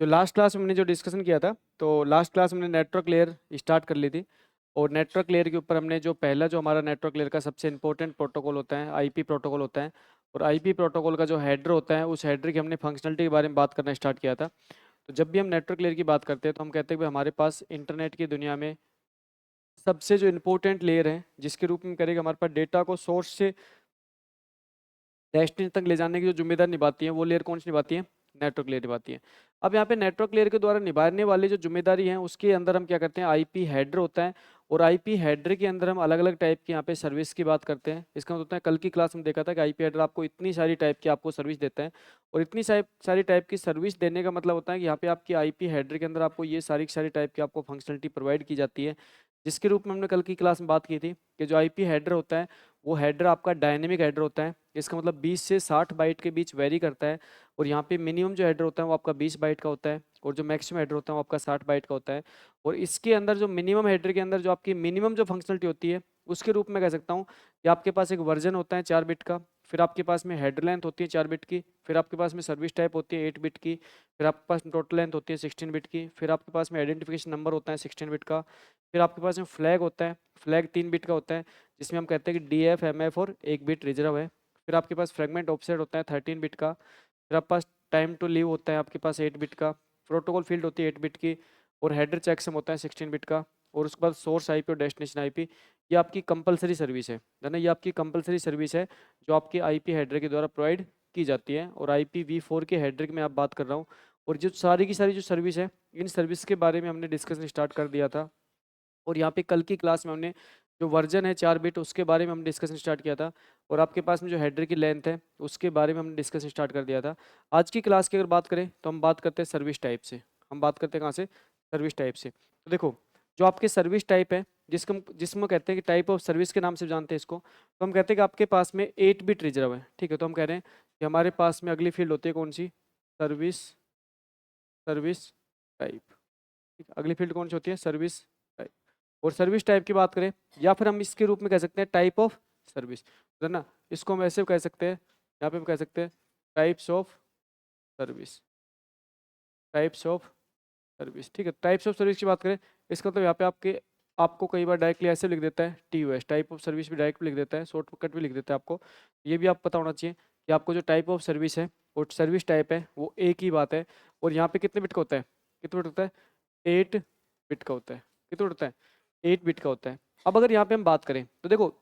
जो last class में हमने जो डिस्कशन किया था, तो लास्ट क्लास में हमने नेटवर्क लेयर स्टार्ट कर ली थी। और नेटवर्क लेयर के ऊपर हमने जो पहला जो हमारा नेटवर्क लेयर का सबसे इंपॉर्टेंट प्रोटोकॉल होता है आईपी प्रोटोकॉल होता है। और आईपी प्रोटोकॉल का जो हेडर होता है उस हेडर की हमने फंक्शनलिटी के बारे में बात करना स्टार्ट किया था। तो जब भी हम नेटवर्क लेयर की बात करते हैं तो हम कहते हैं कि हमारे पास इंटरनेट की दुनिया में सबसे जो इम्पोर्टेंट लेयर है जिसके रूप में करेगा हमारे पास डेटा को सोर्स से डेस्टिनेशन तक ले जाने की जो जिम्मेदारी निभाती है वो लेयर कौन सी निभाती है? नेटवर्क लेयर निभाती है। अब यहाँ पे नेटवर्क लेयर के द्वारा निभाने वाली जो जिम्मेदारी है उसके अंदर हम क्या करते हैं, आईपी हेडर होता है। और आईपी हेडर के अंदर हम अलग अलग टाइप की यहाँ पे सर्विस की बात करते हैं। इसका मतलब होता है, कल की क्लास में देखा था कि आईपी हेडर आपको इतनी सारी टाइप की आपको सर्विस देता है। और इतनी सारी टाइप की सर्विस देने का मतलब होता है कि यहाँ पे आपकी आईपी हेडर के अंदर आपको ये सारी सारी टाइप की आपको फंक्शनलिटी प्रोवाइड की जाती है। जिसके रूप में हमने कल की क्लास में बात की थी कि जो आईपी हेडर होता है वो हेडर आपका डायनेमिक हेडर होता है। इसका मतलब 20 से 60 बाइट के बीच वेरी करता है। और यहाँ पे मिनिमम जो हेडर होता है वो आपका 20 बाइट का होता है और जो मैक्सिमम हेडर होता है वो आपका 60 बाइट का होता है। और इसके अंदर जो मिनिमम हेडर के अंदर जो आपकी मिनिमम जो फंक्शनलिटी होती है उसके रूप में कह सकता हूँ कि आपके पास एक वर्जन होता है 4 बिट का। फिर आपके पास में हेडर लेंथ होती है 4 बिट की। फिर आपके पास में सर्विस टाइप होती है 8 बिट की। फिर आपके पास में टोटल लेंथ होती है 16 बिट की। फिर आपके पास में आइडेंटिफिकेशन नंबर होता है 16 बिट का। फिर आपके पास में फ्लैग होता है, फ्लैग 3 बिट का होता है जिसमें हम कहते हैं कि डी एफ एम एफ और 1 बिट रिजर्व है। फिर आपके पास फ्रेगमेंट ऑफसेट होता है 13 बिट का। फिर आपके पास टाइम टू लीव होता है आपके पास 8 बिट का। प्रोटोकॉल फील्ड होती है 8 बिट की। और हेडर चेकसम होता है 16 बिट का। और उसके बाद सोर्स आईपी और डेस्टिनेशन आईपी, ये आपकी कंपलसरी सर्विस है ना, ये आपकी कंपलसरी सर्विस है जो आपकी आईपी हेडर के द्वारा प्रोवाइड की जाती है। और IPv4 के हेडर की मैं आप बात कर रहा हूँ। और जो सारी की सारी जो सर्विस है इन सर्विस के बारे में हमने डिस्कशन स्टार्ट कर दिया था। और यहाँ पे कल की क्लास में हमने जो वर्जन है 4 बिट उसके बारे में हम डिस्कशन स्टार्ट किया था। और आपके पास में जो हेडर की लेंथ है उसके बारे में हमने डिस्कशन स्टार्ट कर दिया था। आज की क्लास की अगर बात करें तो हम बात करते हैं सर्विस टाइप से। हम बात करते हैं कहाँ से? सर्विस टाइप से। तो देखो, जो आपके सर्विस टाइप है जिसमें कहते हैं कि टाइप ऑफ सर्विस के नाम से जानते हैं इसको, तो हम कहते हैं कि आपके पास में 8 बिट रिजर्व है। ठीक है, तो हम कह रहे हैं कि हमारे पास में अगली फील्ड होती है कौन सी? Service service type. ठीक है, अगली फील्ड कौन सी होती है? Service type. और सर्विस टाइप की बात करें या फिर हम इसके रूप में कह सकते हैं टाइप ऑफ सर्विस, है ना। इसको हम ऐसे कह सकते हैं, यहाँ पे हम कह सकते हैं types of service, types of service. ठीक है, टाइप्स ऑफ सर्विस की बात करें, इसका मतलब यहाँ पे आपको कई बार डायरेक्टली ऐसे लिख देता है TOS, टाइप ऑफ सर्विस भी डायरेक्ट लिख देता है, शॉर्टकट भी लिख देता है आपको। ये भी आप पता होना चाहिए कि आपको जो टाइप ऑफ सर्विस है और सर्विस टाइप है वो एक ही बात है। और यहाँ पे कितने बिट का होता है? कितने बिट होता है? 8 बिट का होता है। कितना होता है? 8 बिट का होता है। अब अगर यहाँ पे हम बात करें तो देखो,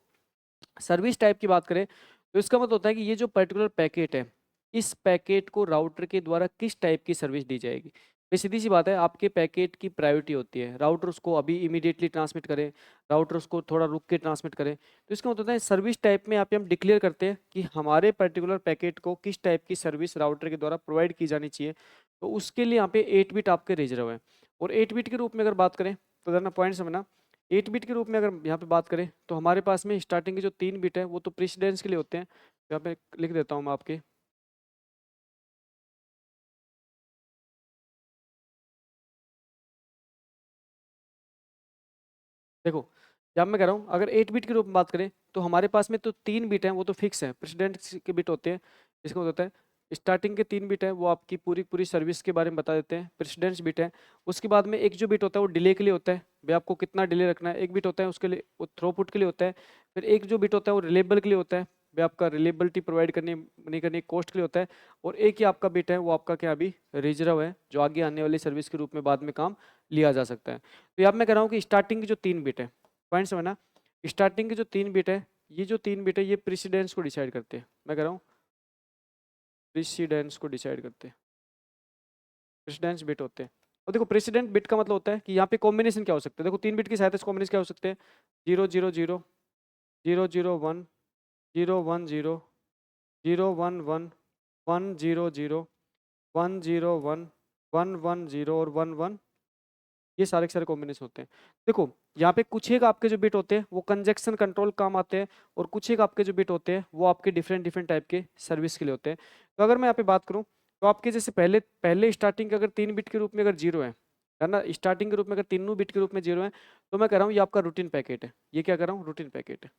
सर्विस टाइप की बात करें तो इसका मतलब होता है कि ये जो पर्टिकुलर पैकेट है इस पैकेट को राउटर के द्वारा किस टाइप की सर्विस दी जाएगी। ये सीधी सी बात है, आपके पैकेट की प्रायोरिटी होती है, राउटर उसको अभी इमीडिएटली ट्रांसमिट करे, राउटर उसको थोड़ा रुक के ट्रांसमिट करे। तो इसका मतलब होता है सर्विस टाइप में यहाँ पे हम डिक्लेयर करते हैं कि हमारे पर्टिकुलर पैकेट को किस टाइप की सर्विस राउटर के द्वारा प्रोवाइड की जानी चाहिए। तो उसके लिए यहाँ पे 8 बिट आपके रिजर्व है। और 8 बिट के रूप में अगर बात करें तो जरा पॉइंट समझना, 8 बिट के रूप में अगर यहाँ पे बात करें तो हमारे पास में स्टार्टिंग के जो 3 बिट है वो तो प्रेसिडेंस के लिए होते हैं। यहाँ पे लिख देता हूँ मैं आपके, देखो जब मैं कह रहा हूँ अगर 8 बिट के रूप में बात करें तो हमारे पास में तो 3 बिट है वो तो फिक्स है, प्रेसिडेंट के बिट होते हैं। इसका मतलब होता है स्टार्टिंग के 3 बिट है वो आपकी पूरी पूरी सर्विस के बारे में बता देते हैं, प्रेसिडेंस बिट है। उसके बाद में एक जो बिट होता है वो डिले के लिए होता है, भाई आपको कितना डिले रखना है। एक बिट होता है उसके लिए वो थ्रूपुट के लिए होता है। फिर एक जो बिट होता है वो रिलेबल के लिए होता है, भाई आपका रिलेबिलिटी प्रोवाइड करनी नहीं करनी कॉस्ट के लिए होता है। और एक ही आपका बिट है वो आपका क्या अभी रिजर्व है जो आगे आने वाली सर्विस के रूप में बाद में काम लिया जा सकता है। तो यहाँ मैं कह रहा हूँ कि स्टार्टिंग की जो 3 बिट है, पॉइंट समझना, स्टार्टिंग की जो 3 बिट है ये जो 3 बिट है ये प्रेसिडेंस को डिसाइड करते हैं। मैं कह रहा हूँ प्रेसिडेंस को डिसाइड करते हैं, प्रेसिडेंस बिट होते हैं। और देखो प्रेसिडेंट बिट का मतलब होता है कि यहाँ पे कॉम्बिनेशन क्या हो सकता है, देखो 3 बिट की सहायता से कॉम्बिनेशन क्या हो सकते हैं? 0 0 0 0 0 1 0 1 0 0 1 1 1 0 0 1 0 1 1 1 0 और 1 1, ये सारे के सारे कॉम्बिनेशन होते हैं। देखो यहाँ पे कुछ एक आपके जो बिट होते हैं वो कंजक्शन कंट्रोल काम आते हैं और कुछ एक आपके जो बिट होते हैं वो आपके डिफरेंट डिफरेंट टाइप के सर्विस के लिए होते हैं। तो अगर मैं यहाँ पे बात करूँ तो आपके जैसे पहले पहले स्टार्टिंग के अगर 3 बिट के रूप में अगर 0 है ना, स्टार्टिंग के रूप में अगर तीनों बिट के रूप में 0 है तो मैं कह रहा हूँ ये आपका रूटीन पैकेट है। ये क्या कर रहा हूँ? रूटीन पैकेट है।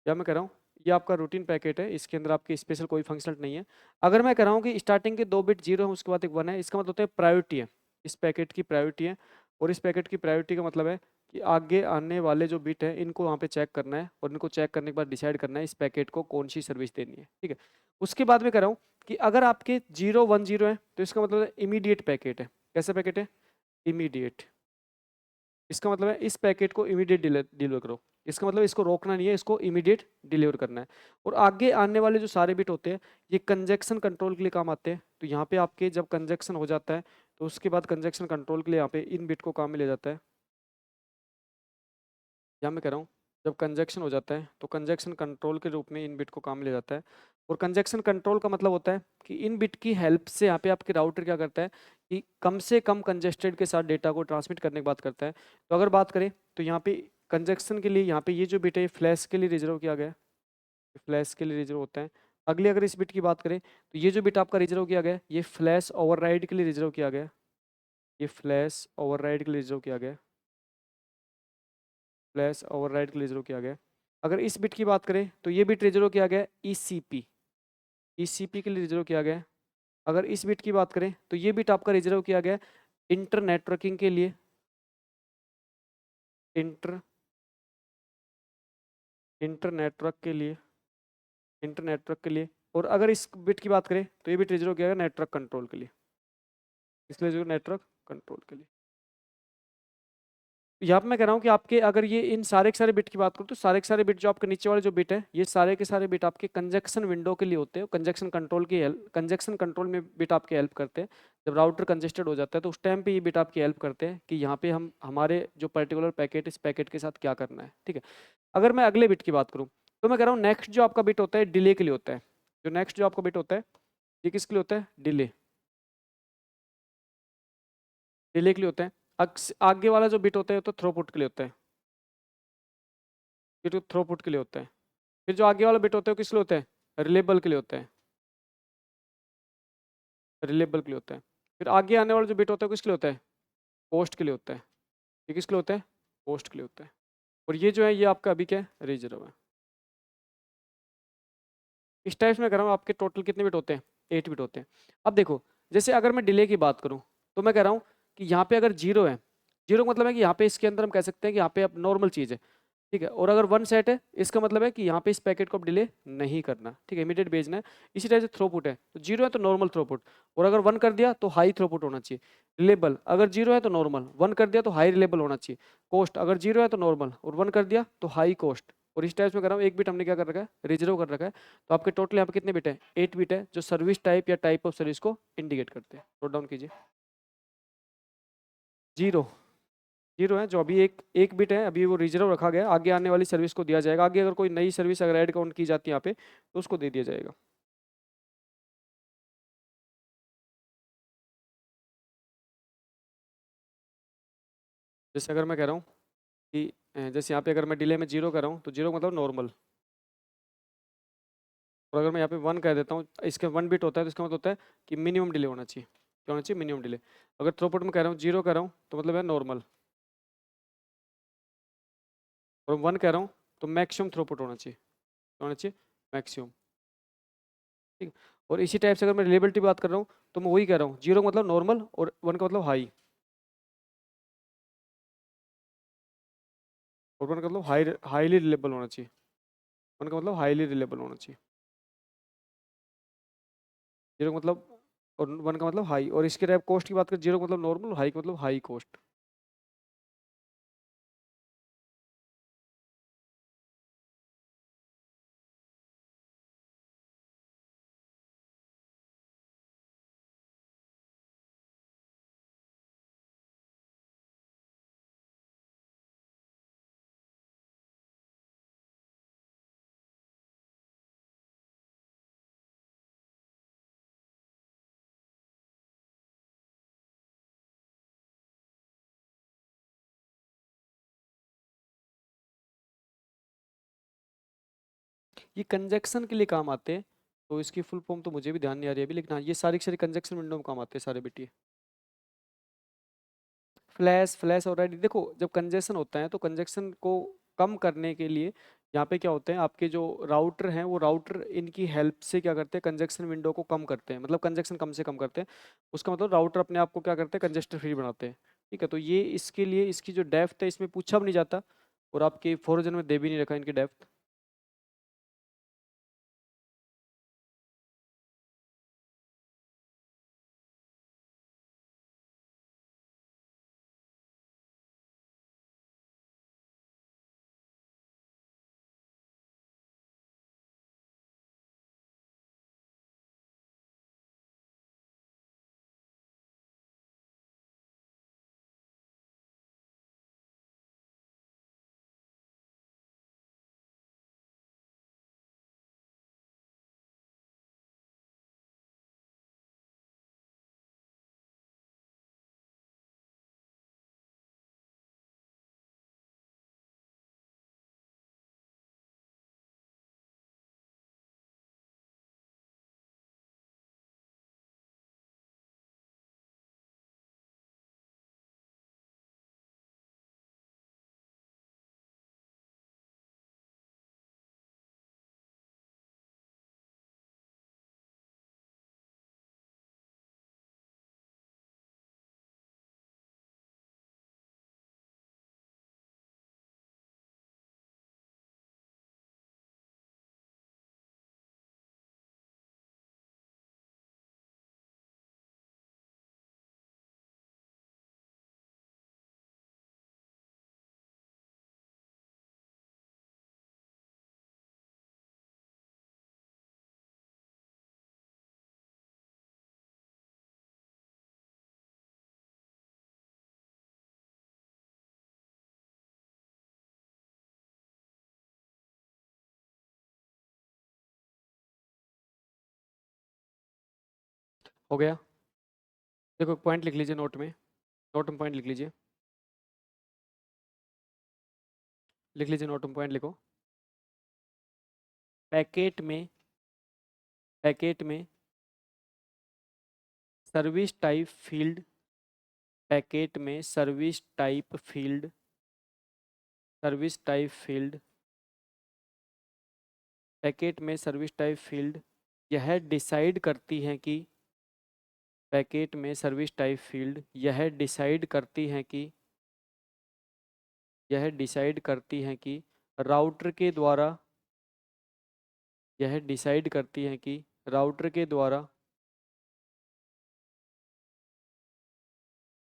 या मैं कह रहा हूँ ये आपका रूटीन पैकेट है, इसके अंदर आपकी स्पेशल कोई फंक्शनल नहीं है। अगर मैं कह रहा हूँ कि स्टार्टिंग के 2 बिट 0 है, उसके बाद एक 1 है, इसका मतलब होता है प्रायोरिटी है, इस पैकेट की प्रायोरिटी है। और इस पैकेट की प्रायोरिटी का मतलब है कि आगे आने वाले जो बिट है इनको वहाँ पे चेक करना है, और इनको चेक करने के बाद डिसाइड करना है इस पैकेट को कौन सी सर्विस देनी है, ठीक है। उसके बाद मैं कह रहा हूँ कि अगर आपके 0 1 0 है तो इसका मतलब है इमीडिएट पैकेट है। कैसा पैकेट है? इमीडिएट। इसका मतलब है इस पैकेट को इमीडिएट डिलीवर करो। इसका मतलब इसको रोकना नहीं है, इसको इमीडिएट डिलीवर करना है। और आगे आने वाले जो सारे बिट होते हैं ये कंजक्शन कंट्रोल के लिए काम आते हैं। तो यहाँ पे आपके जब कंजक्शन हो जाता है तो उसके बाद कंजक्शन कंट्रोल के लिए यहाँ पे इन बिट को काम में लिया जाता है। यहाँ मैं कह रहा हूँ जब कंजक्शन हो जाता है तो कंजक्शन कंट्रोल के रूप में इन बिट को काम में लिया जाता है। और कंजक्शन कंट्रोल का मतलब होता है कि इन बिट की हेल्प से यहाँ पे आपके राउटर क्या करता है कि कम से कम कंजेस्टेड के साथ डेटा को ट्रांसमिट करने की बात करता है। तो अगर बात करें तो यहाँ पे कंजक्शन के लिए यहाँ पे ये जो बिट है फ्लैश के लिए रिजर्व किया गया है, फ्लैश के लिए रिजर्व होता है। अगली अगर इस बिट की बात करें तो ये जो बिट आपका रिजर्व किया गया है ये फ्लैश ओवरराइड के लिए रिजर्व किया गया है, ये फ्लैश ओवरराइड के लिए रिजर्व किया गया है, फ्लैश ओवरराइड के लिए रिजर्व किया गया है। अगर इस बिट की बात करें तो ये बिट रिजर्व किया गया है ईसीपी, ईसीपी के लिए रिजर्व किया गया है। अगर इस बिट की बात करें तो ये बिट आपका रिजर्व किया गया है इंटर नेटवर्किंग के लिए, इंटर इंटर नेटवर्क के लिए, इंटर नेटवर्क के लिए। और अगर इस बिट की बात करें तो ये बिट रिजर्व किया गया नेटवर्क कंट्रोल के लिए, इसलिए जो नेटवर्क कंट्रोल के लिए। यहाँ पे मैं कह रहा हूँ कि आपके अगर ये इन सारे के सारे बिट की बात करूँ तो सारे के सारे बिट जो आपके नीचे वाले जो बिट है ये सारे के सारे बिट आपके कंजक्शन विंडो के लिए होते हैं। कंजक्शन कंट्रोल की हेल्प, कंजक्शन कंट्रोल में बिट आपकी हेल्प करते हैं। जब राउटर कंजेस्टेड हो जाता है तो उस टाइम पे ये बिट आपकी हेल्प करते हैं कि यहाँ पे हम हमारे जो पर्टिकुलर पैकेट इस पैकेट के साथ क्या करना है, ठीक है। अगर मैं अगले बिट की बात करूँ तो मैं कह रहा हूँ नेक्स्ट जो आपका बिट होता है डिले के लिए होता है। जो नेक्स्ट जो आपका बिट होता है ये किसके लिए होता है? डिले, डिले के लिए होता है। आगे वाला जो बिट होता है तो थ्रोपुट के लिए होता है, ये तो थ्रोपुट के लिए होता है। फिर जो आगे वाला बिट होता है वो किस लिए होता है? रिलेबल के लिए होता है, रिलेबल के लिए होता है। फिर आगे आने वाला जो बिट होता है वो किसके लिए होता है? पोस्ट के लिए होता है। ये किसके लिए होता है? पोस्ट के लिए होता है। और ये जो है ये आपका अभी क्या है? रिजर्व है। इस टाइप में कर रहा हूँ आपके टोटल कितने बिट होते हैं? 8 बिट होते हैं। अब देखो जैसे अगर मैं डिले की बात करूँ तो मैं कह रहा हूँ कि यहाँ पे अगर जीरो है, जीरो का मतलब है कि यहाँ पे इसके अंदर हम कह सकते हैं कि यहाँ पे अब नॉर्मल चीज़ है, ठीक है। और अगर 1 सेट है इसका मतलब है कि यहाँ पे इस पैकेट को अब डिले नहीं करना, ठीक है, इमीडिएट भेजना है। इसी तरह से थ्रोपुट है तो 0 है तो नॉर्मल थ्रोपुट, और अगर 1 कर दिया तो हाई थ्रोपुट होना चाहिए। रिलेबल अगर 0 है तो नॉर्मल, 1 कर दिया तो हाई रिलेबल होना चाहिए। कॉस्ट अगर 0 है तो नॉर्मल और 1 कर दिया तो हाई कॉस्ट। और इस टाइप में कर रहा हूँ एक बिट हमने क्या कर रखा है? रिजर्व कर रखा है। तो आपके टोटल यहाँ पे कितने बिट है? 8 बिट है जो सर्विस टाइप या टाइप ऑफ सर्विस को इंडिकेट करते हैं। नोट डाउन कीजिए। 0 0 है जो अभी एक एक बिट है, अभी वो रिजर्व रखा गया है, आगे आने वाली सर्विस को दिया जाएगा। आगे अगर कोई नई सर्विस अगर ऐड काउंट की जाती है यहाँ पे तो उसको दे दिया जाएगा। जैसे अगर मैं कह रहा हूँ कि जैसे यहाँ पे अगर मैं डिले में 0 कर रहा हूँ तो 0 मतलब नॉर्मल, और अगर मैं यहाँ पे 1 कह देता हूँ इसके 1 बिट होता है तो इसका मतलब होता है कि मिनिमम डिले होना चाहिए। क्या होना चाहिए? Minimum delay. अगर थ्रूपुट में कह रहा हूँ 0 कर रहा हूँ तो मतलब है नॉर्मल, और 1 कह रहा हूँ तो मैक्सिमम थ्रूपुट होना चाहिए। क्या होना चाहिए? मैक्सिमम, ठीक। और इसी टाइप से अगर मैं रिलेबिलिटी बात कर रहा हूँ तो मैं वही कह रहा हूँ 0 का मतलब नॉर्मल और 1 का मतलब हाई, और 1 का मतलब हाईली रिलेबल होना चाहिए। 1 का मतलब हाईली रिलेबल होना चाहिए। 0 का मतलब और 1 का मतलब हाई, और इसके टाइप कॉस्ट की बात करें 0 का मतलब नॉर्मल और हाई का मतलब हाई कॉस्ट। ये कंजक्शन के लिए काम आते हैं। तो इसकी फुल फॉर्म तो मुझे भी ध्यान नहीं आ रही है अभी, लेकिन हाँ ये सारी की सारी कंजक्शन विंडो में काम आते हैं सारे बिटिए। फ्लैश फ्लैश ऑलरेडी देखो जब कंजेशन होता है तो कंजेशन को कम करने के लिए यहाँ पे क्या होते हैं आपके जो राउटर हैं, वो राउटर इनकी हेल्प से क्या करते हैं, कंजक्शन विंडो को कम करते हैं, मतलब कंजक्शन कम से कम करते हैं। उसका मतलब राउटर अपने आप को क्या करते हैं, कंजेस्टर फ्री बनाते हैं। ठीक है, तो ये इसके लिए इसकी जो डेप्थ है इसमें पूछा भी नहीं जाता, और आपके 4 में दे भी नहीं रखा इनकी डेप्थ। हो गया। देखो पॉइंट लिख लीजिए नोट में, नोट में पॉइंट लिख लीजिए, लिख लीजिए नोट में पॉइंट लिखो। पैकेट में, पैकेट में सर्विस टाइप फील्ड, पैकेट में service type field, service type field, packet में सर्विस टाइप फील्ड यह डिसाइड करती हैं कि, पैकेट में सर्विस टाइप फील्ड यह डिसाइड करती हैं कि, यह डिसाइड करती हैं कि राउटर के द्वारा, यह डिसाइड करती हैं कि राउटर के द्वारा,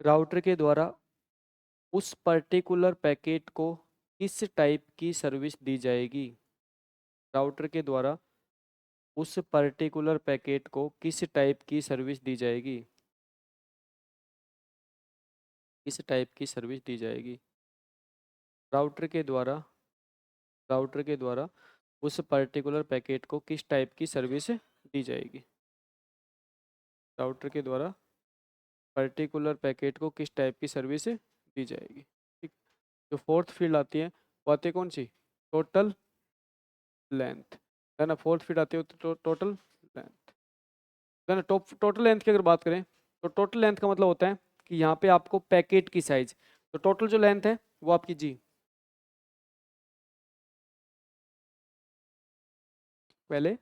राउटर के द्वारा उस पर्टिकुलर पैकेट को किस टाइप की सर्विस दी जाएगी, राउटर के द्वारा उस पर्टिकुलर पैकेट को किस टाइप की सर्विस दी जाएगी, किस टाइप की सर्विस दी जाएगी, राउटर के द्वारा, राउटर के द्वारा उस पर्टिकुलर पैकेट को किस टाइप की सर्विस दी जाएगी, राउटर के द्वारा पर्टिकुलर पैकेट को किस टाइप की सर्विस दी जाएगी। ठीक। जो फोर्थ फील्ड आती है वो आती है कौन सी, टोटल लेंथ, है ना। फोर्थ फील्ड आती है टोटल लेंथ, है ना। टोटल लेंथ की अगर बात करें तो टोटल लेंथ का मतलब होता है कि यहाँ पे आपको पैकेट की साइज, तो टोटल जो लेंथ है वो आपकी जी, पहले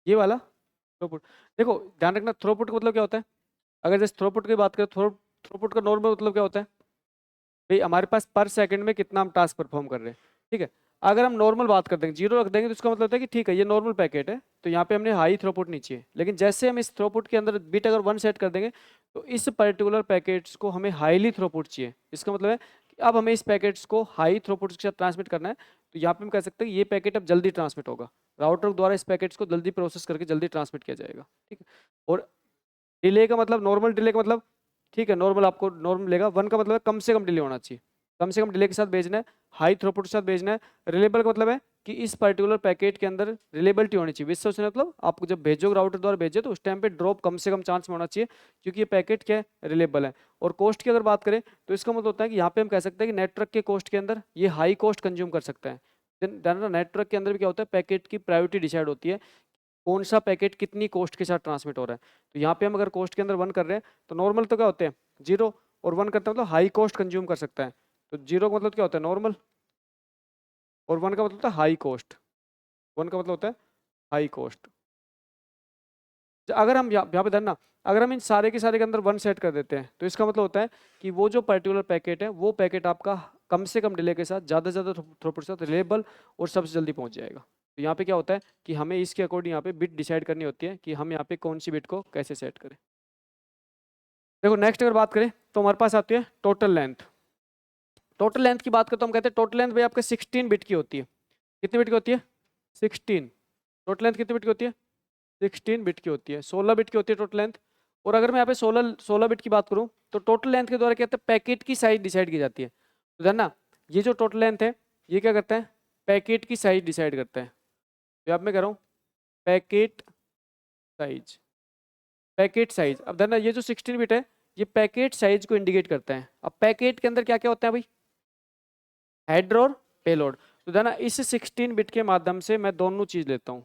ये वाला थ्रोपुट। देखो ध्यान रखना, थ्रोपुट का मतलब क्या होता है, अगर जैसे थ्रोपुट की बात करें, थ्रोपुट का नॉर्मल मतलब क्या होता है, भाई हमारे पास पर सेकंड में कितना हम टास्क परफॉर्म कर रहे हैं। ठीक है, अगर हम नॉर्मल बात कर देंगे, जीरो रख देंगे, तो इसका मतलब होता है कि ठीक है ये नॉर्मल पैकेट है, तो यहाँ पे हमने हाई थ्रोपुट नहीं चाहिए। लेकिन जैसे हम इस थ्रोपुट के अंदर बिट अगर 1 सेट कर देंगे, तो इस पर्टिकुलर पैकेट्स को हमें हाईली थ्रोपुट चाहिए। इसका मतलब है कि अब हमें इस पैकेट्स को हाई थ्रोपुट के साथ ट्रांसमिट करना है, तो यहाँ पे हम कह सकते हैं ये पैकेट अब जल्दी ट्रांसमिट होगा, राउटर द्वारा इस पैकेट्स को जल्दी प्रोसेस करके जल्दी ट्रांसमिट किया जाएगा। ठीक है, और डिले का मतलब, नॉर्मल डिले का मतलब, ठीक है नॉर्मल आपको नॉर्मल लेगा, 1 का मतलब है कम से कम डिले होना चाहिए, कम से कम डिले के साथ भेजना है, हाई थ्रूपुट के साथ भेजना है। रिलेबल का मतलब है कि इस पर्टिकुलर पैकेट के अंदर रिलेबिलिटी होनी चाहिए, विश्वसनीय मतलब आपको जब भेजोगे राउटर द्वारा भेजे तो उस टाइम पे ड्रॉप कम से कम चांस में होना चाहिए, क्योंकि ये पैकेट क्या है, रिलेबल है। और कॉस्ट की अगर बात करें तो इसका मतलब होता है कि यहाँ पे हम कह सकते हैं कि नेटवर्क के कॉस्ट के अंदर ये हाई कॉस्ट कंज्यूम कर सकता है। नेटवर्क के अंदर भी क्या होता है, पैकेट की प्रायोरिटी डिसाइड होती है, कौन सा पैकेट कितनी कॉस्ट के साथ ट्रांसमिट हो रहा है। तो यहाँ पे हम अगर कॉस्ट के अंदर 1 कर रहे हैं तो नॉर्मल तो क्या होते हैं जीरो, और 1 करते हैं मतलब हाई कॉस्ट कंज्यूम कर सकता है, तो जीरो का मतलब क्या होता है नॉर्मल, और 1 का मतलब होता है हाई कॉस्ट। 1 का मतलब होता है हाई कॉस्ट। अगर हम यहाँ पे धरना, अगर हम इन सारे के सारे के अंदर 1 सेट कर देते हैं तो इसका मतलब होता है कि वो जो पर्टिकुलर पैकेट है वो पैकेट आपका कम से कम डिले के साथ ज़्यादा से ज़्यादा थ्रूपुट के साथ रिलेबल और सबसे जल्दी पहुंच जाएगा। तो यहाँ पे क्या होता है कि हमें इसके अकॉर्डिंग यहाँ पे बिट डिसाइड करनी होती है कि हम यहाँ पे कौन सी बिट को कैसे सेट करें। देखो नेक्स्ट अगर बात करें तो हमारे पास आती है टोटल लेंथ। टोटल लेंथ की बात करें तो हम कहते हैं टोटल लेंथ भाई आपके 16 बिट की होती है। कितनी बिट की होती है? 16। टोटल लेंथ कितनी बिट की होती है? 16 बिट की होती है। 16 बिट की होती है टोटल लेंथ। और अगर मैं यहाँ पे 16 बिट की बात करूँ तो टोटल लेंथ के द्वारा क्या होता है, पैकेट की साइज डिसाइड की जाती है। तो ध्यान ना, ये जो टोटल लेंथ है ये क्या करता है, पैकेट की साइज डिसाइड करता है। तो यहाँ पे मैं कह रहा हूँ पैकेट साइज, पैकेट साइज। अब ध्यान ना, ये जो 16 बिट है ये पैकेट साइज को इंडिकेट करता है। अब पैकेट के अंदर क्या क्या होता है भाई, हेडर और पेलोड। तो ध्यान ना, इस 16 बिट के माध्यम से मैं दोनों चीज लेता हूँ,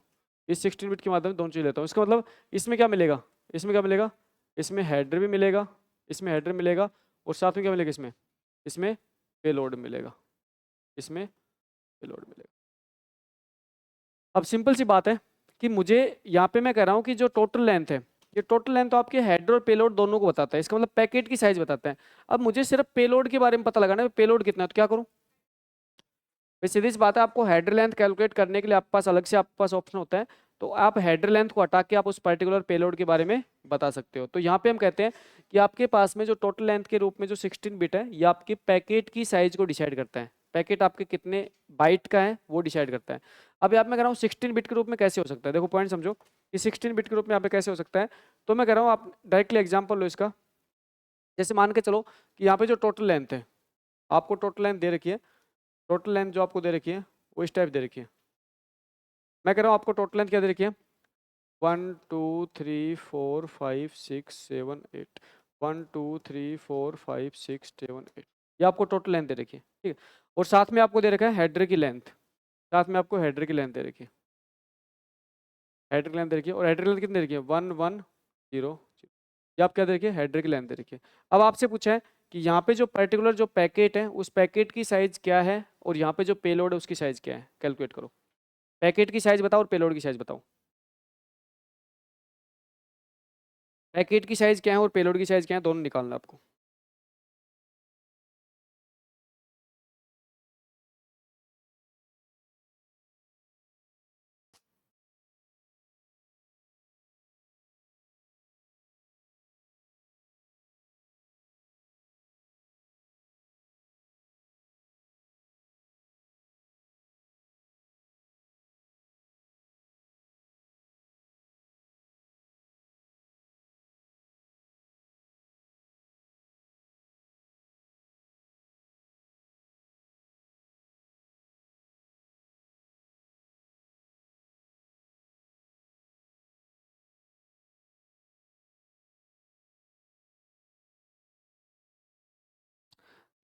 इस 16 बिट के माध्यम से दोनों चीज लेता हूँ। इसका मतलब इसमें क्या मिलेगा, इसमें क्या मिलेगा, इसमें हेडर भी मिलेगा, इसमें हेडर मिलेगा, और साथ में क्या मिलेगा, इसमें इसमें पेलोड मिलेगा, इसमें पेलोड मिलेगा। अब सिंपल सी बात है कि मुझे यहाँ पे मैं कह रहा हूँ कि जो टोटल लेंथ है, ये टोटल लेंथ तो आपके हेडर और पेलोड दोनों को बताता है। इसका मतलब पैकेट की साइज बताता है। अब मुझे सिर्फ पेलोड के बारे में पता लगाना है, पेलोड कितना है, तो क्या करूँ भाई, सीधी सी बात है, आपको हेडर लेंथ कैलकुलेट करने के लिए आपके पास अलग से आपके पास ऑप्शन होता है। तो आप हेडर लेंथ को हटा के आप उस पर्टिकुलर पेलोड के बारे में बता सकते हो। तो यहाँ पे हम कहते हैं कि आपके पास में जो टोटल लेंथ के रूप में जो 16 बिट है ये आपके पैकेट की साइज को डिसाइड करता है। पैकेट आपके कितने बाइट का है वो डिसाइड करता है। अब यहाँ पे मैं कह रहा हूँ 16 बिट के रूप में कैसे हो सकता है, देखो पॉइंट समझो कि 16 बिट के रूप में यहाँ पे कैसे हो सकता है। तो मैं कह रहा हूँ आप डायरेक्टली एग्जाम्पल लो इसका। जैसे मान के चलो कि यहाँ पे जो टोटल लेंथ है, आपको टोटल लेंथ दे रखी है, टोटल लेंथ जो आपको दे रखी है वो इस टाइप दे रखी है। मैं कह रहा हूँ आपको टोटल लेंथ क्या दे रखी है, 1 2 3 4 5 6 7 8, 1 2 3 4 5 6 7 8, ये आपको टोटल लेंथ दे रखी है, ठीक है। और साथ में आपको दे रखा है हेडर की लेंथ, साथ में आपको हेडर की लेंथ दे रखी है, हेडर की लेंथ दे रखी है। और हेडर की लेंथ कितनी दे रखी है, 1 1 0, ये आप क्या दे रखी है, हेडर की लेंथ दे रखी है। अब आपसे पूछा है कि यहाँ पे जो पर्टिकुलर जो पैकेट है उस पैकेट की साइज क्या है, और यहाँ पे जो पेलोड है उसकी साइज क्या है, कैलकुलेट करो। पैकेट की साइज बताओ और पेलोड की साइज बताओ। पैकेट की साइज क्या है और पेलोड की साइज क्या है, दोनों निकालना है आपको।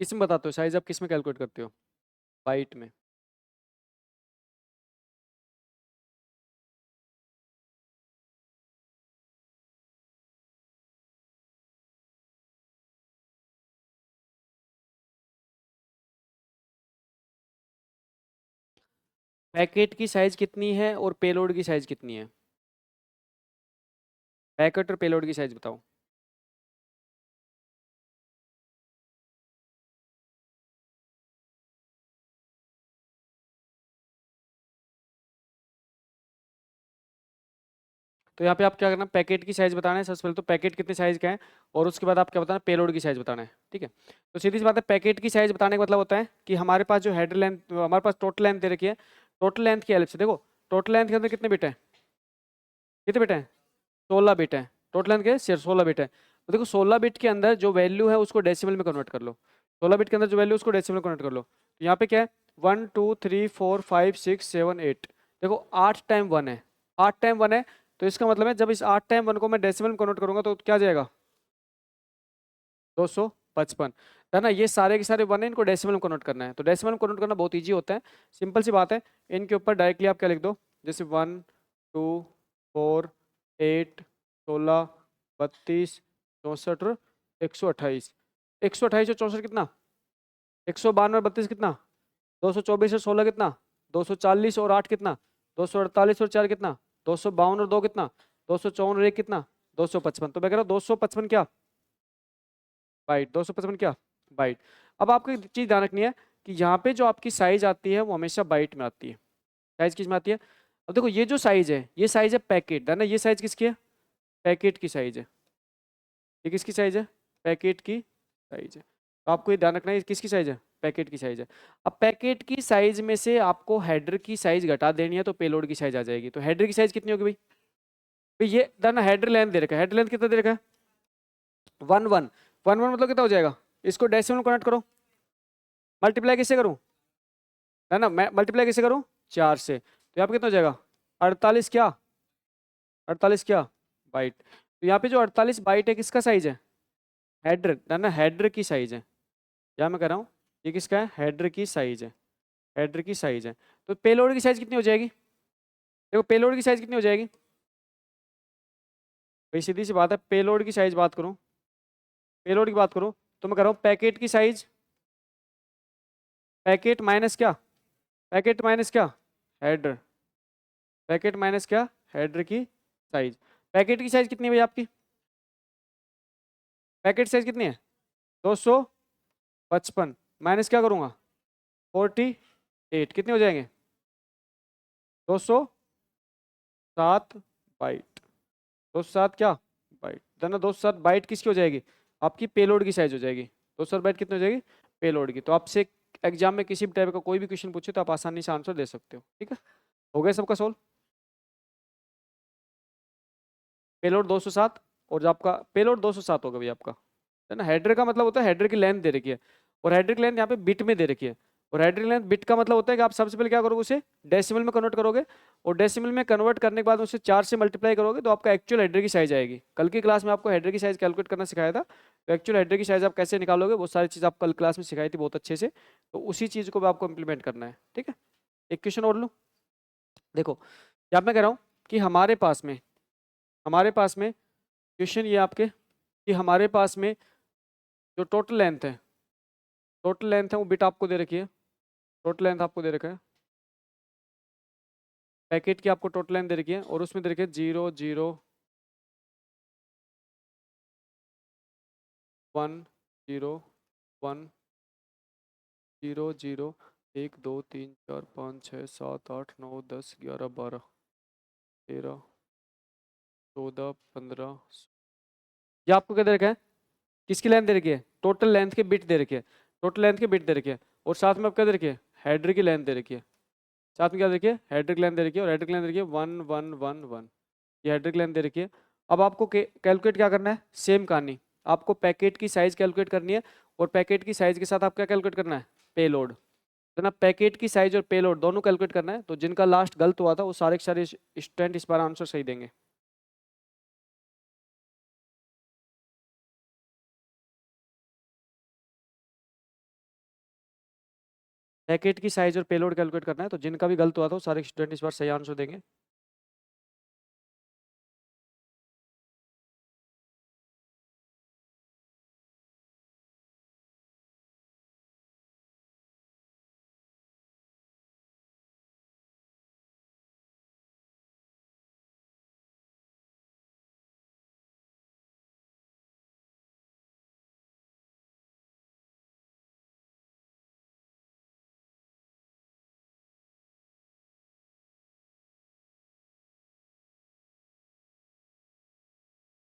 किस में बताते हो साइज, आप किस में कैलकुलेट करते हो, बाइट में। पैकेट की साइज कितनी है और पेलोड की साइज कितनी है, पैकेट और पेलोड की साइज बताओ। तो यहाँ पे आप क्या करना, पैकेट की साइज बताना है सबसे पहले, तो पैकेट कितने साइज का है, और उसके बाद आप क्या बताना, पेलोड की साइज बताना है, ठीक है। तो सीधी सी बात है, पैकेट की साइज बताने का मतलब होता है कि हमारे पास जो हेडर लेंथ, हमारे पास टोटल लेंथ दे रखी है, टोटल लेंथ की हेल्प से देखो टोटल लेंथ के अंदर कितने बिट है, कितने बिट है, 16 बिट है। टोटल लेंथ के 16 बिट है। तो देखो 16 बिट के अंदर जो वैल्यू है उसको डेसिमल में कन्वर्ट कर लो, 16 बिट के अंदर जो वैल्यू उसको डेसिमल में कन्वर्ट कर लो। तो यहाँ पे क्या है, 1 2 3 4 5 6 7 8, देखो 8 टाइम 1 है, 8 टाइम 1 है। तो इसका मतलब है जब इस 8 टाइम 1 को मैं डेसिमल में कन्वर्ट करूंगा तो क्या जाएगा, 255 है ना। ये सारे के सारे 1 है, इनको डेसिमल में कन्वर्ट करना है। तो डेसिमल में कन्वर्ट करना बहुत ईजी होता है, सिंपल सी बात है। इनके ऊपर डायरेक्टली आप क्या लिख दो, जैसे 1 2 4 8 16 32 64 और 128, 128 और 64 कितना, 192 और 32 कितना, 224 और 16 कितना, 240 और 8 कितना, 248 और 4 कितना, 252 और 2 कितना, 254 और 1 कितना, 255। तो मैं कह रहा हूँ 255 क्या बाइट, 255 क्या बाइट। अब आपको एक चीज ध्यान रखनी है कि यहाँ पे जो आपकी साइज आती है वो हमेशा बाइट में आती है। साइज किस में आती है? अब देखो ये जो साइज है ये साइज है पैकेट है ना, ये साइज किसकी है? पैकेट की साइज है। ये किसकी साइज है? पैकेट की साइज है। तो आपको ये ध्यान रखना है किसकी साइज है? पैकेट की साइज है। अब पैकेट की साइज में से आपको हेडर की साइज घटा देनी है तो पेलोड की साइज आ जाएगी। तो हेडर की साइज कितनी होगी भाई? भाई ये ना हेडर लेंथ दे रखा है, हेडर लेंथ कितना दे रखा है? 1 1 मतलब कितना हो जाएगा? इसको डेसिमल कन्वर्ट करो, मल्टीप्लाई किससे करूं? है ना, मैं मल्टीप्लाई किससे करूं? 4 से। तो यहाँ पे कितना हो जाएगा? 48 क्या, 48 क्या बाइट। तो यहाँ पे जो 48 बाइट है किसका साइज है? हेडर है ना, हेडर की साइज है। क्या मैं कह रहा हूँ, ये किसका है? हेडर की साइज है, हेडर की साइज है। तो पेलोड की साइज कितनी हो जाएगी? देखो पेलोड की साइज कितनी हो जाएगी भाई, सीधी सी बात है, पेलोड की साइज बात करूं, पेलोड की बात करूं तो मैं कह रहा हूं पैकेट की साइज, पैकेट माइनस क्या, पैकेट माइनस क्या, हेडर, पैकेट माइनस क्या, हेडर की साइज। पैकेट की साइज कितनी है भाई आपकी? पैकेट साइज कितनी है? 255 माइनस क्या करूंगा? 48 कितने हो जाएंगे? 207 बाइट, 207 क्या बाइट देना, 207 बाइट किसकी हो जाएगी? आपकी पेलोड की साइज हो जाएगी। 207 बाइट कितनी हो जाएगी? पेलोड की। तो आपसे एग्जाम में किसी भी टाइप का कोई भी क्वेश्चन पूछे तो आप आसानी से आंसर दे सकते हो। ठीक है, हो गया सबका सोल्व? पेलोड 207 और जो आपका पेलोड 207 होगा भाई आपका, है ना। हेडर का मतलब होता है हेडर की लेंथ दे रखी है, और हेडर की लेंथ यहाँ पे बिट में दे रखी है। और हेडर की लेंथ बिट का मतलब होता है कि आप सबसे पहले क्या करोगे, उसे डेसिमल में कन्वर्ट करोगे, और डेसिमल में कन्वर्ट करने के बाद उसे 4 से मल्टीप्लाई करोगे तो आपका एक्चुअल हेडर की साइज आएगी। कल की क्लास में आपको हेडर की साइज कैलकुलेट करना सिखाया था, तो एक्चुअल हेडर की साइज आप कैसे निकालोगे वो सारी चीज़ आप कल क्लास में सिखाई थी बहुत अच्छे से। तो उसी चीज़ को भी आपको इंप्लीमेंट करना है। ठीक है, एक क्वेश्चन और लूँ। देखो यहाँ मैं कह रहा हूँ कि हमारे पास में क्वेश्चन ये आपके कि हमारे पास में जो टोटल लेंथ है वो बिट आपको दे रखी है, टोटल लेंथ आपको दे रखा है, पैकेट की आपको टोटल लेंथ दे रखी है, और उसमें दे रखी है 0 0 1 0 1 0 0 1 2 3 4 5 6 7 8 9 10 11 12 13 14 15। ये आपको क्या दे रखा है? किसकी लेंथ दे रखी है? टोटल लेंथ के बिट दे रखी है, टोटल लेंथ के बिट दे रखी है। और साथ में आप क्या दे रखी है? हेडर की लेंथ दे रखी है। साथ में क्या दे रखी है? हेडर की लेंथ दे रखी है, और हेडर की लेंथ दे रखी है 1 1 1 1। ये हेडर की लेंथ दे रखी है। अब आपको कैलकुलेट क्या करना है? सेम कहानी, आपको पैकेट की साइज कैलकुलेट करनी है, और पैकेट की साइज के साथ आप क्या कैलकुलेट करना है? पेलोड। तो ना पैकेट की साइज और पेलोड दोनों कैलकुलेट करना है। तो जिनका लास्ट गलत हुआ था वो सारे के सारे स्टूडेंट इस बार आंसर सही देंगे। पैकेट की साइज और पेलोड कैलकुलेट करना है, तो जिनका भी गलत हुआ था वो सारे स्टूडेंट इस बार सही आंसर देंगे।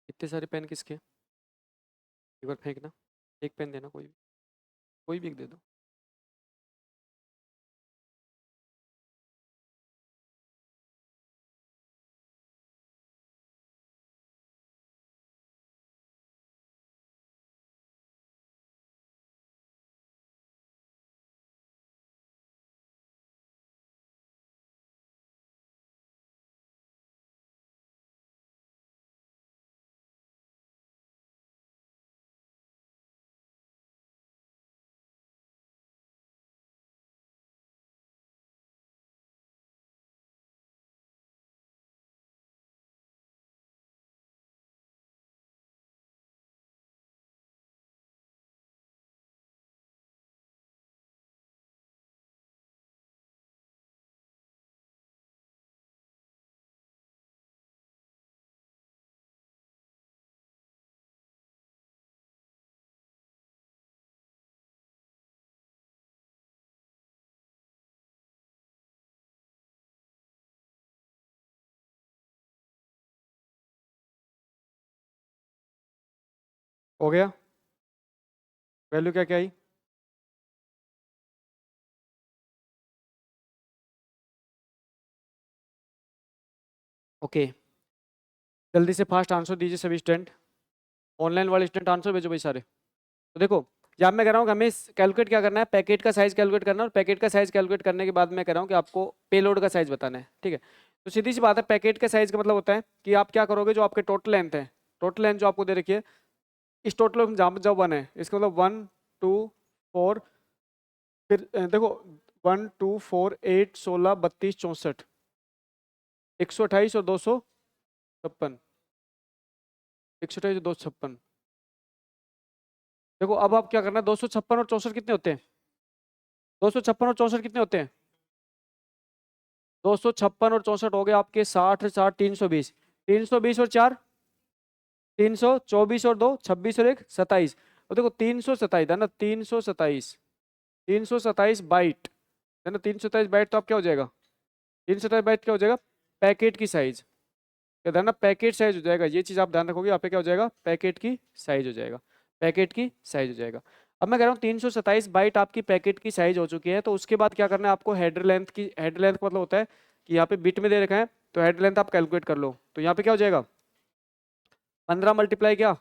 इतने सारे पेन किसके? एक बार फेंकना, एक पेन देना, कोई भी एक दे दो। हो गया, वैल्यू क्या क्या आई, ओके। जल्दी से फास्ट आंसर दीजिए सभी स्टूडेंट, ऑनलाइन वाले स्टूडेंट आंसर भेजो भाई सारे। तो देखो, यहाँ मैं कह रहा हूँ कि हमें कैलकुलेट क्या करना है, पैकेट का साइज कैलकुलेट करना है, और पैकेट का साइज कैलकुलेट करने के बाद मैं कह रहा हूँ कि आपको पेलोड का साइज बताना है, ठीक है। तो सीधी सी बात है, पैकेट का साइज का मतलब होता है कि आप क्या करोगे, जो आपके टोटल लेंथ है, टोटल लेंथ जो आपको दे रखी है, इस टोटल में जहाँ जब 1 है, इसका मतलब 1 2 4, फिर देखो 1 2 4 8 16 32 64, 128 और 256, 128 और 256। देखो अब आप क्या करना है, 256 और 64 कितने होते हैं, 256 और 64 कितने होते हैं, 256 और 64 हो गए आपके 60 60 320, 320 और 4 324 और 2 26 और 1 27। और देखो 327 है ना, 327 बाइट है ना, 327 बाइट, तो आप क्या हो जाएगा, 327 बाइट क्या हो जाएगा, पैकेट की साइज, क्या ध्यान, पैकेट साइज हो जाएगा, ये चीज आप ध्यान रखोगे, यहाँ पे क्या हो जाएगा, पैकेट की साइज हो जाएगा, पैकेट की साइज हो जाएगा। अब मैं कह रहा हूँ 327 बाइट आपकी पैकेट की साइज हो चुकी है, तो उसके बाद क्या करना है आपको, हेडर लेंथ की, हेडर लेंथ का मतलब होता है कि यहाँ पे बिट में दे रखा है, तो हेडर लेंथ आप कैलकुलेट कर लो, तो यहाँ पे क्या हो जाएगा, 15 मल्टीप्लाई क्या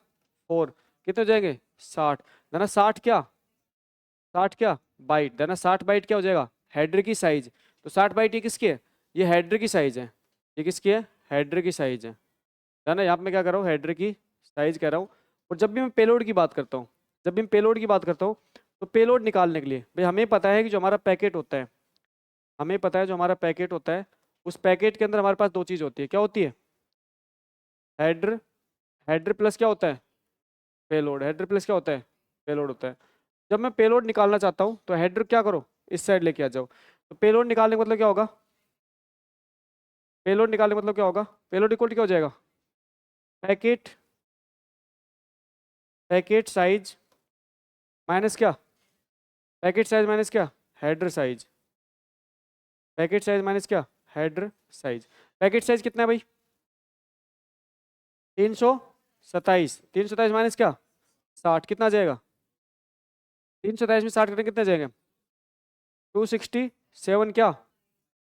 4, कितने हो जाएंगे 60, ना 60 क्या, 60 क्या बाइट, देना 60 बाइट क्या हो जाएगा, हेडर की साइज। तो 60 बाइट ये किसकी है, ये हेडर की साइज है, ये किसकी है, हेडर की साइज है ना। यहाँ पे मैं क्या कर रहा हूँ, हेडर की साइज कह रहा हूँ। और जब भी मैं पेलोड की बात करता हूँ, जब भी मैं पेलोड की बात करता हूँ, तो पेलोड निकालने के लिए भाई हमें पता है कि जो हमारा पैकेट होता है, हमें पता है जो हमारा पैकेट होता है, उस पैकेट के अंदर हमारे पास दो चीज़ होती है, क्या होती है, हेडर, हेडर प्लस क्या होता है, पेलोड, हेडर प्लस क्या होता है, पेलोड होता है। जब मैं पेलोड निकालना चाहता हूँ, तो हेडर क्या करो, इस साइड लेके आ जाओ, तो पेलोड निकालने का मतलब क्या होगा, पेलोड निकालने का मतलब क्या होगा, पेलोड इक्वल क्या हो जाएगा, पैकेट, पैकेट साइज माइनस क्या, पैकेट साइज माइनस क्या, header size, packet size minus क्या, हेडर साइज। पैकेट साइज कितना है भाई, 327, 327 माइनस क्या 60, कितना आ जाएगा, 327 में 60 करेंगे कितने आ जाएंगे, 267 क्या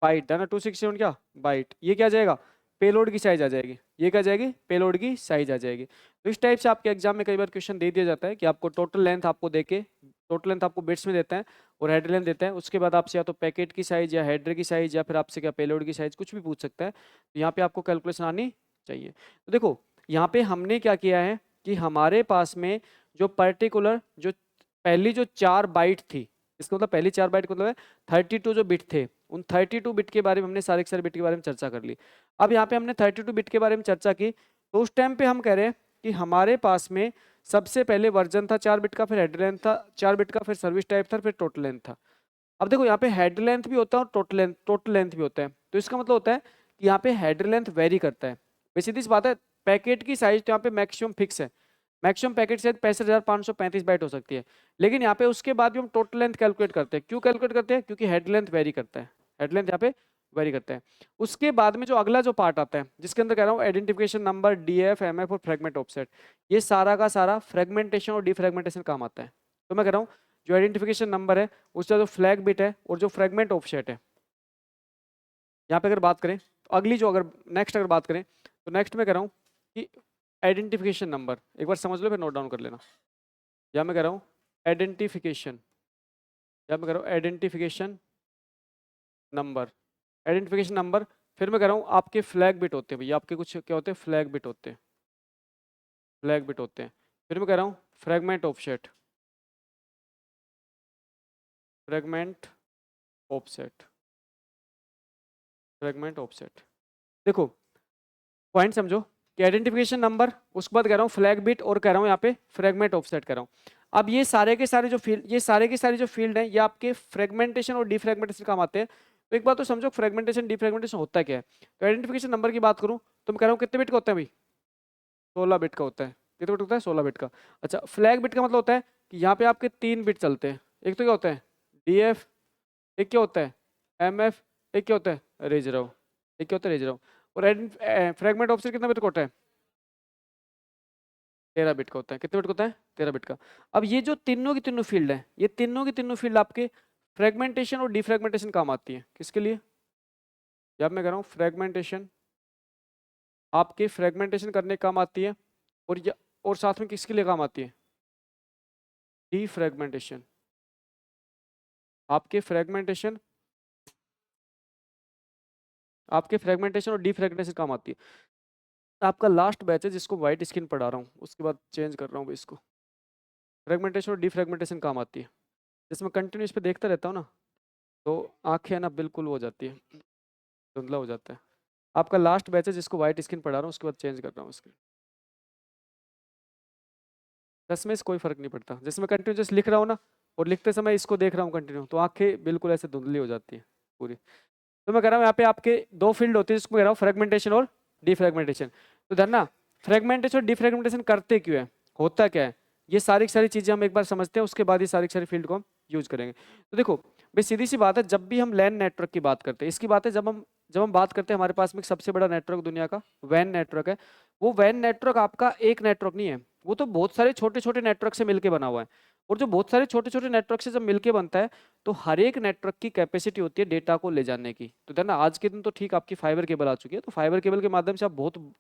बाइट है ना, 267 क्या बाइट, ये क्या आ जाएगा, पेलोड की साइज आ जाएगी, ये क्या आ जाएगी, पेलोड की साइज आ जाएगी। तो इस टाइप से आपके एग्जाम में कई बार क्वेश्चन दे दिया जाता है कि आपको टोटल लेंथ आपको देके, टोटल लेंथ आपको बिट्स में देता है और हेडर लेंथ देता है, उसके बाद आपसे या तो पैकेट की साइज या हेडर की साइज या फिर आपसे क्या पेलोड की साइज, कुछ भी पूछ सकता है। तो यहाँ पे आपको कैलकुलेशन आनी चाहिए। तो देखो यहाँ पे हमने क्या किया है कि हमारे पास में जो पर्टिकुलर जो पहली जो 4 बाइट थी, इसका मतलब पहली 4 बाइट का मतलब है 32 जो बिट थे, उन 32 बिट के बारे में हमने सारे के सारे बिट के बारे में चर्चा कर ली। अब यहाँ पे हमने 32 बिट के बारे में चर्चा की, तो उस टाइम पे हम कह रहे हैं कि हमारे पास में सबसे पहले वर्जन था 4 बिट का, फिर हेडर लेंथ था 4 बिट का, फिर सर्विस टाइप था, फिर टोटल लेंथ था। अब देखो यहाँ पे हेडर लेंथ भी होता है और टोटल लेंथ भी होता है, तो इसका मतलब होता है कि यहाँ पे हेडर लेंथ वेरी करता है। वैसे सीधी सी बात है, पैकेट की साइज तो यहाँ पे मैक्सिमम फिक्स है, मैक्सिमम पैकेट साइज 65,535 बाइट हो सकती है, लेकिन यहाँ पे उसके बाद भी हम टोटल लेंथ कैलकुलेट करते हैं। क्यों कैलकुलेट करते हैं, क्योंकि हेड लेंथ वेरी करता है, हेड लेंथ यहाँ पे वेरी करता है। उसके बाद में जो अगला जो पार्ट आता है, जिसके अंदर कह रहा हूँ आइडेंटिफिकेशन नंबर, डीएफ, एमएफ और फ्रेगमेंट ऑफसेट, ये सारा का सारा फ्रेगमेंटेशन और डिफ्रेगमेंटेशन काम आता है। तो मैं कह रहा हूँ जो आइडेंटिफिकेशन नंबर है, उसका जो फ्लैग बिट है और जो फ्रेगमेंट ऑफसेट है, यहाँ पे अगर बात करें, तो अगली जो अगर नेक्स्ट अगर बात करें, तो नेक्स्ट में कह रहा हूँ कि आइडेंटिफिकेशन नंबर, एक बार समझ लो फिर नोट डाउन कर लेना। या मैं कह रहा हूँ आइडेंटिफिकेशन, या मैं कह रहा हूँ आइडेंटिफिकेशन नंबर, आइडेंटिफिकेशन नंबर, फिर मैं कह रहा हूँ आपके फ्लैग बिट होते हैं भैया, आपके कुछ क्या होते हैं, फ्लैग बिट होते हैं, फ्लैग बिट होते हैं। फिर मैं कह रहा हूँ fragment offset, fragment offset, fragment offset. देखो पॉइंट समझो कि आइडेंटिफिकेशन नंबर, उसके बाद कह रहा हूँ फ्लैग बिट, और कह रहा हूँ यहाँ पे फ्रेगमेंट ऑफसेट कह रहा हूँ। अब ये सारे के सारे जो फील्ड, ये सारे के सारे जो फील्ड हैं, ये आपके फ्रेगमेंटेशन और डिफ्रेगमेंटेशन काम आते हैं। तो एक बात तो समझो, फ्रेगमेंटेशन डिफ्रेगमेंटेशन होता क्या है। तो आइडेंटिफिकेशन नंबर की बात करूँ, तो मैं कह रहा हूँ कितने बिट का होता है भाई, 16 बिट का होता है। कितने बिट होता है, 16 बिट का। अच्छा, फ्लैग बिट का मतलब होता है कि यहाँ पे आपके 3 बिट चलते हैं, एक तो क्या होता है डीएफ, एक क्या होता है एमएफ, एक क्या होता है रेज रो, एक क्या होता है रेज रो। और फ्रेगमेंट ऑफसेट कितना बिट का होता है, 13 बिट का होता है। कितने बिट का होता है? 13 बिट का। अब ये जो तीनों की तीनों फील्ड है, ये तीनों की तीनों फील्ड आपके फ्रेगमेंटेशन और डिफ्रेगमेंटेशन काम आती है। किसके लिए? जब मैं कह रहा हूँ फ्रेगमेंटेशन, आपके फ्रेगमेंटेशन करने काम आती है, और साथ में किसके लिए काम आती है? डिफ्रेगमेंटेशन। आपके फ्रेगमेंटेशन, आपके फ्रेगमेंटेशन और डिफ्रेगमेंटेशन काम आती है। आपका लास्ट बैच है जिसको व्हाइट स्क्रीन पढ़ा रहा हूँ, उसके बाद चेंज कर रहा हूँ इसको। फ्रेगमेंटेशन और डिफ्रेगमेंटेशन काम आती है। जिसमें कंटिन्यू इस पे देखता रहता हूँ ना, तो आंखें ना बिल्कुल वो हो जाती है, धुंधला हो जाता है। आपका लास्ट बैच है जिसको व्हाइट स्क्रीन पढ़ा रहा हूँ, उसके बाद चेंज कर रहा हूँ स्क्रीन। चश्मे से कोई फर्क नहीं पड़ता, जिसमें कंटिन्यू जस्ट लिख रहा हूँ ना, और लिखते समय इसको देख रहा हूँ कंटिन्यू, तो आंखें बिल्कुल ऐसे धुंधली हो जाती है पूरी। तो मैं कह रहा हूँ यहाँ पे आपके दो फील्ड होती है, जिसको कह रहा हूँ फ्रेगमेंटेशन और डिफ्रेगमेंटेशन। तो ध्यान ना, फ्रेगमेंटेशन और डिफ्रेगमेंटेशन करते क्यों है, होता क्या है, ये सारी सारी चीजें हम एक बार समझते हैं, उसके बाद ये सारी सारी फील्ड को हम यूज करेंगे। तो देखो भाई, सीधी सी बात है, जब भी हम लैन नेटवर्क की बात करते हैं, इसकी बात है जब हम बात करते हैं, हमारे पास में एक सबसे बड़ा नेटवर्क दुनिया का वैन नेटवर्क है। वो वैन नेटवर्क आपका एक नेटवर्क नहीं है, वो तो बहुत सारे छोटे छोटे नेटवर्क से मिलकर बना हुआ है। और जो बहुत सारे छोटे छोटे नेटवर्क से जब मिलके बनता है, तो हर एक नेटवर्क की कैपेसिटी होती है डेटा को ले जाने की। तो देखना आज के दिन तो ठीक आपकी फाइबर केबल आ चुकी है, तो फाइबर केबल के माध्यम से आप बहुत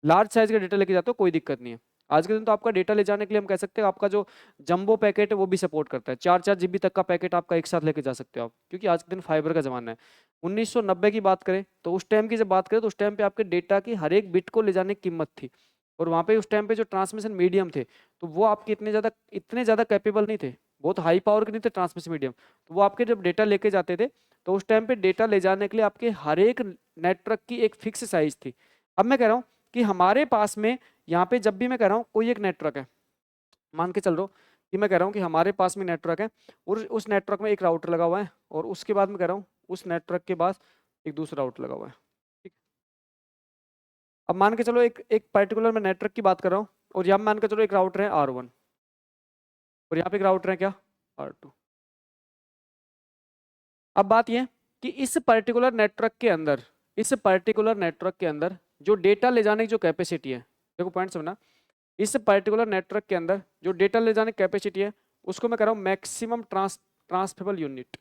लार्ज साइज का डेटा लेके जाते हो, कोई दिक्कत नहीं है। आज के दिन तो आपका डेटा ले जाने के लिए हम कह सकते हैं आपका जो जंबो पैकेट है वो भी सपोर्ट करता है, 4-4 GB तक का पैकेट आपका एक साथ लेके जा सकते हो आप, क्योंकि आज के दिन फाइबर का जमाना है। 1990 की बात करें तो उस टाइम की जब बात करें तो उस टाइम पे आपके डेटा की हर एक बिट को ले जाने की कीमत थी, और वहाँ पे उस टाइम पे जो ट्रांसमिशन मीडियम थे, तो वो आपके इतने ज़्यादा कैपेबल नहीं थे, बहुत हाई पावर के नहीं थे ट्रांसमिशन मीडियम। तो वो आपके जब डेटा लेके जाते थे, तो उस टाइम पे डेटा ले जाने के लिए आपके हर एक नेटवर्क की एक फिक्स साइज थी। अब मैं कह रहा हूँ कि हमारे पास में यहाँ पे जब भी मैं कह रहा हूँ कोई एक नेटवर्क है, मान के चल रहा हूँ कि मैं कह रहा हूँ कि हमारे पास में नेटवर्क है, और उस नेटवर्क में एक राउटर लगा हुआ है, और उसके बाद मैं कह रहा हूँ उस नेटवर्क के पास एक दूसरा राउटर लगा हुआ है। ठीक। अब मान के चलो एक एक पर्टिकुलर मैं नेटवर्क की बात कर रहा हूँ, और यहाँ मान के चलो एक राउटर है R1, और यहाँ पे एक राउटर है क्या, R2। अब बात यह है कि इस पर्टिकुलर नेटवर्क के अंदर, इस पर्टिकुलर नेटवर्क के अंदर जो डेटा ले जाने की जो कैपेसिटी है, देखो पॉइंट समझना, इस पर्टिकुलर नेटवर्क के अंदर जो डेटा ले जाने की कैपेसिटी है, उसको मैं कह रहा हूँ maximum transferable unit,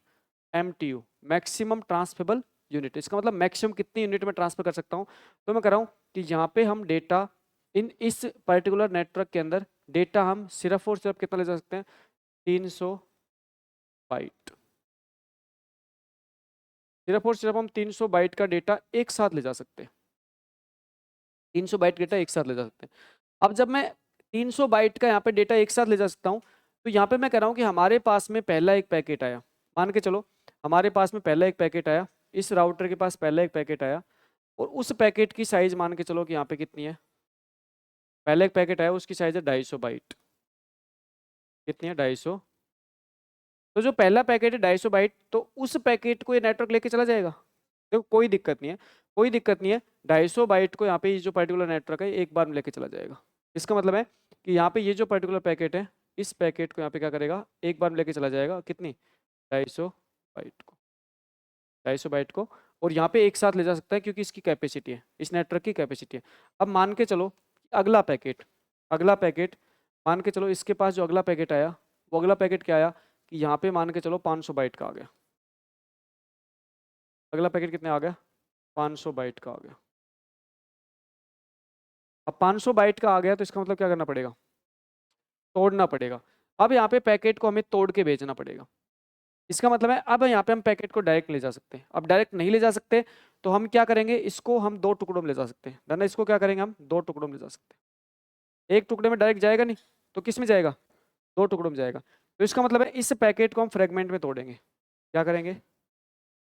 MTU, maximum transferable unit. इसका मतलब मैक्सिमम कितनी यूनिट में ट्रांसफर कर सकता हूँ। तो मैं कह रहा हूँ कि यहाँ पे हम डेटा इस पर्टिकुलर नेटवर्क के अंदर डेटा हम सिर्फ और सिर्फ कितना ले जा सकते हैं, 300 बाइट। सिर्फ और सिर्फ हम 300 बाइट का डेटा एक साथ ले जा सकते हैं, 300 बाइट डेटा एक साथ ले जा सकते हैं। अब जब मैं 300 बाइट का यहाँ पे डेटा एक साथ ले जा सकता हूँ, तो यहाँ पे मैं कह रहा हूँ कि हमारे पास में पहला एक पैकेट आया, मान के चलो हमारे पास में पहला एक पैकेट आया, इस राउटर के पास पहला एक पैकेट आया, और उस पैकेट की साइज मान के चलो कि यहाँ पे कितनी है, पहले एक पैकेट आया उसकी साइज है 250 बाइट। कितनी है, 250। तो जो पहला पैकेट है 250 बाइट, तो उस पैकेट को ये नेटवर्क लेके चला जाएगा, देखो कोई दिक्कत नहीं है, कोई दिक्कत नहीं है। 250 बाइट को यहाँ पे ये जो पर्टिकुलर नेटवर्क है एक बार में लेके चला जाएगा। इसका मतलब है कि यहाँ पे ये जो पर्टिकुलर पैकेट है, इस पैकेट को यहाँ पे क्या करेगा, एक बार में लेके चला जाएगा, कितनी, 250 बाइट को, 250 बाइट को, और यहाँ पे एक साथ ले जा सकता है क्योंकि इसकी कैपेसिटी है, इस नेटवर्क की कैपेसिटी है। अब मान के चलो अगला पैकेट, अगला पैकेट, मान के चलो इसके पास जो अगला पैकेट आया, वो अगला पैकेट क्या आया कि यहाँ पे मान के चलो 500 बाइट का आ गया। अगला पैकेट कितने आ गया, 500 बाइट का आ गया। अब 500 बाइट का आ गया तो इसका मतलब क्या करना पड़ेगा, तोड़ना पड़ेगा। अब यहाँ पे पैकेट को हमें तोड़ के भेजना पड़ेगा। इसका मतलब है अब यहाँ पे हम पैकेट को डायरेक्ट ले जा सकते हैं। अब डायरेक्ट नहीं ले जा सकते तो हम क्या करेंगे, इसको हम दो टुकड़ों में ले जा सकते हैं। धन्ना इसको क्या करेंगे, हम दो टुकड़ों में ले जा सकते हैं। एक टुकड़े में डायरेक्ट जाएगा नहीं, तो किस में जाएगा, दो टुकड़ों में जाएगा। तो इसका मतलब है इस पैकेट को हम फ्रेगमेंट में तोड़ेंगे। क्या करेंगे,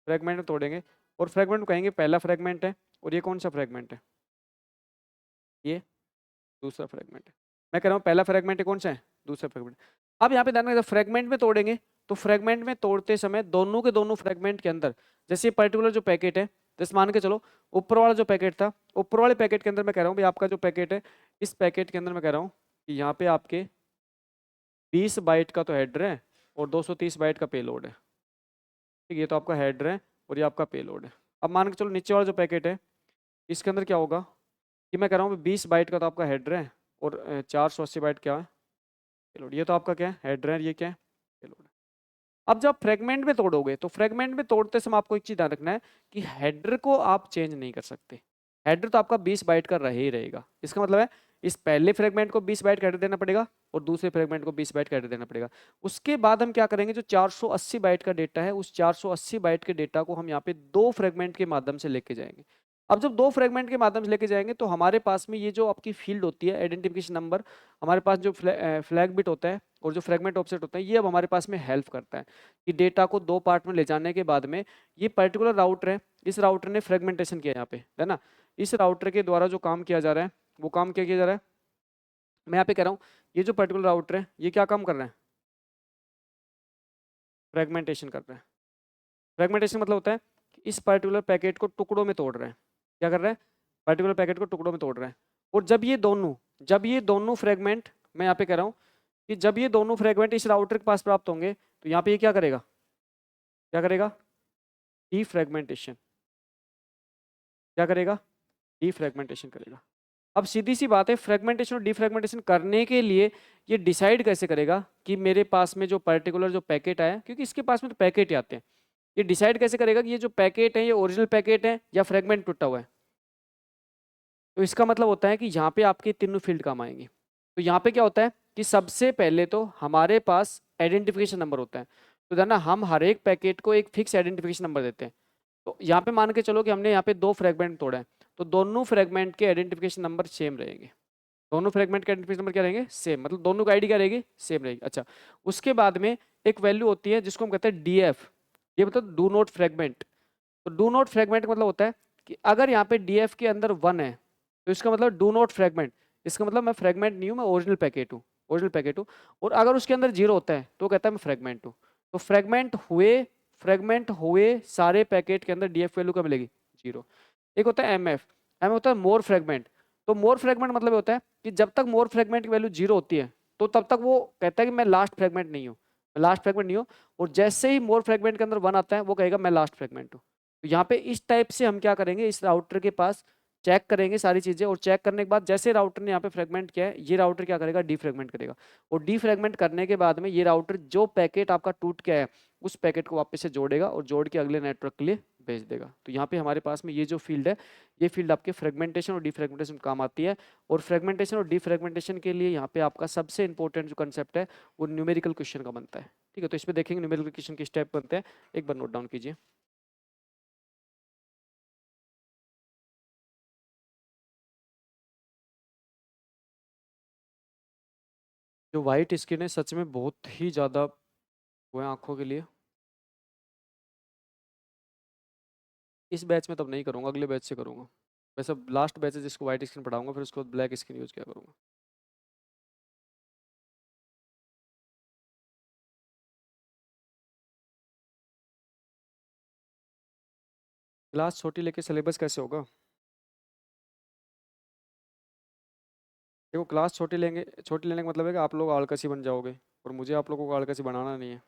फ्रेगमेंट में तोड़ेंगे, और फ्रेगमेंट में कहेंगे पहला फ्रेगमेंट है, और ये कौन सा फ्रेगमेंट है, ये दूसरा फ्रेगमेंट है। मैं कह रहा हूँ पहला फ्रेगमेंट है, कौन सा है, दूसरा फ्रेगमेंट। अब यहाँ पे ध्यान रखना, फ्रेगमेंट में तोड़ेंगे तो फ्रेगमेंट में तोड़ते समय दोनों के दोनों फ्रेगमेंट के अंदर, जैसे पर्टिकुलर जो पैकेट है, जैसे मान के चलो ऊपर वाला जो पैकेट था, ऊपर वाले पैकेट के अंदर मैं कह रहा हूँ भाई आपका जो पैकेट है, इस पैकेट के अंदर मैं कह रहा हूँ कि यहाँ पे आपके 20 बाइट का तो हेडर है, और 230 बाइट का पेलोड है। ठीक, ये तो आपका हेडर है और ये आपका पेलोड है। अब मान के चलो नीचे वाला जो पैकेट है, इसके अंदर क्या होगा कि मैं कह रहा हूँ 20 बाइट का तो आपका हेडर है, और 480 बाइट क्या है, पेलोड। ये तो आपका क्या है, हेडर है, ये क्या है, पेलोड। अब जब फ्रेगमेंट में तोड़ोगे तो फ्रेगमेंट में तोड़ते समय आपको एक चीज ध्यान रखना है कि हेडर को आप चेंज नहीं कर सकते। हेडर तो आपका 20 बाइट का रह ही रहेगा। इसका मतलब है इस पहले फ्रेगमेंट को 20 बाइट का हेडर देना पड़ेगा और दूसरे फ्रेगमेंट को 20 बाइट का हेडर देना पड़ेगा। उसके बाद हम क्या करेंगे, जो 480 बाइट का डेटा है, उस 480 बाइट के डेटा को हम यहाँ पे दो फ्रेगमेंट के माध्यम से लेके जाएंगे। अब जब दो फ्रेगमेंट के माध्यम से लेके जाएंगे तो हमारे पास में ये जो आपकी फील्ड होती है आइडेंटिफिकेशन नंबर, हमारे पास जो फ्लैग बिट होता है और जो फ्रेगमेंट ऑफसेट होता है, ये अब हमारे पास में हेल्प करता है कि डेटा को दो पार्ट में ले जाने के बाद में ये पर्टिकुलर राउटर है, इस राउटर ने फ्रेगमेंटेशन किया यहाँ पे, है ना। इस राउटर के द्वारा जो काम किया जा रहा है वो काम क्या किया जा रहा है, मैं यहाँ पे कह रहा हूँ ये जो पर्टिकुलर राउटर है ये क्या काम कर रहा है, फ्रेगमेंटेशन कर रहा है। फ्रेगमेंटेशन मतलब होता है कि इस पर्टिकुलर पैकेट को टुकड़ों में तोड़ रहा है। क्या कर रहा है, पर्टिकुलर पैकेट को टुकड़ों में तोड़ रहा है। और जब ये दोनों फ्रेगमेंट, मैं यहाँ पे कह रहा हूँ कि जब ये दोनों फ्रेगमेंट इस राउटर के पास प्राप्त होंगे तो यहाँ पे ये क्या करेगा, क्या करेगा, डीफ्रेगमेंटेशन। क्या करेगा, डीफ्रेगमेंटेशन करेगा। अब सीधी सी बात है, फ्रेगमेंटेशन और डीफ्रेगमेंटेशन करने के लिए ये डिसाइड कैसे करेगा कि मेरे पास में जो पर्टिकुलर जो पैकेट आया, क्योंकि इसके पास में तो पैकेट ही आते हैं, ये डिसाइड कैसे करेगा कि ये जो पैकेट है ये ओरिजिनल पैकेट है या फ्रेगमेंट टूटा हुआ है। तो इसका मतलब होता है कि यहाँ पे आपके तीनों फील्ड काम आएंगे। तो यहाँ पे क्या होता है कि सबसे पहले तो हमारे पास आइडेंटिफिकेशन नंबर होता है। तो जाना हम हर एक पैकेट को एक फिक्स आइडेंटिफिकेशन नंबर देते हैं। तो यहाँ पे मान के चलो कि हमने यहाँ पे दो फ्रेगमेंट तोड़े हैं, तो दोनों फ्रेगमेंट के आइडेंटिफिकेशन नंबर सेम रहेंगे। दोनों फ्रेगमेंट के आइडेंटिफिकेशन नंबर क्या रहेंगे, सेम, मतलब दोनों का आईडी क्या रहेगी, सेम रहेगी। अच्छा, उसके बाद में एक वैल्यू होती है जिसको हम कहते हैं डीएफ, ये मतलब डू नॉट फ्रेगमेंट। तो डू नॉट फ्रेगमेंट का मतलब होता है कि अगर यहाँ पे डीएफ के अंदर 1 है तो इसका मतलब डू नॉट फ्रेगमेंट, इसका मतलब मैं फ्रेगमेंट नहीं हूँ, मैं ओरिजिनल पैकेट हूँ, ओरिजिनल पैकेट हूँ। और अगर उसके अंदर 0 होता है तो कहता है मैं फ्रेगमेंट हूँ। तो फ्रेगमेंट हुए सारे पैकेट के अंदर डीएफ वैल्यू क्या मिलेगी, 0। एक होता है एमएफ, एम होता है मोर फ्रेगमेंट। तो मोर फ्रेगमेंट मतलब होता है कि जब तक मोर फ्रेगमेंट की वैल्यू 0 होती है तो तब तक वो कहता है कि मैं लास्ट फ्रेगमेंट नहीं हूँ, मैं लास्ट फ्रेगमेंट नहीं हूँ। और जैसे ही मोर फ्रेगमेंट के अंदर 1 आता है वो कहेगा मैं लास्ट फ्रेगमेंट हूँ। तो यहाँ पे इस टाइप से हम क्या करेंगे, इस राउटर के पास चेक करेंगे सारी चीजें, और चेक करने के बाद जैसे राउटर ने यहाँ पे फ्रेगमेंट किया है, ये राउटर क्या करेगा, डीफ्रेगमेंट करेगा। और डीफ्रेगमेंट करने के बाद में ये राउटर जो पैकेट आपका टूट गया है उस पैकेट को वापस से जोड़ेगा और जोड़ के अगले नेटवर्क के लिए भेज देगा। तो यहाँ पे हमारे पास में ये जो फील्ड है, ये फील्ड आपके फ्रेगमेंटेशन और डीफ्रेगमेंटेशन काम आती है। और फ्रेगमेंटेशन और डीफ्रेगमेंटेशन के लिए यहाँ पे आपका सबसे इंपॉर्टेंट जो कंसेप्ट है वो न्यूमेरिकल क्वेश्चन का बनता है। ठीक है, तो इसमें देखेंगे न्यूमेरिकल क्वेश्चन के स्टेप बनते हैं, एक बार नोट डाउन कीजिए। जो वाइट स्किन है सच में बहुत ही ज़्यादा वो है आंखों के लिए। इस बैच में तब नहीं करूँगा, अगले बैच से करूँगा। वैसे लास्ट बैच है जिसको वाइट स्किन पढ़ाऊंगा, फिर उसको ब्लैक स्किन यूज़ किया करूँगा। क्लास छोटी लेके सिलेबस कैसे होगा, देखो क्लास छोटी लेंगे, छोटी लेने का मतलब है कि आप लोग आलकसी बन जाओगे और मुझे आप लोगों को आलकसी बनाना नहीं है।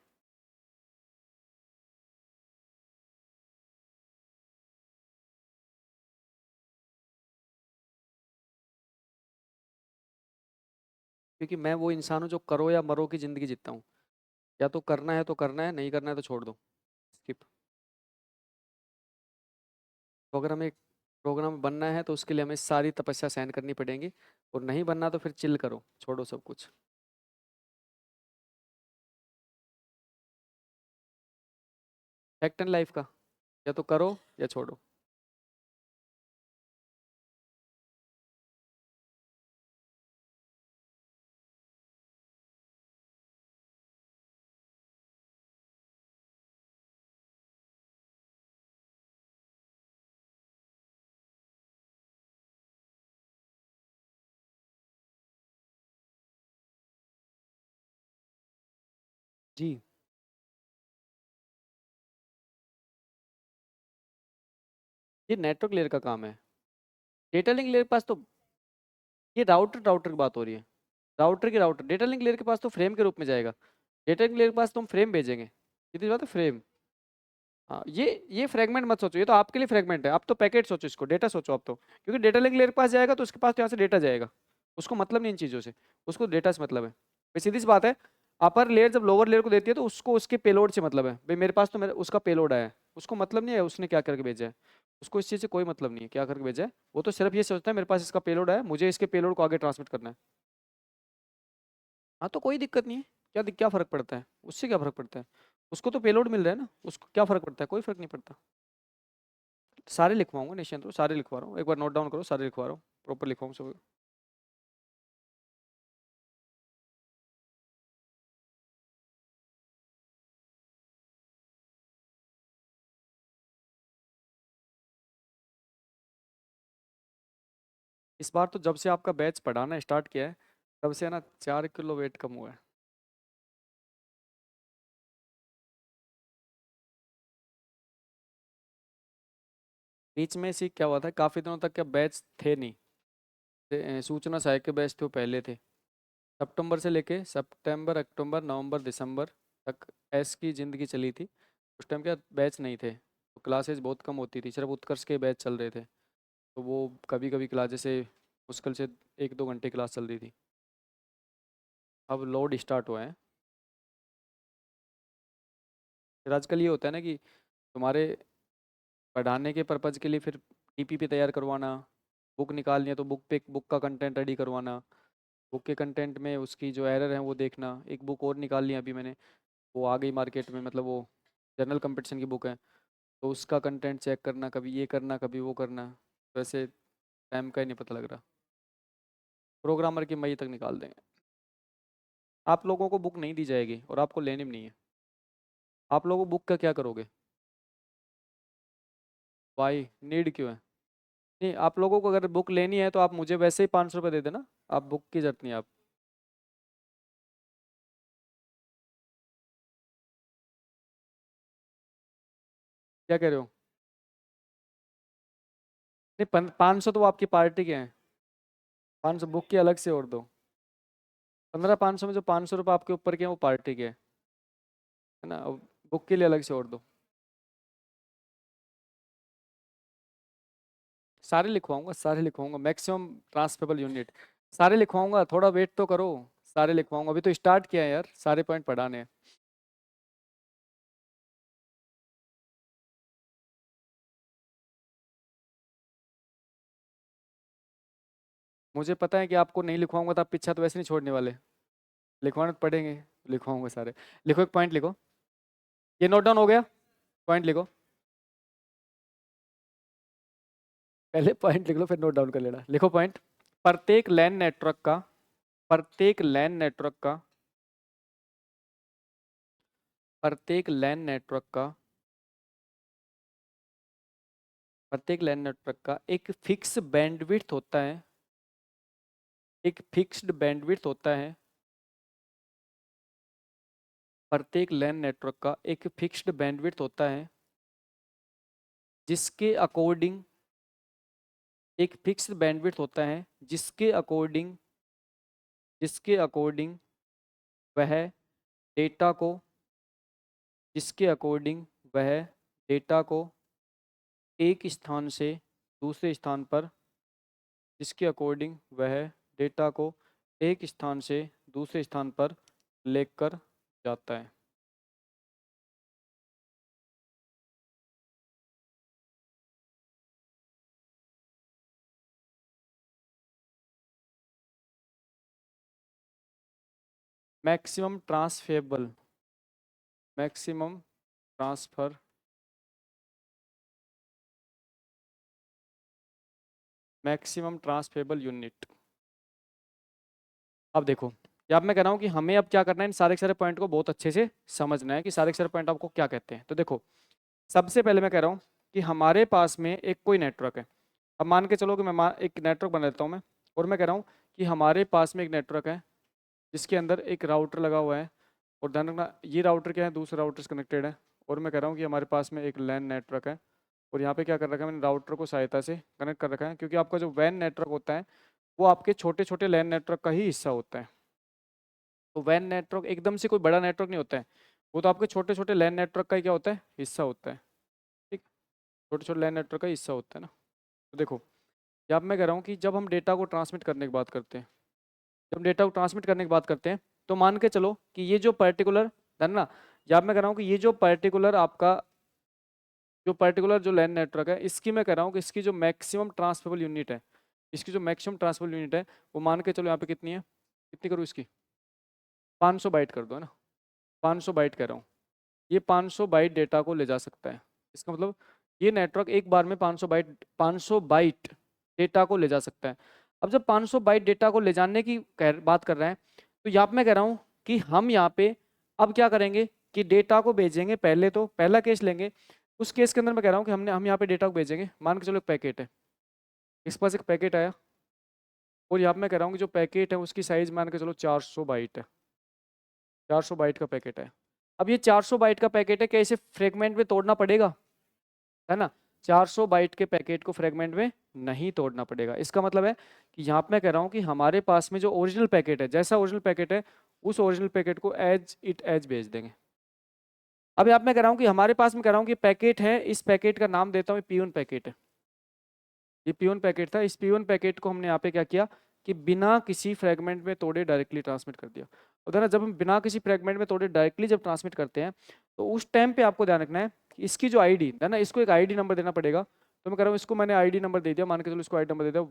क्योंकि मैं वो इंसान हूँ जो करो या मरो की ज़िंदगी जीता हूँ। या तो करना है तो करना है, नहीं करना है तो छोड़ दो, स्किप। तो अगर हमें प्रोग्राम बनना है तो उसके लिए हमें सारी तपस्या सहन करनी पड़ेगी, और नहीं बनना तो फिर चिल करो, छोड़ो सब कुछ। फैक्ट एंड लाइफ का, या तो करो या छोड़ो। जी, ये नेटवर्क लेयर का काम है। डेटा लिंक लेयर के पास तो, ये राउटर की बात हो रही है, राउटर डेटा लिंक लेयर के पास तो फ्रेम के रूप में जाएगा। डेटा लिंक लेयर के पास तुम फ्रेम भेजेंगे, सीधी बात है, फ्रेम। हाँ, ये फ्रेगमेंट मत सोचो, ये तो आपके लिए फ्रेगमेंट है। आप तो पैकेट सोचो, इसको डेटा सोचो आप तो, क्योंकि डेटा लिंक लेयर के पास जाएगा तो उसके पास तो यहाँ से डेटा जाएगा। उसको मतलब नहीं इन चीज़ों से, उसको डेटा से मतलब है। भाई सीधी सी बात है, अपर लेयर जब लोअर लेयर को देती है तो उसको उसके पेलोड से मतलब है। भाई मेरे पास तो मेरा उसका पेलोड आया है, उसको मतलब नहीं है उसने क्या करके भेजा है, उसको इस चीज़ से कोई मतलब नहीं है क्या करके भेजा है। वो तो सिर्फ ये सोचता है मेरे पास इसका पेलोड आया, मुझे इसके पेलोड को आगे ट्रांसमिट करना है। हाँ तो कोई दिक्कत नहीं है, क्या फर्क पड़ता है उससे, क्या फर्क पड़ता है, उसको तो पेलोड मिल रहा है ना, उसको क्या फर्क पड़ता है, कोई फर्क नहीं पड़ता। सारे लिखवाऊंगा निश्चिंत, सारे लिखवा रहा हूँ, एक बार नोट डाउन करो, सारे लिखवा रहा हूँ, प्रॉपर लिखवाऊँ सब। इस बार तो जब से आपका बैच पढ़ाना स्टार्ट किया है तब से है ना 4 किलो वेट कम हुआ है। बीच में सी क्या हुआ था, काफ़ी दिनों तक क्या बैच थे नहीं, सूचना सहायक के बैच थे वो पहले थे। सितंबर से लेके सितंबर अक्टूबर नवंबर दिसंबर तक एस की ज़िंदगी चली थी। उस टाइम क्या बैच नहीं थे, तो क्लासेज बहुत कम होती थी, सिर्फ उत्कर्ष के बैच चल रहे थे। तो वो कभी कभी क्लास जैसे मुश्किल से 1-2 घंटे क्लास चल रही थी। अब लोड स्टार्ट हुआ है। फिर आजकल ये होता है ना कि तुम्हारे पढ़ाने के पर्पज़ के लिए फिर टीपीपी तैयार करवाना, बुक निकालनी है तो बुक पे बुक का कंटेंट रेडी करवाना, बुक के कंटेंट में उसकी जो एरर है वो देखना। एक बुक और निकाल ली अभी मैंने, वो आ गई मार्केट में, मतलब वो जनरल कंपटीशन की बुक है, तो उसका कंटेंट चेक करना, कभी ये करना कभी वो करना। वैसे टाइम का ही नहीं पता लग रहा। प्रोग्रामर की मई तक निकाल देंगे। आप लोगों को बुक नहीं दी जाएगी और आपको लेनी भी नहीं है। आप लोगों बुक का क्या करोगे? वाई नीड क्यों है? नहीं, आप लोगों को अगर बुक लेनी है तो आप मुझे वैसे ही 500 रुपये दे देना, आप बुक की जरूरत नहीं है। आप क्या कह रहे हो? नहीं, 500 तो वो आपकी पार्टी के हैं, 500 बुक की अलग से और दो। 1500 में जो 500 रुपये आपके ऊपर के हैं वो पार्टी के हैं, है ना, अब बुक के लिए अलग से और दो। सारे लिखवाऊंगा, सारे लिखवाऊंगा, मैक्सिमम ट्रांसफरेबल यूनिट सारे लिखवाऊंगा, थोड़ा वेट तो करो। सारे लिखवाऊंगा, अभी तो स्टार्ट किया है यार, सारे पॉइंट पढ़ाने हैं। मुझे पता है कि आपको नहीं लिखवाऊंगा तो आप पीछा तो वैसे नहीं छोड़ने वाले, लिखवाने तो पड़ेंगे। लिखवाऊंगा सारे। लिखो, एक पॉइंट लिखो। ये नोट डाउन हो गया? पॉइंट लिखो, पहले पॉइंट लिख लो फिर नोट डाउन कर लेना। लिखो पॉइंट। प्रत्येक लैन नेटवर्क का, प्रत्येक लैन नेटवर्क का, प्रत्येक लैन नेटवर्क का, प्रत्येक लैन नेटवर्क का एक फिक्स बैंडविड्थ होता है, एक फिक्स्ड बैंडविड्थ होता है। प्रत्येक लैन नेटवर्क का एक फिक्स्ड बैंडविड्थ होता है जिसके अकॉर्डिंग, एक फिक्स्ड बैंडविड्थ होता है जिसके अकॉर्डिंग, जिसके अकॉर्डिंग वह डेटा को, जिसके अकॉर्डिंग वह डेटा को एक स्थान से दूसरे स्थान पर, जिसके अकॉर्डिंग वह डेटा को एक स्थान से दूसरे स्थान पर लेकर जाता है। Maximum transferable, maximum transfer, maximum transferable unit. अब देखो, ये अब मैं कह रहा हूँ कि हमें अब क्या करना है, इन सारे के सारे पॉइंट को बहुत अच्छे से समझना है कि सारे के सारे पॉइंट आपको क्या कहते हैं। तो देखो, सबसे पहले मैं कह रहा हूँ कि हमारे पास में एक कोई नेटवर्क है। अब मान के चलो कि एक नेटवर्क बना लेता हूँ मैं, और मैं कह रहा हूँ कि हमारे पास में एक नेटवर्क है जिसके अंदर एक राउटर लगा हुआ है, और ध्यान रखना ये राउटर क्या है, दूसरे राउटर से कनेक्टेड है। और मैं कह रहा हूँ कि हमारे पास में एक लैन नेटवर्क है, और यहाँ पे क्या कर रखा है मैंने, राउटर को सहायता से कनेक्ट कर रखा है, क्योंकि आपका जो वैन नेटवर्क होता है वो आपके छोटे छोटे लैन नेटवर्क का ही हिस्सा होता है। तो वैन नेटवर्क एकदम से कोई बड़ा नेटवर्क नहीं होता है, वो तो आपके छोटे छोटे लैन नेटवर्क का ही क्या होता है, हिस्सा होता है। ठीक, छोटे छोटे लैन नेटवर्क का हिस्सा होता है ना। तो देखो, जब मैं कह रहा हूँ कि जब हम डेटा को ट्रांसमिट करने की बात करते हैं, जब डेटा को ट्रांसमिट करने की बात करते हैं तो मान के चलो कि ये जो पर्टिकुलर है ना, या मैं कह रहा हूँ कि ये जो पर्टिकुलर आपका जो लैन नेटवर्क है, इसकी मैं कह रहा हूँ कि इसकी जो मैक्सिमम ट्रांसफरेबल यूनिट है, इसकी जो मैक्सिमम ट्रांसफरेबल यूनिट है वो मान के चलो यहाँ पे कितनी है, कितनी करूँ इसकी, 500 बाइट कर दो है ना, 500 बाइट कह रहा हूँ। ये 500 बाइट डेटा को ले जा सकता है। इसका मतलब ये नेटवर्क एक बार में 500 बाइट डेटा को ले जा सकता है। अब जब 500 बाइट डेटा को ले जाने की बात कर रहे हैं तो यहाँ पे मैं कह रहा हूँ कि हम यहाँ पे अब क्या करेंगे कि डेटा को भेजेंगे। पहले तो पहला केस लेंगे, उस केस के अंदर मैं कह रहा हूँ कि हम यहाँ पे डेटा को भेजेंगे। मान के चलो एक पैकेट है, इस पास एक पैकेट आया और यहाँ पे मैं कह रहा हूँ कि जो पैकेट है उसकी साइज मान के चलो 400 बाइट है, 400 बाइट का पैकेट है। अब ये 400 बाइट का पैकेट है, क्या इसे फ्रेगमेंट में तोड़ना पड़ेगा, है ना? 400 बाइट के पैकेट को फ्रेगमेंट में नहीं तोड़ना पड़ेगा। इसका मतलब है कि यहाँ पे मैं कह रहा हूँ कि हमारे पास में जो ओरिजिनल पैकेट है, जैसा ओरिजिनल पैकेट है उस ओरिजिनल पैकेट को एज इट एज भेज देंगे। अब यहाँ पे मैं कह रहा हूँ कि हमारे पास में कह रहा हूँ कि पैकेट है, इस पैकेट का नाम देता हूँ P1 पैकेट है। ये P1 पैकेट था, इस P1 पैकेट को हमने यहाँ पे क्या किया कि बिना किसी फ्रेगमेंट में तोड़े डायरेक्टली ट्रांसमिट कर दिया। उधर ना, जब हम बिना किसी फ्रेगमेंट में तोड़े डायरेक्टली जब ट्रांसमिट करते हैं तो उस टाइम पे आपको ध्यान रखना है कि इसकी जो आईडी है ना, इसको एक आईडी नंबर देना पड़ेगा। तो मैं कह रहा हूँ इसको मैंने आईडी नंबर दे दिया, मान के चलो इसको आईडी नंबर दे दिया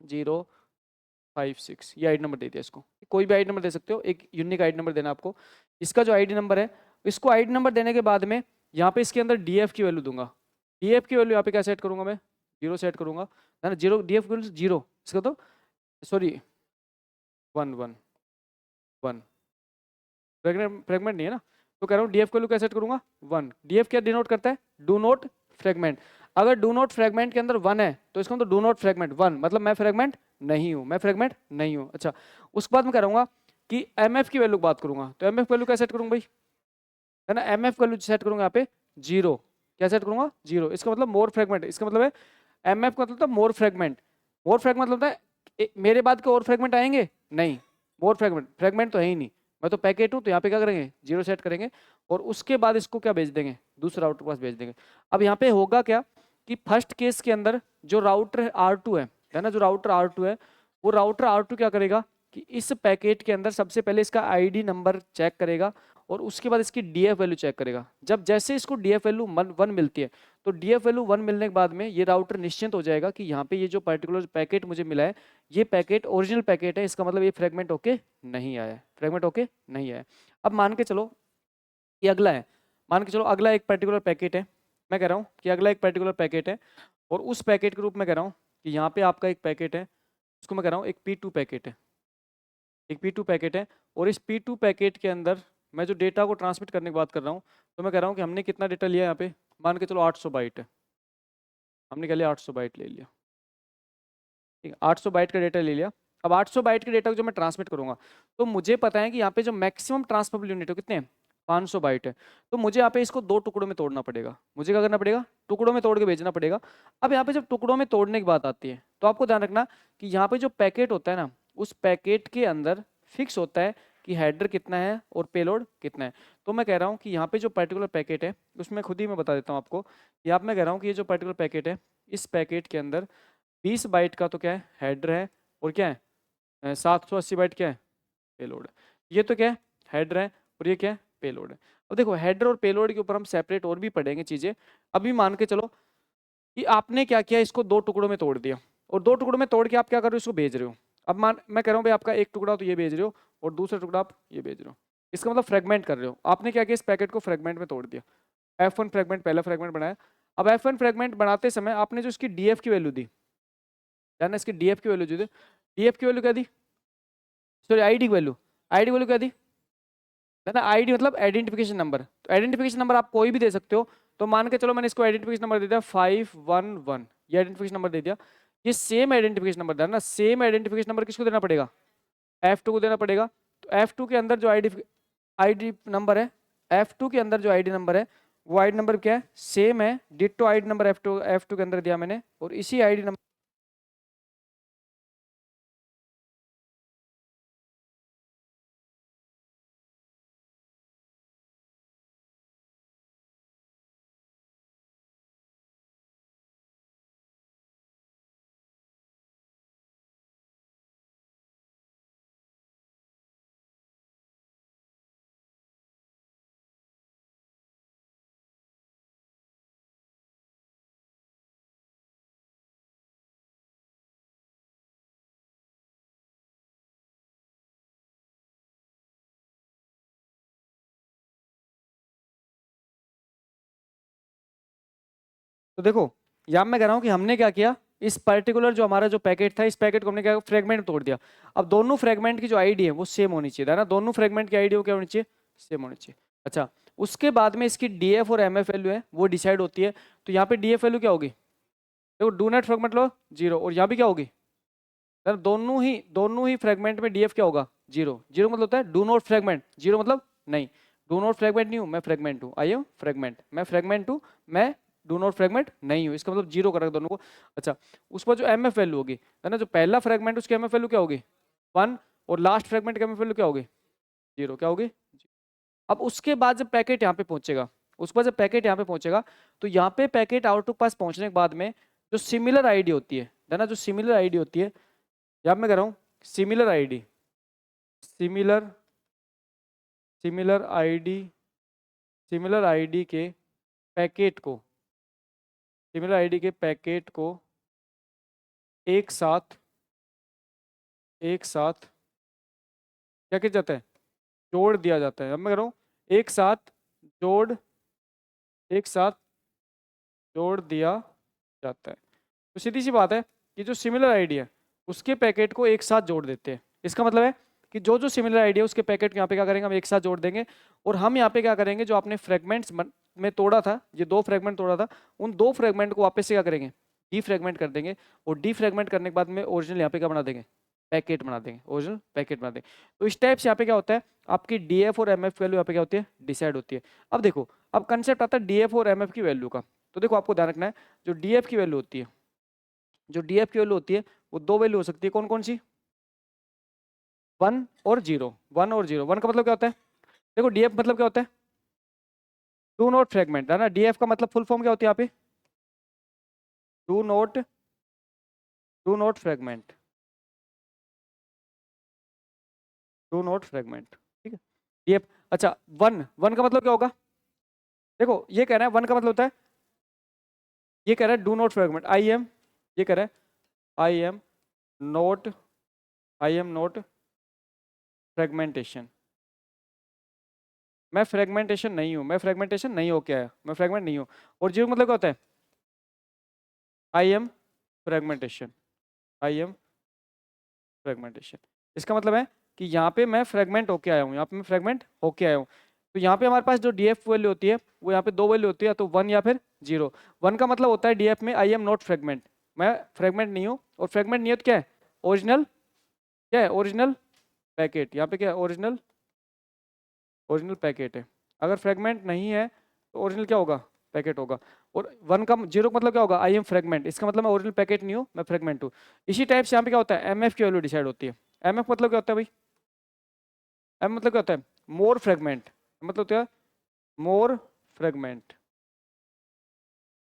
1056, ये आईडी नंबर दे दिया। इसको कोई भी आईडी नंबर दे सकते हो, एक यूनिक आईडी नंबर देना आपको। इसका जो आईडी नंबर है, इसको आईडी नंबर देने के बाद में यहाँ पे इसके अंदर डीएफ की वैल्यू दूंगा। डीएफ की वैल्यू यहाँ पे क्या सेट करूंगा मैं, 0 सेट करूंगा, है ना। 0 डीएफ की वैल्यू 0, इसका तो सॉरी 1 फ्रेगमेंट नहीं है ना, तो कह रहा हूँ डीएफ की वैल्यू क्या सेट करूंगा 1। डीएफ क्या डिनोट करता है, डू नॉट फ्रेगमेंट। अगर डू नॉट फ्रेगमेंट के अंदर 1 है तो इसका मतलब डू नॉट फ्रेगमेंट 1, मतलब मैं फ्रेगमेंट नहीं हूँ, मैं फ्रेगमेंट नहीं हूँ। अच्छा, उसके बाद मैं करूँगा कि एमएफ की वैल्यू बात करूंगा, तो एमएफ वैल्यू क्या सेट करूंगा भाई, है ना। एमएफ वैल्यू सेट करूंगा यहाँ पे 0, क्या सेट करूंगा 0। इसका मतलब मोर फ्रेगमेंट, इसका मतलब है एमएफ का मतलब मोर फ्रेगमेंट। मोर फ्रेगमेंट मतलब है मेरे बाद के और फ्रेगमेंट आएंगे नहीं, मोर फ्रेगमेंट, फ्रेगमेंट तो है ही नहीं, मैं तो पैकेट हूँ। तो यहाँ पे क्या करेंगे 0 सेट करेंगे और उसके बाद इसको क्या भेज देंगे, दूसरा राउटर के पास भेज देंगे। अब यहाँ पे होगा क्या कि फर्स्ट केस के अंदर जो राउटर R2 है ना, जो राउटर R2 है, वो राउटर R2 क्या करेगा कि इस पैकेट के अंदर सबसे पहले इसका आईडी नंबर चेक करेगा और उसके बाद इसकी डीएफ वैल्यू चेक करेगा। जब जैसे इसको डीएफ वैल्यू 1 मिलती है तो डीएफ वैल्यू 1 मिलने के बाद में ये राउटर निश्चिंत हो जाएगा कि यहाँ पे ये जो पर्टिकुलर पैकेट मुझे मिला है ये पैकेट ओरिजिनल पैकेट है, इसका मतलब ये फ्रेगमेंट होके नहीं आया है, फ्रेगमेंट होके नहीं आया है। अब मान के चलो ये अगला है, मान के चलो अगला एक पर्टिकुलर पैकेट है, मैं कह रहा हूँ कि अगला एक पर्टिकुलर पैकेट है और उस पैकेट के रूप में कह रहा हूँ कि यहाँ पे आपका एक पैकेट है, उसको मैं कह रहा हूँ एक P2 पैकेट है, एक P2 पैकेट है। और इस P2 पैकेट के अंदर मैं जो डेटा को ट्रांसमिट करने की बात कर रहा हूँ, तो मैं कह रहा हूँ कि हमने कितना डेटा लिया यहाँ पे, मान के चलो 800 बाइट है, हमने क्या लिया 800 बाइट ले लिया, ठीक है 800 बाइट का डेटा ले लिया। अब 800 बाइट के डेटा को जो मैं ट्रांसमिट करूंगा तो मुझे पता है कि यहाँ पे जो मैक्सिमम ट्रांसफरेबल यूनिट है कितने हैं, 500 बाइट है। तो मुझे यहाँ पे इसको 2 टुकड़ों में तोड़ना पड़ेगा, मुझे क्या करना पड़ेगा, टुकड़ों में तोड़ के भेजना पड़ेगा। अब यहाँ पे जब टुकड़ों में तोड़ने की बात आती है तो आपको ध्यान रखना कि यहाँ पे जो पैकेट होता है ना, उस पैकेट के अंदर फिक्स होता है कि हेडर कितना है और पेलोड कितना है। तो मैं कह रहा हूँ कि यहाँ पे जो पर्टिकुलर पैकेट है उसमें खुद ही मैं बता देता हूँ आपको, यहाँ पे मैं कह रहा हूँ कि ये जो पर्टिकुलर पैकेट है, इस पैकेट के अंदर 20 बाइट का तो क्या है हेडर है और क्या है 780 बाइट क्या है पेलोड है। ये तो क्या है हेडर है और ये क्या है पेलोड है। अब देखो हेडर और पेलोड के ऊपर हम सेपरेट और भी पढ़ेंगे चीजें। अभी मान के चलो कि आपने क्या किया, इसको 2 टुकड़ों में तोड़ दिया और 2 टुकड़ों में तोड़ के आप क्या कर रहे हो, इसको भेज रहे हो। अब मैं कह रहा हूँ भाई आपका एक टुकड़ा तो ये भेज रहे हो और दूसरा टुकड़ा आप ये भेज रहे हो, इसका मतलब फ्रेगमेंट कर रहे हो। आपने क्या किया, इस पैकेट को फ्रेगमेंट में तोड़ दिया। F1 फ्रेगमेंट, पहला फ्रेगमेंट बनाया। अब F1 फ्रेगमेंट बनाते समय आपने जो इसकी डीएफ की वैल्यू दी, यानी इसकी डीएफ की वैल्यू जो दी, डीएफ की वैल्यू क्या दी, सॉरी आईडी की वैल्यू, आईडी वैल्यू क्या दी, है ना। आईडी मतलब आइडेंटिफिकेशन नंबर, तो आइडेंटिफिकेशन नंबर आप कोई भी दे सकते हो। तो मान के चलो मैंने इसको आइडेंटिफिकेशन नंबर दे दिया 511, ये आइडेंटिफिकेशन नंबर दे दिया। ये सेम आइडेंटिफिकेशन नंबर ना, सेम आइडेंटिफिकेशन नंबर किसको देना पड़ेगा, F2 को देना पड़ेगा। तो F2 के अंदर जो आईडी आईडी नंबर है, F2 के अंदर जो आईडी नंबर है वो आईडी नंबर क्या है, सेम है, डिट्टो आईडी नंबर F2 के अंदर दिया मैंने और इसी आईडी नंबर तो देखो यहाँ मैं कह रहा हूँ कि हमने क्या किया, इस पर्टिकुलर जो हमारा जो पैकेट था, इस पैकेट को हमने क्या फ्रेगमेंट तोड़ दिया। अब दोनों फ्रेगमेंट की जो आईडी है वो सेम होनी चाहिए, है ना, दोनों फ्रेगमेंट की आईडी वो क्या होनी चाहिए, सेम होनी चाहिए। अच्छा, उसके बाद में इसकी डीएफ और एमएफ वैल्यू है वो डिसाइड होती है। तो यहाँ पे डीएफ वैल्यू क्या होगी, देखो do not fragment low zero, और यहाँ भी क्या होगी सर, दोनों ही फ्रेगमेंट में डीएफ क्या होगा, जीरो। जीरो मतलब होता है डू नॉट फ्रेगमेंट, जीरो मतलब नहीं, डू नॉट फ्रेगमेंट नहीं हूँ मैं, फ्रेगमेंट हूँ, आई एम फ्रेगमेंट, मैं फ्रेगमेंट हूँ, मैं डू नॉट फ्रेगमेंट नहीं हूँ, इसका मतलब जीरो कर रखा दोनों को। अच्छा, उस पर जो एमएफ वैल्यू होगी, है ना, जो पहला फ्रेगमेंट उसकी एमएफ वैल्यू क्या होगी, वन, और लास्ट फ्रेगमेंट की एमएफ वैल्यू क्या होगी, जीरो, क्या होगी। अब उसके बाद जब पैकेट यहाँ पे पहुंचेगा, उसके बाद जब पैकेट यहाँ पे पहुंचेगा, तो यहाँ पे पैकेट आउट ऑफ पास पहुंचने के बाद में जो सिमिलर आईडी होती है ना, जो सिमिलर आईडी होती है, यहाँ मैं कह रहा हूँ similar ID, similar similar ID, similar ID के पैकेट को, सिमिलर आईडी के पैकेट को एक साथ, एक साथ क्या किया जाता है, जोड़ दिया जाता है। अब मैं कह रहा हूँ एक साथ जोड़, एक साथ जोड़ दिया जाता है। तो सीधी सी बात है कि जो सिमिलर आईडी है उसके पैकेट को एक साथ जोड़ देते हैं। इसका मतलब है कि जो जो सिमिलर आईडी है उसके पैकेट को यहाँ पे क्या करेंगे, हम एक साथ जोड़ देंगे। और हम यहाँ पे क्या करेंगे, जो आपने फ्रेगमेंट्स में तोड़ा था, ये दो फ्रेगमेंट तोड़ा था, उन दो फ्रेगमेंट को वापस से क्या करेंगे, डी फ्रेगमेंट कर देंगे। और डी फ्रेगमेंट करने के बाद में ओरिजिनल यहाँ पे क्या बना देंगे, पैकेट बना देंगे, ओरिजिनल पैकेट बना देंगे। तो इस टाइप से यहाँ पे क्या होता है, आपकी डीएफ और एमएफ वैल्यू यहाँ पे क्या होती है, डिसाइड होती है। अब देखो, अब कंसेप्ट आता है डीएफ और एमएफ की वैल्यू का। तो देखो आपको ध्यान रखना है, जो डीएफ की वैल्यू होती है, जो डीएफ की वैल्यू होती है वो दो वैल्यू हो सकती है, कौन कौन सी, वन और जीरो, वन और जीरो। वन का मतलब क्या होता है, देखो डीएफ मतलब क्या होता है, डू नॉट फ्रेगमेंट, है ना, डीएफ का मतलब फुल फॉर्म क्या होती है यहाँ पे, do not, do not fragment, do not fragment, ठीक है, डीएफ। अच्छा, वन, वन का मतलब क्या होगा, देखो ये कह रहा है वन का मतलब होता है, ये कह रहा है do not fragment, I am, ये कह रहा है I am note, I am note fragmentation, मैं फ्रेगमेंटेशन नहीं हूँ, मैं फ्रेगमेंटेशन नहीं हो, क्या है, मैं फ्रेगमेंट नहीं हूँ। और जीरो मतलब क्या होता है, I am fragmentation, I am fragmentation. इसका मतलब है कि यहाँ पे मैं फ्रेगमेंट होके आया हूँ, यहाँ पे मैं फ्रेगमेंट होके आया हूँ। तो यहाँ पे हमारे पास जो डीएफ वैल्यू होती है वो यहाँ पे दो वैल्यू होती है, तो वन या फिर जीरो। वन का मतलब होता है डीएफ में आई एम नॉट फ्रेगमेंट, मैं फ्रेगमेंट नहीं हूँ। और फ्रेगमेंट नहीं है तो क्या है, ओरिजिनल, क्या है, ओरिजिनल पैकेट। यहाँ पे क्या है, ओरिजिनल, ओरिजिनल पैकेट है। अगर फ्रेगमेंट नहीं है तो ओरिजिनल क्या होगा, पैकेट होगा। और वन का जीरो का मतलब क्या होगा, आई एम फ्रेगमेंट, इसका मतलब मैं ओरिजिनल पैकेट नहीं हूँ, मैं फ्रेगमेंट हूँ। इसी टाइप से यहाँ पे क्या होता है, एमएफ की वैल्यू डिसाइड होती है। एमएफ मतलब क्या होता है भाई, एम मतलब क्या होता है, मोर फ्रेगमेंट, मतलब क्या, मोर फ्रेगमेंट,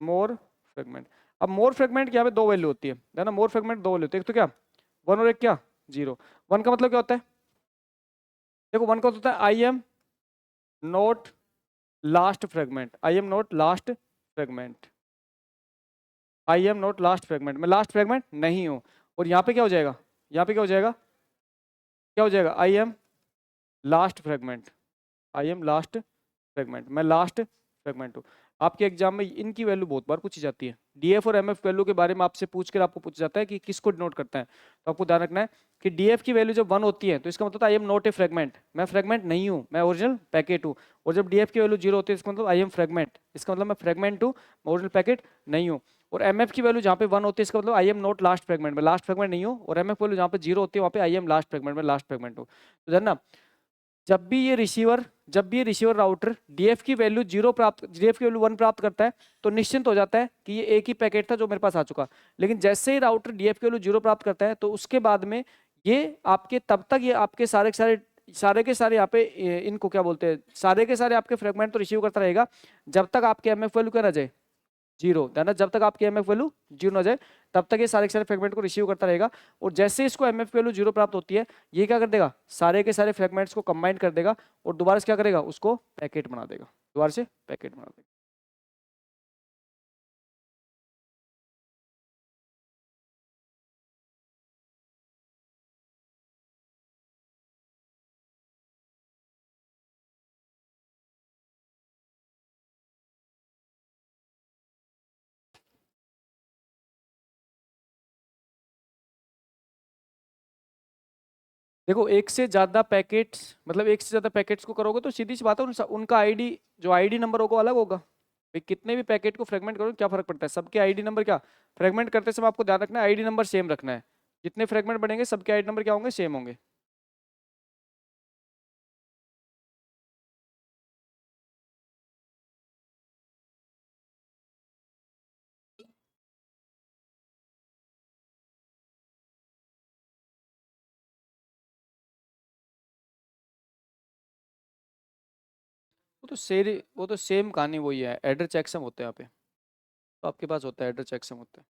मोर फ्रेगमेंट। अब मोर फ्रेगमेंट की यहाँ पे दो वैल्यू होती है ना, मोर फ्रेगमेंट दो वैल्यू होती है, एक तो क्या, वन, और एक क्या, जीरो। वन का मतलब क्या होता है, देखो वन का होता है I am not last fragment, I am not last fragment, I am not last fragment, मैं लास्ट फ्रेगमेंट नहीं हूँ। और यहाँ पे क्या हो जाएगा, यहाँ पे क्या हो जाएगा, क्या हो जाएगा, I am last fragment, I am last fragment, मैं लास्ट फ्रेगमेंट हूँ। आपके एग्जाम में इनकी वैल्यू बहुत बार पूछी जाती है, डीएफ और एमएफ वैल्यू के बारे में आपसे पूछ कर आपको पूछा जाता है कि किसको डिनोट करता है। तो आपको ध्यान रखना है कि डीएफ की वैल्यू जब वन होती है तो इसका मतलब I am not a fragment, मैं फ्रेगमेंट नहीं हूँ, मैं ओरिजिनल पैकेट हूँ। और जब डीएफ की वैल्यू जीरो होती है इसका मतलब आई एम फ्रेगमेंट, इसका मतलब मैं फ्रेगमेंट हूँ, मैं ओरिजिनल पैकेट नहीं हूँ। और एमएफ की वैल्यू जहाँ पे वन होती है इसका मतलब I am not last fragment, मैं लास्ट फ्रेगमेंट नहीं हूँ। और एमएफ वैल्यू जहाँ पे जीरो होती है वहाँ पे आई एम लास्ट फ्रेगमेंट, मैं लास्ट फ्रेगमेंट हूँ। तो जानना, जब भी ये रिसीवर राउटर डीएफ की वैल्यू जीरो प्राप्त, डीएफ की वैल्यू वन प्राप्त करता है तो निश्चिंत हो जाता है कि ये एक ही पैकेट था जो मेरे पास आ चुका। लेकिन जैसे ही राउटर डीएफ की वैल्यू जीरो प्राप्त करता है तो उसके बाद में ये आपके, तब तक ये आपके सारे के सारे, सारे के सारे यहाँ पे इनको क्या बोलते हैं, सारे के सारे आपके फ्रेगमेंट तो रिसीव करता रहेगा जब तक आपके एमएफ वैल्यू क्या ना जाए, जीरो, ना, जब तक आपकी एमएफ वैल्यू जीरो ना जाए तब तक ये सारे के सारे फ्रेगमेंट को रिसीव करता रहेगा। और जैसे इसको एमएफ वैल्यू जीरो प्राप्त होती है ये क्या कर देगा, सारे के सारे फ्रेगमेंट्स को कंबाइन कर देगा और दोबारा से क्या करेगा, उसको पैकेट बना देगा, दोबारा से पैकेट बना देगा। देखो एक से ज्यादा पैकेट्स, मतलब एक से ज्यादा पैकेट्स को करोगे तो सीधी सी बात है उनका आईडी, जो आईडी नंबर होगा अलग होगा। भाई कितने भी पैकेट को फ्रेगमेंट करो क्या फर्क पड़ता है, सबके आईडी नंबर क्या, फ्रेगमेंट करते समय आपको ध्यान रखना है आईडी नंबर सेम रखना है। जितने फ्रेगमेंट बनेंगे सबके आईडी नंबर क्या होंगे, सेम होंगे। वो तो सेम कहानी वही है, एडर चेकसम होते हैं यहाँ पे, तो आपके पास होता है एडर चेकसम होता है।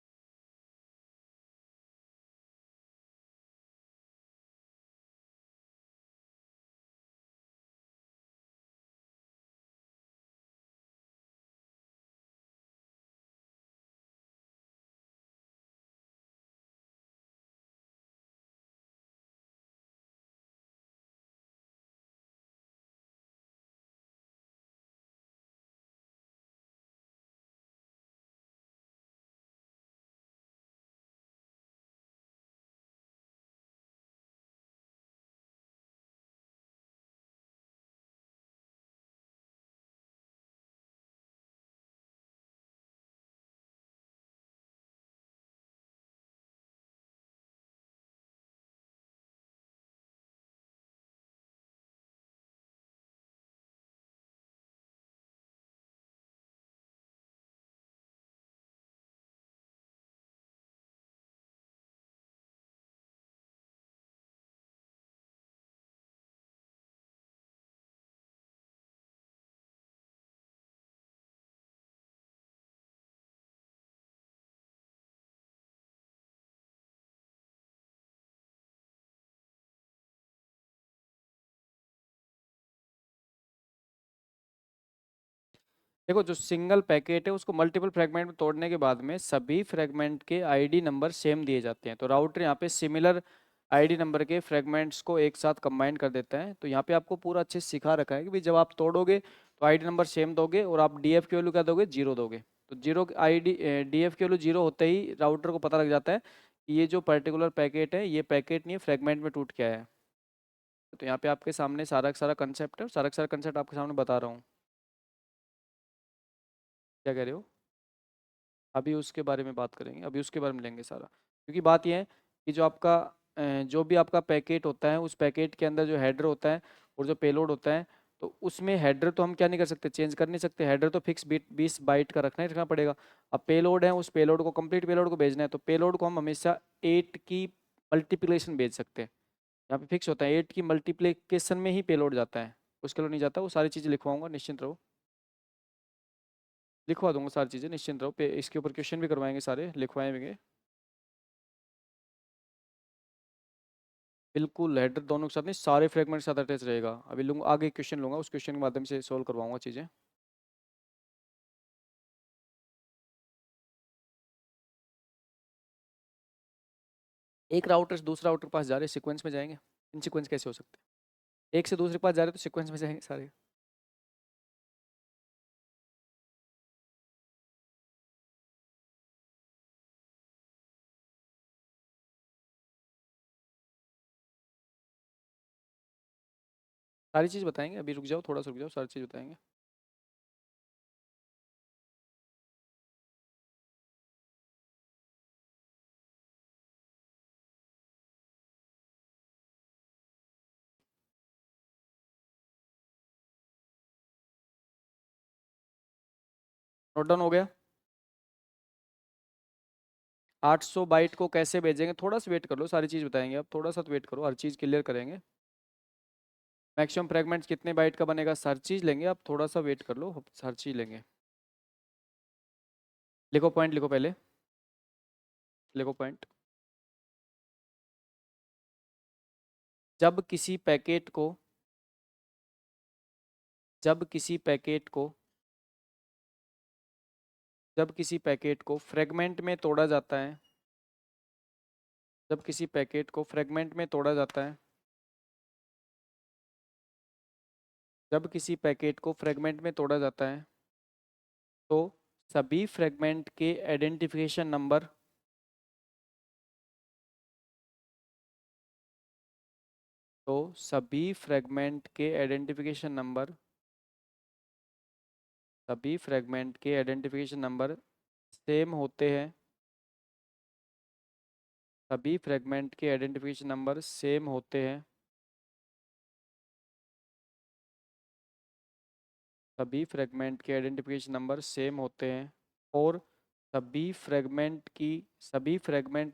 देखो जो सिंगल पैकेट है उसको मल्टीपल फ्रेगमेंट में तोड़ने के बाद में सभी फ्रेगमेंट के आईडी नंबर सेम दिए जाते हैं, तो राउटर यहाँ पे सिमिलर आईडी नंबर के फ्रेगमेंट्स को एक साथ कंबाइन कर देता है। तो यहाँ पे आपको पूरा अच्छे से सिखा रखा है कि भाई जब आप तोड़ोगे तो आईडी नंबर सेम दोगे और आप डीएफ की वैल्यू क्या दोगे, जीरो दोगे। तो जीरो आईडी डीएफ की वैल्यू जीरो होते ही राउटर को पता लग जाता है कि ये जो पर्टिकुलर पैकेट है ये पैकेट नहीं है, फ्रेगमेंट में टूट के आया है। तो यहाँ पे आपके सामने सारा का सारा कंसेप्ट है, सारा का सारा कंसेप्ट आपके सामने बता रहा हूँ। क्या कह रहे हो? अभी उसके बारे में बात करेंगे, अभी उसके बारे में लेंगे सारा, क्योंकि बात यह है कि जो आपका जो भी आपका पैकेट होता है उस पैकेट के अंदर जो हेडर होता है और जो पेलोड होता है, तो उसमें हेडर तो हम क्या नहीं कर सकते, चेंज कर नहीं सकते, हेडर तो फिक्स बीट 20 बाइट का रखना ही रखना पड़ेगा। अब पेलोड है, उस पेलोड को कंप्लीट पेलोड को भेजना है तो पेलोड को हम हमेशा 8 की मल्टीप्लिकेशन भेज सकते हैं। यहाँ पे फिक्स होता है 8 की मल्टीप्लिकेशन में ही पेलोड जाता है, उसके लिए नहीं जाता। वो सारी चीज़ें लिखवाऊंगा, निश्चिंत रहो, लिखवा दूंगा सारी चीज़ें, निश्चिंत रहो। इसके ऊपर क्वेश्चन भी करवाएंगे, सारे लिखवाएंगे। बिल्कुल हेडर दोनों के साथ नहीं, सारे फ्रेगमेंट के साथ अटैच रहेगा। अभी लूंगा आगे क्वेश्चन लूंगा, उस क्वेश्चन के माध्यम से सोल्व करवाऊंगा चीज़ें। एक राउटर से दूसरा राउटर के पास जा रहे सीक्वेंस में जाएंगे, इन सीक्वेंस कैसे हो सकते हैं, एक से दूसरे के पास जा रहे तो सीक्वेंस में जाएंगे सारे। सारी चीज़ बताएंगे, अभी रुक जाओ, थोड़ा सा रुक जाओ, सारी चीज़ बताएंगे। नोट डाउन हो गया? 800 बाइट को कैसे भेजेंगे, थोड़ा सा वेट कर लो, सारी चीज़ बताएंगे। अब थोड़ा सा तो वेट करो, हर चीज़ क्लियर करेंगे। मैक्सिमम फ्रेगमेंट्स कितने बाइट का बनेगा, हर चीज़ लेंगे, आप थोड़ा सा वेट कर लो, हर चीज़ लेंगे। लिखो पॉइंट, लिखो पहले, लिखो पॉइंट। जब किसी पैकेट को, जब किसी पैकेट को, जब किसी पैकेट को फ्रेगमेंट में तोड़ा जाता है, जब किसी पैकेट को फ्रेगमेंट में तोड़ा जाता है, जब किसी पैकेट को फ्रेगमेंट में तोड़ा जाता है तो सभी फ्रेगमेंट के आइडेंटिफिकेशन नंबर, तो सभी फ्रेगमेंट के आइडेंटिफिकेशन नंबर, सभी फ्रेगमेंट के आइडेंटिफिकेशन नंबर सेम होते हैं, सभी फ्रेगमेंट के आइडेंटिफिकेशन नंबर सेम होते हैं, सभी फ्रेगमेंट के आइडेंटिफिकेशन नंबर सेम होते हैं और सभी फ्रेगमेंट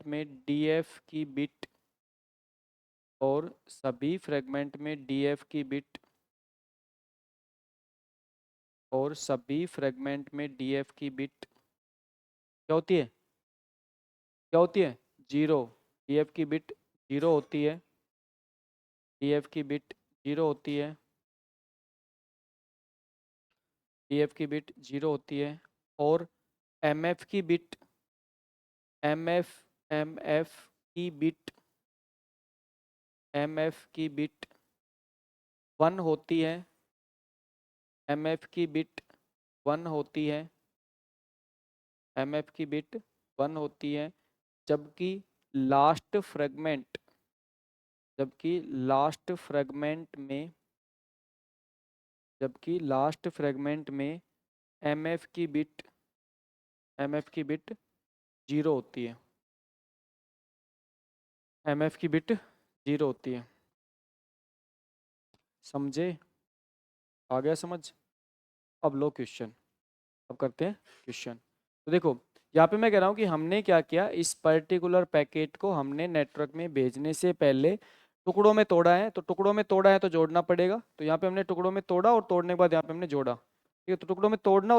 में डीएफ की बिट, और सभी फ्रेगमेंट में डीएफ की बिट, और सभी फ्रेगमेंट में डीएफ की बिट क्या होती है, क्या होती है, जीरो। डीएफ की बिट जीरो होती है, डीएफ की बिट जीरो होती है, डीएफ की बिट जीरो होती है। और एमएफ की बिट, एमएफ एमएफ की बिट, एमएफ की बिट वन होती है, एमएफ की बिट वन होती है, एमएफ की बिट वन होती है। जबकि लास्ट फ्रेगमेंट, जबकि लास्ट फ्रेगमेंट में, जबकि लास्ट फ्रेगमेंट में एमएफ की बिट, एमएफ की बिट जीरो होती है, एमएफ की बिट जीरो होती है। समझे, आ गया समझ। अब लो क्वेश्चन, अब करते हैं क्वेश्चन। तो देखो यहाँ पे मैं कह रहा हूँ कि हमने क्या किया, इस पर्टिकुलर पैकेट को हमने नेटवर्क में भेजने से पहले टुकड़ों में तोड़ा है। तो टुकड़ों में तोड़ा है तो जोड़ना पड़ेगा, तो यहाँ पे हमने टुकड़ों में तोड़ा और तोड़ने के बाद यहाँ पे हमने जोड़ा। ठीक है, तो टुकड़ों में तोड़ना।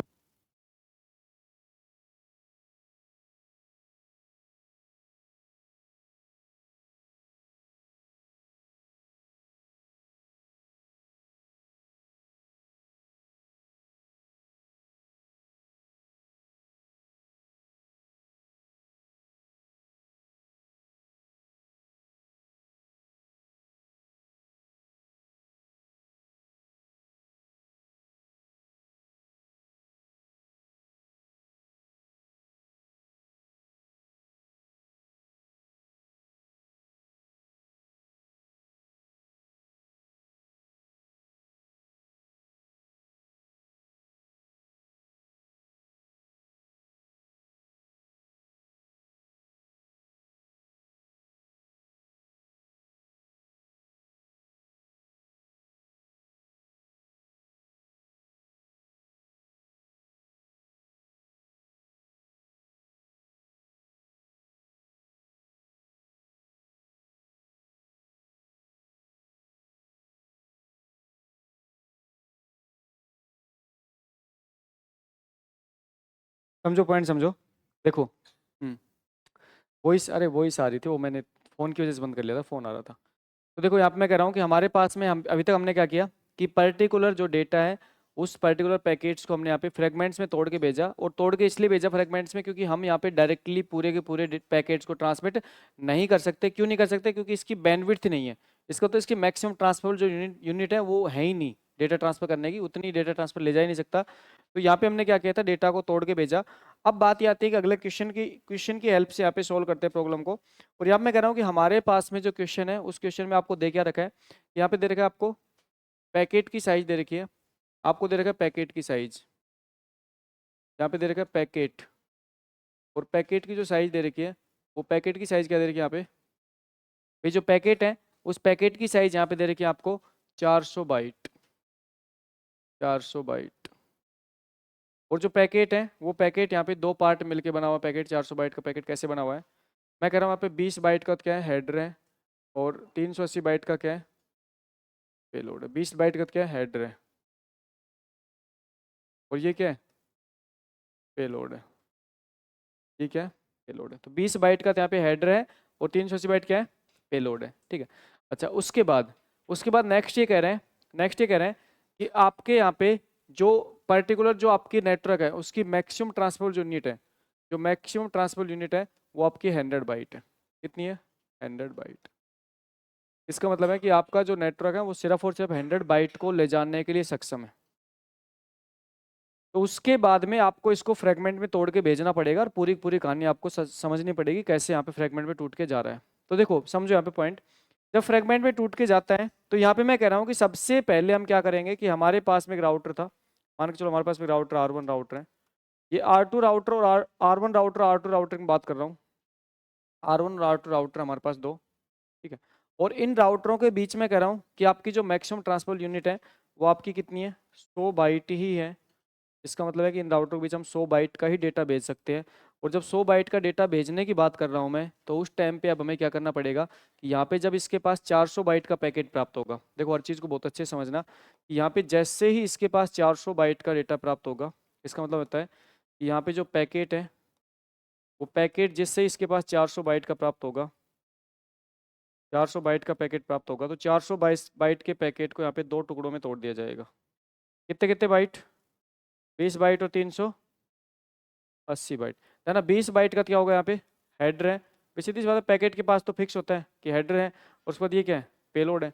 समझो पॉइंट समझो। देखो वॉइस, अरे वॉइस आ रही थी, वो मैंने फ़ोन की वजह से बंद कर लिया था, फ़ोन आ रहा था। तो देखो यहाँ पे मैं कह रहा हूँ कि हमारे पास में हम अभी तक हमने क्या किया कि पर्टिकुलर जो डेटा है उस पर्टिकुलर पैकेट्स को हमने यहाँ पे फ्रेगमेंट्स में तोड़ के भेजा, और तोड़ के इसलिए भेजा फ्रेगमेंट्स में क्योंकि हम यहाँ पे डायरेक्टली पूरे के पूरे पैकेट्स को ट्रांसमिट नहीं कर सकते। क्यों नहीं कर सकते? क्योंकि इसकी बैंडविड्थ नहीं है। इसका तो इसकी मैक्सिमम ट्रांसफर जो यूनिट है वो है ही नहीं, डेटा ट्रांसफर करने की उतनी डेटा ट्रांसफर ले जा ही नहीं सकता। तो यहाँ पे हमने क्या किया था, डेटा को तोड़ के भेजा। अब बात ये आती है कि अगले क्वेश्चन की हेल्प से यहाँ पे सोल्व करते हैं प्रॉब्लम को। और यहाँ पे मैं कह रहा हूँ कि हमारे पास में जो क्वेश्चन है उस क्वेश्चन में आपको दे क्या रखा है, यहाँ पे दे रखा है आपको पैकेट की साइज दे रखी है, आपको दे रखा है पैकेट की साइज, यहाँ पे दे रखा है पैकेट, और पैकेट की जो साइज दे रखी है वो पैकेट की साइज क्या दे रखी है यहाँ पे, भाई जो पैकेट है उस पैकेट की साइज यहाँ पे दे रखी है आपको 400 बाइट, 400 बाइट। और जो पैकेट है वो पैकेट यहाँ पे दो पार्ट मिलके बना हुआ पैकेट, 400 बाइट का पैकेट कैसे बना हुआ है, मैं कह रहा हूँ यहाँ पे 20 बाइट का क्या है, हेडर है, और 380 बाइट का क्या है, पेलोड है। 20 बाइट का क्या है, हेडर है, और ये क्या है, पेलोड है। ठीक है, पेलोड है। तो 20 बाइट का यहाँ पे हेडर है और 380 बाइट क्या है, पेलोड है। ठीक है, अच्छा उसके बाद नेक्स्ट ये कह रहे हैं, नेक्स्ट ये कह रहे हैं कि आपके यहाँ पे जो पर्टिकुलर जो आपकी नेटवर्क है उसकी मैक्सिमम ट्रांसपोर्ट यूनिट है, जो मैक्सिमम ट्रांसपोर्ट यूनिट है वो आपकी 100 बाइट है। कितनी है, 100 बाइट। इसका मतलब है कि आपका जो नेटवर्क है वो सिर्फ और सिर्फ 100 बाइट को ले जाने के लिए सक्षम है। तो उसके बाद में आपको इसको फ्रेगमेंट में तोड़ के भेजना पड़ेगा, और पूरी पूरी कहानी आपको समझनी पड़ेगी कैसे यहाँ पे फ्रेगमेंट में टूट के जा रहा है। तो देखो समझो यहाँ पे पॉइंट जब फ्रेगमेंट में टूट के जाता है तो यहाँ पे मैं कह रहा हूँ कि सबसे पहले हम क्या करेंगे कि हमारे पास में एक राउटर था, मान के चलो हमारे पास में राउटर R1 राउटर है, ये R2 राउटर और R1 राउटर R2 राउटर की बात कर रहा हूँ। R1 और R2 राउटर हमारे पास दो, ठीक है। और इन राउटरों के बीच में कह रहा हूँ कि आपकी जो मैक्सिमम ट्रांसपोर्ट यूनिट है वो आपकी कितनी है, 100 बाइट ही है। इसका मतलब है कि इन राउटरों के बीच हम 100 बाइट का ही डेटा भेज सकते हैं। और जब 100 बाइट का डेटा भेजने की बात कर रहा हूँ मैं, तो उस टाइम पे अब हमें क्या करना पड़ेगा कि यहाँ पे जब इसके पास 400 बाइट का पैकेट प्राप्त होगा, देखो हर चीज़ को बहुत अच्छे से समझना कि यहाँ पे जैसे ही इसके पास 400 बाइट का डेटा प्राप्त होगा, इसका मतलब होता है कि यहाँ पे जो पैकेट है वो पैकेट जिससे ही इसके पास 400 बाइट का प्राप्त होगा, 400 बाइट का पैकेट प्राप्त होगा, तो 400 बाइट के पैकेट को यहाँ पे दो टुकड़ों में तोड़ दिया जाएगा। कितने कितने बाइट, 20 बाइट और 380 बाइट है ना। 20 बाइट का क्या होगा, यहाँ पे हेडर है, सीधी सी बात है, पैकेट के पास तो फिक्स होता है कि हेडर है, और उसके बाद ये क्या है, पेलोड है।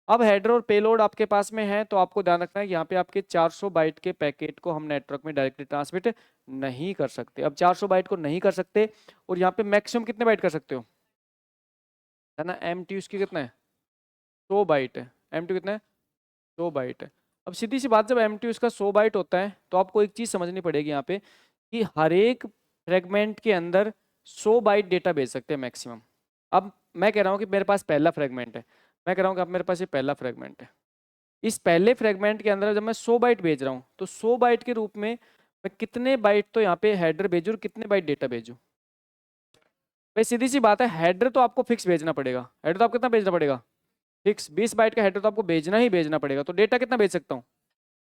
अब हेडर और पेलोड आपके पास में है तो आपको ध्यान रखना है कि यहाँ पे आपके 400 बाइट के पैकेट को हम नेटवर्क में डायरेक्टली ट्रांसमिट नहीं कर सकते। अब 400 बाइट को नहीं कर सकते, और यहाँ पे मैक्सिमम कितने बाइट कर सकते हो, है ना। MTU उसकी कितना है, 100 बाइट है। MTU कितना है, 100 बाइट है। अब सीधी सी बात, जब MTU इसका 100 बाइट होता है तो आपको एक चीज़ समझनी पड़ेगी यहाँ पे कि हर एक फ्रेगमेंट के अंदर 100 बाइट डेटा भेज सकते हैं मैक्सिमम। अब मैं कह रहा हूँ कि मेरे पास पहला फ्रेगमेंट है, मैं कह रहा हूँ कि अब मेरे पास ये पहला फ्रेगमेंट है, इस पहले फ्रेगमेंट के अंदर जब मैं 100 बाइट भेज रहा हूँ तो 100 बाइट के रूप में मैं कितने बाइट तो यहाँ पे हेडर भेजूँ और कितने बाइट डेटा भेजूँ। भाई सीधी सी बात है, हेडर तो आपको फिक्स भेजना पड़ेगा, हेडर तो आपको कितना भेजना पड़ेगा, फिक्स 20 बाइट का हेडर तो आपको भेजना ही भेजना पड़ेगा। तो डेटा कितना भेज सकता हूँ,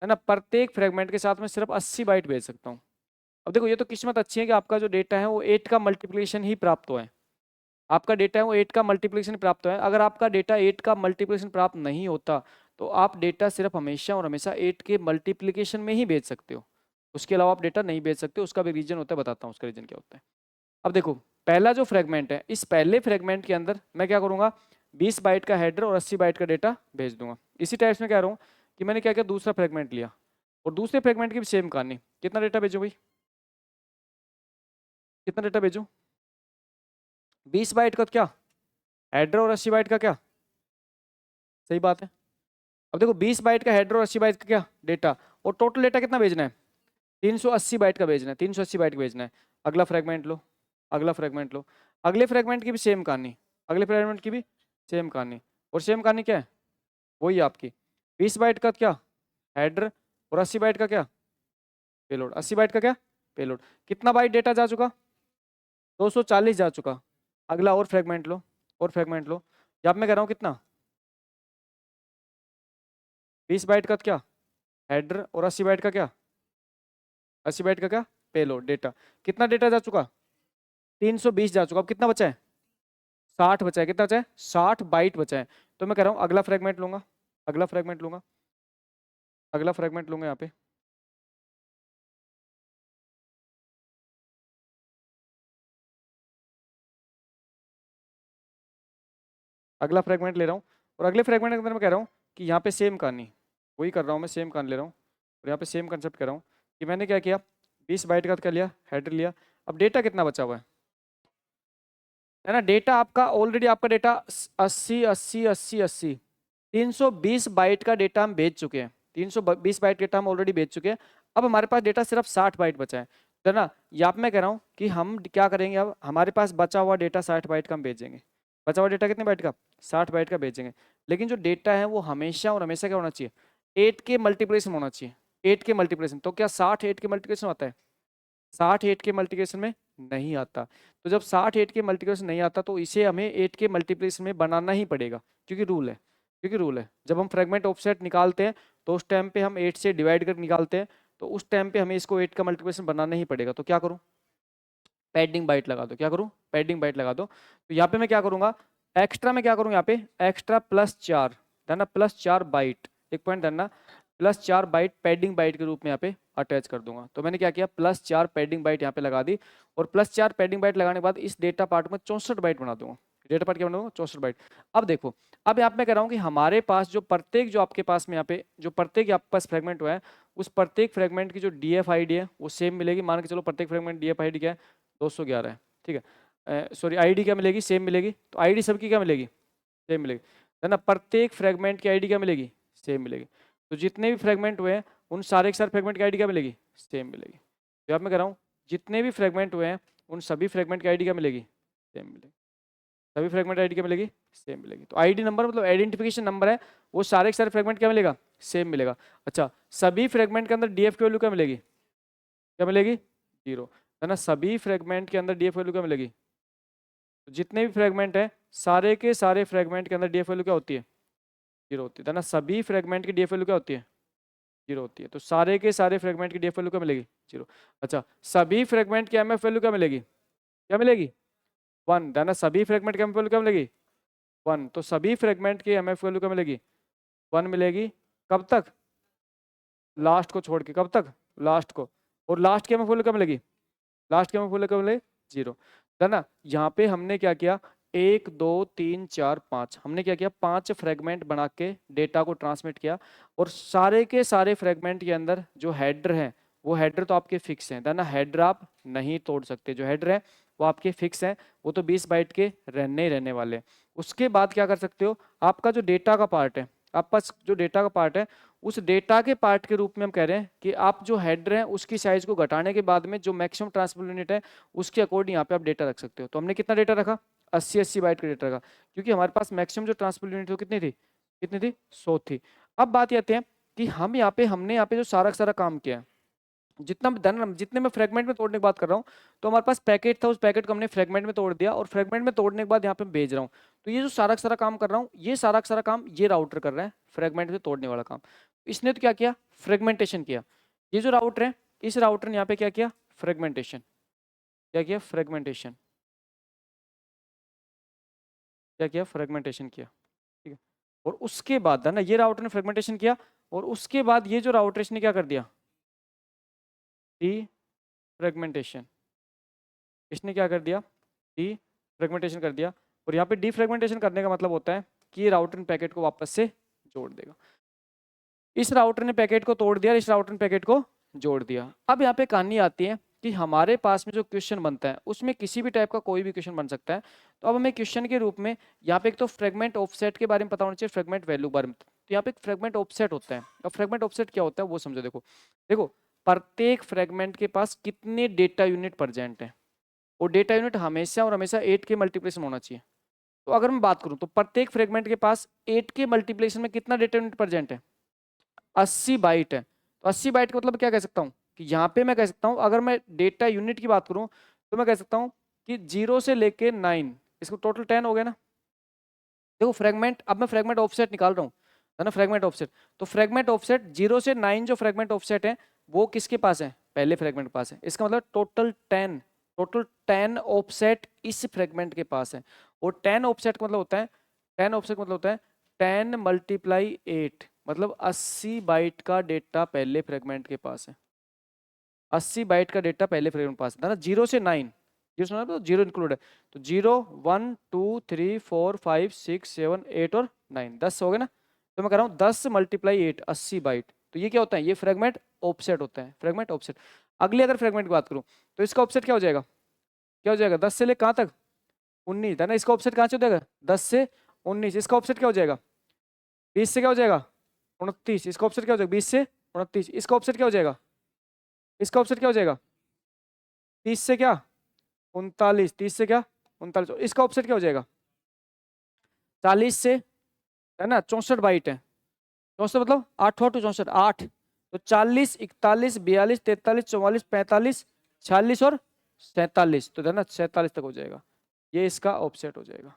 है ना, प्रत्येक फ्रेगमेंट के साथ में सिर्फ 80 बाइट भेज सकता हूँ। अब देखो ये तो किस्मत अच्छी है कि आपका जो डेटा है वो 8 का मल्टीप्लिकेशन ही प्राप्त हुआ है, आपका डेटा है वो 8 का मल्टीप्लिकेशन प्राप्त हुआ है। अगर आपका डेटा 8 का मल्टीप्लिकेशन प्राप्त नहीं होता तो आप डेटा सिर्फ हमेशा और हमेशा 8 के मल्टीप्लिकेशन में ही भेज सकते हो, उसके अलावा आप डेटा नहीं भेज सकते। उसका भी रीजन होता है, बताता हूँ उसका रीजन क्या होता है। अब देखो पहला जो फ्रेगमेंट है, इस पहले फ्रेगमेंट के अंदर मैं क्या करूँगा, 20 बाइट का हेडर और 80 बाइट का डेटा भेज दूंगा। इसी टाइप में कह रहा हूँ कि मैंने क्या किया, दूसरा फ्रेगमेंट लिया और दूसरे फ्रेगमेंट की भी सेम कहानी, कितना डेटा भेजूँ भाई, कितना डेटा भेजूँ, 20 बाइट का क्या हेडर और 80 बाइट का क्या, सही बात है। अब देखो 20 बाइट का हेडर और 80 बाइट का क्या डेटा, और टोटल डेटा कितना भेजना है, 380 बाइट का भेजना है, 380 बाइट का भेजना है। अगला फ्रेगमेंट लो, अगला फ्रेगमेंट लो, अगले फ्रेगमेंट की भी सेम कहानी, अगले फ्रेगमेंट की भी सेम कहानी, और सेम कहानी क्या है, वही आपकी 20 बाइट का क्या हेडर और 80 बाइट का क्या पेलोड, 80 बाइट का क्या पेलोड। कितना बाइट डेटा जा चुका, 240 जा चुका। अगला और फ्रेगमेंट लो, और फ्रेगमेंट लो, यहाँ मैं कह रहा हूँ कितना, 20 बाइट का क्या हेडर और 80 बाइट का क्या, 80 बाइट का क्या पेलोड डेटा। कितना डेटा जा चुका, 320 जा चुका। अब कितना बचा है, 60 बचा है। कितना बचा है, 60 बाइट बचा है। तो मैं कह रहा हूँ अगला फ्रेगमेंट लूंगा, अगला फ्रेगमेंट लूंगा, अगला फ्रेगमेंट लूंगा यहाँ पे, अगला फ्रेगमेंट ले रहा हूँ। और अगले फ्रेगमेंट के अंदर मैं कह रहा हूँ कि यहाँ पे सेम कहानी, वही कर रहा हूँ मैं, सेम कहानी ले रहा हूँ। और यहाँ पे सेम कंसेप्ट कर रहा हूँ कि मैंने क्या किया, 20 बाइट का क्या लिया, हेडर लिया। अब डेटा कितना बचा हुआ है ना, डेटा आपका ऑलरेडी, आपका डेटा 80 80 80 80 320 बाइट का डेटा हम भेज चुके हैं, 320 बाइट डेटा हम ऑलरेडी भेज चुके हैं। अब हमारे पास डेटा सिर्फ 60 बाइट बचा है ना। यहाँ पे मैं कह रहा हूँ कि हम क्या करेंगे, अब हमारे पास बचा हुआ डेटा 60 बाइट का हम भेजेंगे। बचा हुआ डेटा कितने बाइट का, 60 बाइट का भेजेंगे। लेकिन जो डेटा है वो हमेशा और हमेशा क्या होना चाहिए, 8 के मल्टीप्लिकेशन होना चाहिए, 8 के मल्टीप्लिकेशन। तो क्या 60 8 के मल्टीप्लिकेशन होता है, 60 8 के मल्टीप्लिकेशन में नहीं आता। तो जब 60 8 के मल्टीप्लिकेशन नहीं आता तो इसे हमें 8 के मल्टीप्लिकेशन में बनाना ही पड़ेगा, क्योंकि रूल है, क्योंकि रूल है। जब हम फ्रेगमेंट ऑफसेट निकालते हैं तो उस टाइम पे हम 8 से डिवाइड कर निकालते हैं, तो उस टाइम पे हमें इसको 8 का मल्टीप्लिकेशन बनाना ही पड़ेगा। तो क्या करूँ, पैडिंग बाइट लगा दो, क्या करूँ, पैडिंग बाइट लगा दो। तो यहाँ पे मैं क्या करूँगा, एक्स्ट्रा में क्या करूँ, यहाँ पे एक्स्ट्रा +4 देना, +4 बाइट, एक पॉइंट देना, +4 बाइट पैडिंग बाइट के रूप में यहाँ पे अटैच कर दूंगा। तो मैंने क्या किया, +4 पैडिंग बाइट यहाँ पे लगा दी, और +4 पैडिंग बाइट लगाने के बाद इस डेटा पार्ट में 64 बाइट बना दूंगा। डेटा पार्ट क्या बनाऊंगा, 64 बाइट। अब देखो, अब यहाँ पे मैं कह रहा हूँ कि हमारे पास जो प्रत्येक, जो आपके पास में यहाँ पे जो प्रत्येक आपके पास फ्रेगमेंट हुआ है, उस प्रत्येक फ्रेगमेंट की जो DF ID है वो सेम मिलेगी। मान के चलो प्रत्येक फ्रेगमेंट DF ID क्या है, 211 है, ठीक है। सॉरी ID क्या मिलेगी, सेम मिलेगी। तो ID सबकी क्या मिलेगी, सेम मिलेगी, है ना। प्रत्येक फ्रेगमेंट की आईडी क्या मिलेगी, सेम मिलेगी। तो जितने भी फ्रेगमेंट हुए हैं उन सारे के सारे फ्रेगमेंट की आईडी क्या मिलेगी, सेम मिलेगी। तो अब मैं कह रहा हूँ जितने भी फ्रेगमेंट हुए हैं उन सभी फ्रेगमेंट की आईडी क्या मिलेगी, सेम मिलेगी। सभी फ्रेगमेंट आईडी क्या मिलेगी, सेम मिलेगी। तो आईडी नंबर मतलब आइडेंटिफिकेशन नंबर है, वो सारे के सारे फ्रेगमेंट क्या मिलेगा, सेम मिलेगा। अच्छा, सभी फ्रेगमेंट के अंदर डीएफ की वैल्यू क्या मिलेगी, क्या मिलेगी, 0, है ना। सभी फ्रेगमेंट के अंदर डीएफ वैल्यू क्या मिलेगी, तो जितने भी फ्रेगमेंट है सारे के सारे फ्रेगमेंट के अंदर डीएफ वैल्यू क्या होती है, 0 होती है ना। सभी फ्रेगमेंट की डीएफ वैल्यू क्या होती है, 0 होती है। तो सारे के सारे फ्रेगमेंट की डीएफ वैल्यू क्या मिलेगी, 0। अच्छा, सभी फ्रेगमेंट की एमएफ वैल्यू क्या मिलेगी, क्या मिलेगी, 1, है ना। सभी फ्रेगमेंट की एमएफ वैल्यू क्या मिलेगी, 1। तो सभी फ्रेगमेंट की एमएफ वैल्यू क्या मिलेगी, 1 मिलेगी। कब तक, लास्ट को छोड़ के, कब तक, लास्ट को। और लास्ट की एमएफ वैल्यू क्या मिलेगी, लास्ट की एमएफ वैल्यू क्या मिलेगी, 0, है ना। यहाँ पे हमने क्या किया, 1 2 3 4 5, हमने क्या किया, 5 फ्रेगमेंट बना के डेटा को ट्रांसमिट किया। और सारे के सारे फ्रेगमेंट के अंदर जो हेडर है वो हेडर तो आपके फिक्स हैं, है ना। हेडर आप नहीं तोड़ सकते, जो हेडर है वो आपके फिक्स हैं, वो तो 20 बाइट के रहने ही रहने वाले हैं। उसके बाद क्या कर सकते हो, आपका जो डेटा का पार्ट है, आप पास जो डेटा का पार्ट है, उस डेटा के पार्ट के रूप में हम कह रहे हैं कि आप जो हेडर है उसकी साइज को घटाने के बाद में जो मैक्सिमम ट्रांसफर यूनिट है उसके अकॉर्डिंग यहाँ पे आप डेटा रख सकते हो। तो हमने कितना डेटा रखा, 80 बाइट का डेटा रखा, क्योंकि हमारे पास मैक्सिमम जो ट्रांसफर यूनिट वो कितनी थी, कितनी थी, 100 थी। अब बात ये आती है कि हमने यहाँ पे जो सारा का सारा काम किया है, जितने मैं फ्रेगमेंट में तोड़ने की बात कर रहा हूँ, तो हमारे पास पैकेट था, उस पैकेट को हमने फ्रेगमेंट में तोड़ दिया, और फ्रेगमेंट में तोड़ने के बाद यहाँ पे भेज रहा हूँ। तो ये जो सारा का सारा काम कर रहा हूँ, ये सारा का सारा काम ये राउटर कर रहा है, फ्रेगमेंट में तोड़ने वाला काम। इसने तो क्या किया, फ्रेगमेंटेशन किया। ये जो राउटर है, इस राउटर ने यहाँ पे क्या किया, फ्रेगमेंटेशन, क्या किया, फ्रेगमेंटेशन, क्या किया, फ्रेगमेंटेशन किया, ठीक है। और उसके बाद, है ना, ये राउटर ने फ्रेगमेंटेशन किया, और उसके बाद ये जो राउटर इसने क्या कर दिया, डी फ्रेगमेंटेशन, इसने क्या कर दिया, डी फ्रेगमेंटेशन कर दिया। और यहाँ पे डी फ्रेगमेंटेशन करने का मतलब होता है कि ये राउटर ने पैकेट को वापस से जोड़ देगा। इस राउटर ने पैकेट को तोड़ दिया, इस राउटर ने पैकेट को जोड़ दिया। अब यहाँ पे कहानी आती है कि हमारे पास में जो क्वेश्चन बनता है उसमें किसी भी टाइप का कोई भी क्वेश्चन बन सकता है। तो अब हमें क्वेश्चन के रूप में यहाँ पे एक तो फ्रेगमेंट ऑफसेट के बारे में पता होना चाहिए, फ्रेगमेंट वैल्यू के बारे में। तो यहाँ पे एक फ्रेगमेंट ऑफसेट होता है। अब फ्रेगमेंट ऑफसेट क्या होता है वो समझो। देखो देखो, प्रत्येक फ्रेगमेंट के पास कितने डेटा यूनिट प्रेजेंट है, और डेटा यूनिट हमेशा और हमेशा 8 के मल्टीप्लिकेशन होना चाहिए। तो अगर मैं बात करूं तो प्रत्येक फ्रेगमेंट के पास 8 के मल्टीप्लिकेशन में कितना डेटा यूनिट प्रेजेंट है, 80 बाइट है। तो 80 बाइट का मतलब क्या कह सकता हूँ कि यहाँ पे मैं कह सकता हूँ, अगर मैं डेटा यूनिट की बात करूँ तो मैं कह सकता हूँ कि 0 से लेके 9, इसको टोटल 10 हो गया ना। देखो फ्रेगमेंट, अब मैं फ्रेगमेंट ऑफसेट निकाल रहा हूँ, है ना, फ्रेगमेंट ऑफसेट। तो फ्रेगमेंट ऑफसेट 0 से 9 जो फ्रेगमेंट ऑफसेट है वो किसके पास है, पहले फ्रेगमेंट के पास है। इसका मतलब टोटल 10 ऑफसेट इस फ्रेगमेंट के पास है। और 10 ऑफसेट का मतलब होता है, 10 ऑफसेट मतलब होता है 10 मल्टीप्लाई 8, मतलब 80 बाइट का डेटा पहले फ्रेगमेंट के पास है। 80 बाइट का डेटा पहले फ्रेगमेंट के पास है ना, 0 से 9, जीरो सुना तो 0 इंक्लूड है। तो 0 1 2 3 4 5 6 7 8 और 9, 10 हो गए ना। तो मैं कह रहा हूँ 10 मल्टीप्लाई 8, 80 बाइट। तो ये क्या होता है, ये फ्रेगमेंट ऑफसेट होता है, फ्रेगमेंट ऑफसेट। अगली अगर फ्रेगमेंट की बात करूँ तो इसका ऑफसेट क्या हो जाएगा, क्या हो जाएगा, 10 से ले कहाँ तक, 19, है ना। इसका ऑफसेट कहाँ से हो जाएगा, 10 से 19। इसका ऑफसेट क्या हो जाएगा, 20 से क्या हो जाएगा, 29। इसका ऑफसेट क्या हो जाएगा, 20 से 29। इसका ऑफसेट क्या हो जाएगा, इसका ऑफसेट क्या हो जाएगा, 30 से क्या 39, 30 से क्या 39। इसका ऑफसेट क्या हो जाएगा, 40 से, है ना, 64 बाइट है। 64 मतलब 8 8 64, 8। तो 40 41 42 43 44 45 46 और 47, तो है ना 47 तक हो जाएगा। ये इसका ऑफसेट हो जाएगा।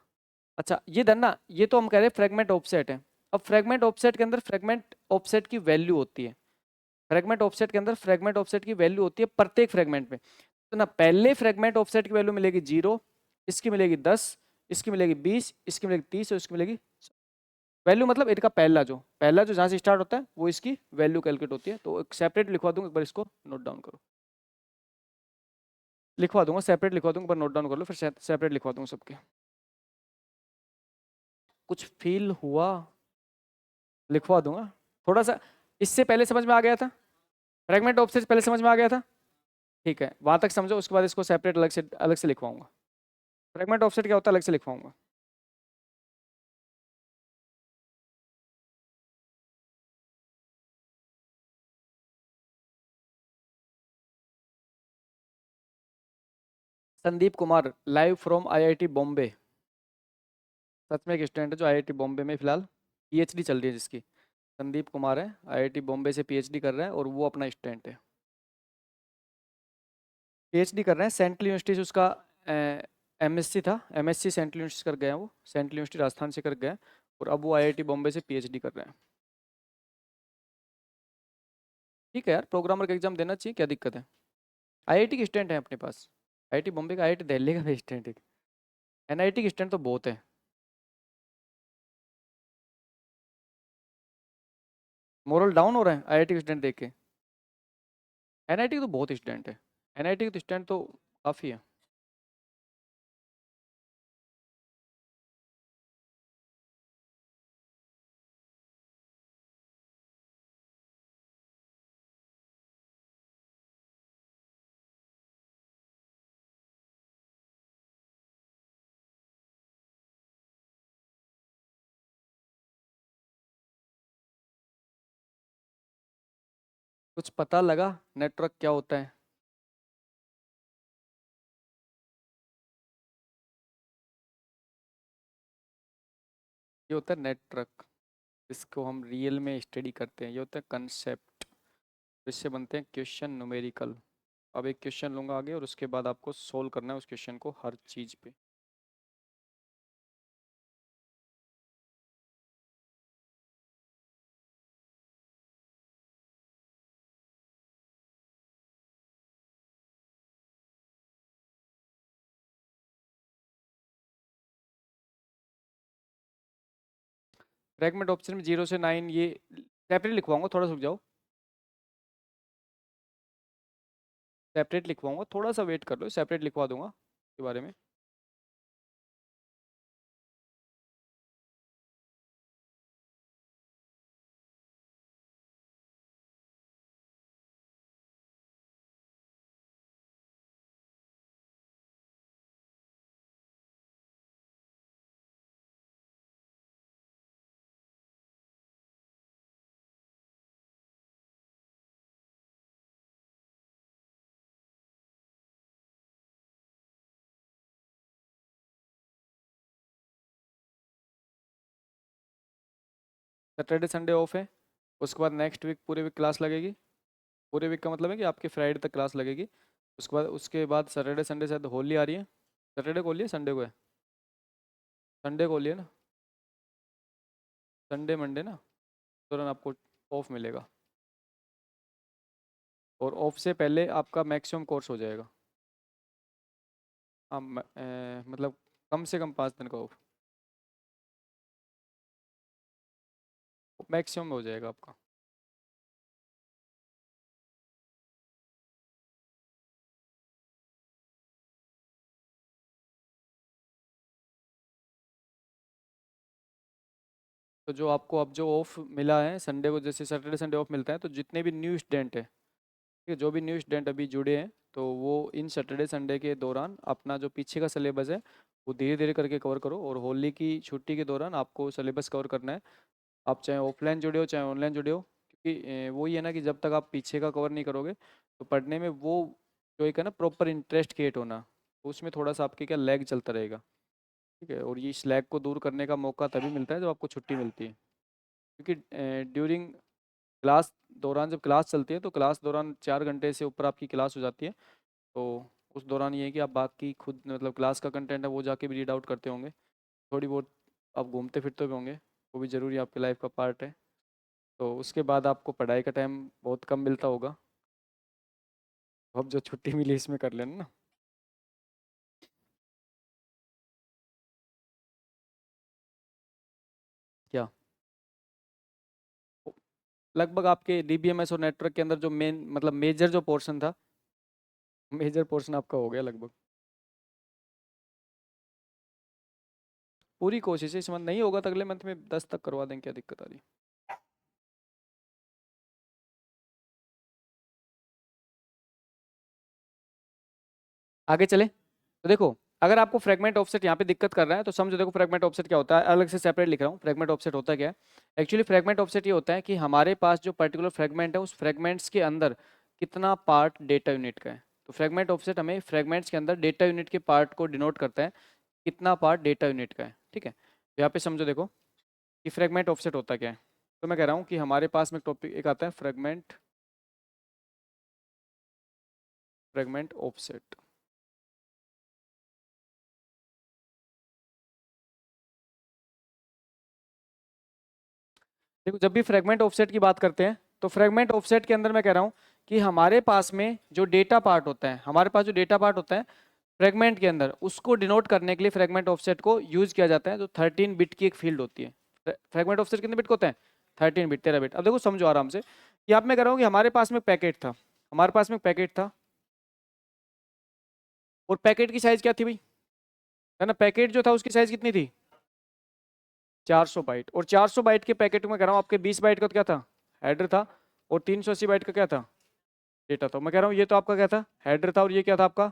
अच्छा, ये ना, ये तो हम कह रहे हैं फ्रेगमेंट ऑफसेट है। अब फ्रेगमेंट ऑफसेट के अंदर फ्रेगमेंट ऑफसेट की वैल्यू होती है, फ्रेगमेंट ऑफसेट के अंदर फ्रेगमेंट ऑफसेट की वैल्यू होती है प्रत्येक फ्रेगमेंट में। तो ना पहले फ्रेगमेंट ऑफसेट की वैल्यू मिलेगी 0, इसकी मिलेगी 10, इसकी मिलेगी 20, इसकी मिलेगी 30 और इसकी मिलेगी वैल्यू, मतलब इनका पहला जो जहाँ से स्टार्ट होता है वो इसकी वैल्यू कैलकुलेट होती है। तो एक सेपरेट लिखवा दूंगा, एक बार इसको नोट डाउन करो, लिखवा दूंगा सेपरेट, लिखवा दूंगा, एक बार नोट डाउन कर लो, फिर सेपरेट लिखवा दूंगा सबके। कुछ फील हुआ, लिखवा दूंगा थोड़ा सा। इससे पहले समझ में आ गया था, फ्रेगमेंट ऑफसेट पहले समझ में आ गया था, ठीक है, वहां तक समझो। उसके बाद इसको सेपरेट अलग से लिखवाऊंगा। फ्रेगमेंट ऑफसेट क्या होता है अलग से लिखवाऊंगा। Sandeep Kumar live from IIT Bombay. सच में एक स्टूडेंट है जो आईआईटी बॉम्बे में फिलहाल पीएचडी चल रही है जिसकी। संदीप कुमार है, आईआईटी बॉम्बे से पीएचडी कर रहा है और वो अपना स्टूडेंट है। पीएचडी कर रहे हैं सेंट्रल यूनिवर्सिटी से उसका एमएससी था, एमएससी सेंट्रल यूनिवर्सिटी से कर गया है वो, सेंट्रल यूनिवर्सिटी राजस्थान से कर गया है और अब वो आईआईटी बॉम्बे से पीएचडी कर रहे हैं। ठीक है यार, प्रोग्रामर का एग्जाम देना चाहिए, क्या दिक्कत है। आईआईटी के स्टूडेंट हैं अपने पास, आईआईटी बॉम्बे का, आईआईटी दिल्ली का भी स्टूडेंट है, एनआईटी के स्टूडेंट तो बहुत है। मोरल डाउन हो रहा है आईआईटी के स्टूडेंट देख के। एनआईटी के तो बहुत स्टूडेंट है, एनआईटी के तो स्टूडेंट तो काफ़ी है। कुछ पता लगा नेटवर्क क्या होता है? ये होता है नेटवर्क, इसको हम रियल में स्टडी करते हैं, ये होता है कंसेप्ट, इससे बनते हैं क्वेश्चन न्यूमेरिकल। अब एक क्वेश्चन लूँगा आगे और उसके बाद आपको सोल्व करना है उस क्वेश्चन को हर चीज़ पे। फ्रैगमेंट ऑप्शन में 0 से 9 ये सेपरेट लिखवाऊंगा, थोड़ा सा रुक जाओ, सेपरेट लिखवाऊंगा, थोड़ा सा वेट कर लो, सेपरेट लिखवा दूंगा के बारे में। सैटरडे संडे ऑफ है, उसके बाद नेक्स्ट वीक पूरे वीक क्लास लगेगी। पूरे वीक का मतलब है कि आपके फ्राइडे तक क्लास लगेगी। उसके बाद सैटरडे संडे शायद होली आ रही है। सैटरडे को होली है, संडे को है? संडे को होली है ना, संडे मंडे ना, तुरंत आपको ऑफ मिलेगा। और ऑफ से पहले आपका मैक्सिमम कोर्स हो जाएगा। हाँ मतलब कम से कम 5 दिन का ऑफ मैक्सिमम हो जाएगा आपका। तो जो आपको अब जो ऑफ मिला है संडे को, जैसे सैटरडे संडे ऑफ मिलता है, तो जितने भी न्यू स्टूडेंट हैं, ठीक है, जो भी न्यू स्टूडेंट अभी जुड़े हैं, तो वो इन सैटरडे संडे के दौरान अपना जो पीछे का सिलेबस है वो धीरे धीरे करके कवर करो। और होली की छुट्टी के दौरान आपको सिलेबस कवर करना है, आप चाहे ऑफलाइन जुड़े हो चाहे ऑनलाइन जुड़े हो, क्योंकि वही है ना कि जब तक आप पीछे का कवर नहीं करोगे तो पढ़ने में वो जो एक है ना प्रॉपर इंटरेस्ट क्रिएट होना, उसमें थोड़ा सा आपके क्या लैग चलता रहेगा। ठीक है, और ये इस लैग को दूर करने का मौका तभी मिलता है जब आपको छुट्टी मिलती है, क्योंकि ड्यूरिंग क्लास दौरान जब क्लास चलती है तो क्लास दौरान 4 घंटे से ऊपर आपकी क्लास हो जाती है। तो उस दौरान ये है कि आप बाकी खुद मतलब क्लास का कंटेंट है वो जाके भी रीड आउट करते होंगे, थोड़ी बहुत आप घूमते फिरते भी होंगे, वो भी ज़रूरी आपकी लाइफ का पार्ट है। तो उसके बाद आपको पढ़ाई का टाइम बहुत कम मिलता होगा, तो अब जो छुट्टी मिली इसमें कर लेना ना। क्या लगभग आपके डीबीएमएस और नेटवर्क के अंदर जो मेन मतलब मेजर जो पोर्शन था, मेजर पोर्शन आपका हो गया लगभग। पूरी कोशिश है, इस मंथ नहीं होगा तो अगले मंथ में 10 तक करवा देंगे, क्या दिक्कत आ रही है। आगे चले तो देखो, अगर आपको फ्रेगमेंट ऑफसेट यहाँ पे दिक्कत कर रहा है तो समझो, देखो फ्रेगमेंट ऑफसेट क्या होता है, अलग से सेपरेट लिख रहा हूँ। फ्रेगमेंट ऑफसेट होता क्या है? एक्चुअली फ्रेगमेंट ऑफसेट ये होता है कि हमारे पास जो पर्टिकुलर फ्रेगमेंट है उस फ्रेगमेंट्स के अंदर कितना पार्ट डेटा यूनिट का है। तो फ्रेगमेंट ऑफसेट हमें फ्रेगमेंट्स के अंदर डेटा यूनिट के पार्ट को डिनोट करता है, कितना पार्ट डेटा यूनिट का है। ठीक है, तो यहाँ पे समझो देखो कि फ्रेगमेंट ऑफसेट होता क्या है। तो मैं कह रहा हूँ कि हमारे पास में टॉपिक एक आता है फ्रेगमेंट ऑफसेट। देखो जब भी फ्रेगमेंट ऑफसेट की बात करते हैं तो फ्रेगमेंट ऑफसेट के अंदर मैं कह रहा हूँ कि हमारे पास में जो डेटा पार्ट होता है, हमारे पास जो डेटा पार्ट होता है फ्रेगमेंट के अंदर, उसको डिनोट करने के लिए फ्रेगमेंट ऑफसेट को यूज किया जाता है। तो 13 बिट की एक फील्ड होती है। फ्रेगमेंट ऑफसेट कितने बिट के होते हैं? 13 बिट, 13 बिट। अब देखो समझो आराम से कि आप, मैं कह रहा हूँ कि हमारे पास में पैकेट था, हमारे पास में पैकेट था और पैकेट की साइज क्या थी भाई? है ना, पैकेट जो था उसकी साइज कितनी थी? 400 बाइट। और 400 बाइट के पैकेट में कह रहा हूँ आपके 20 बाइट का तो क्या था? हेडर था। और 380 बाइट का क्या था? डेटा था। मैं कह रहा हूँ ये तो आपका क्या था? हेडर था। और ये क्या था आपका?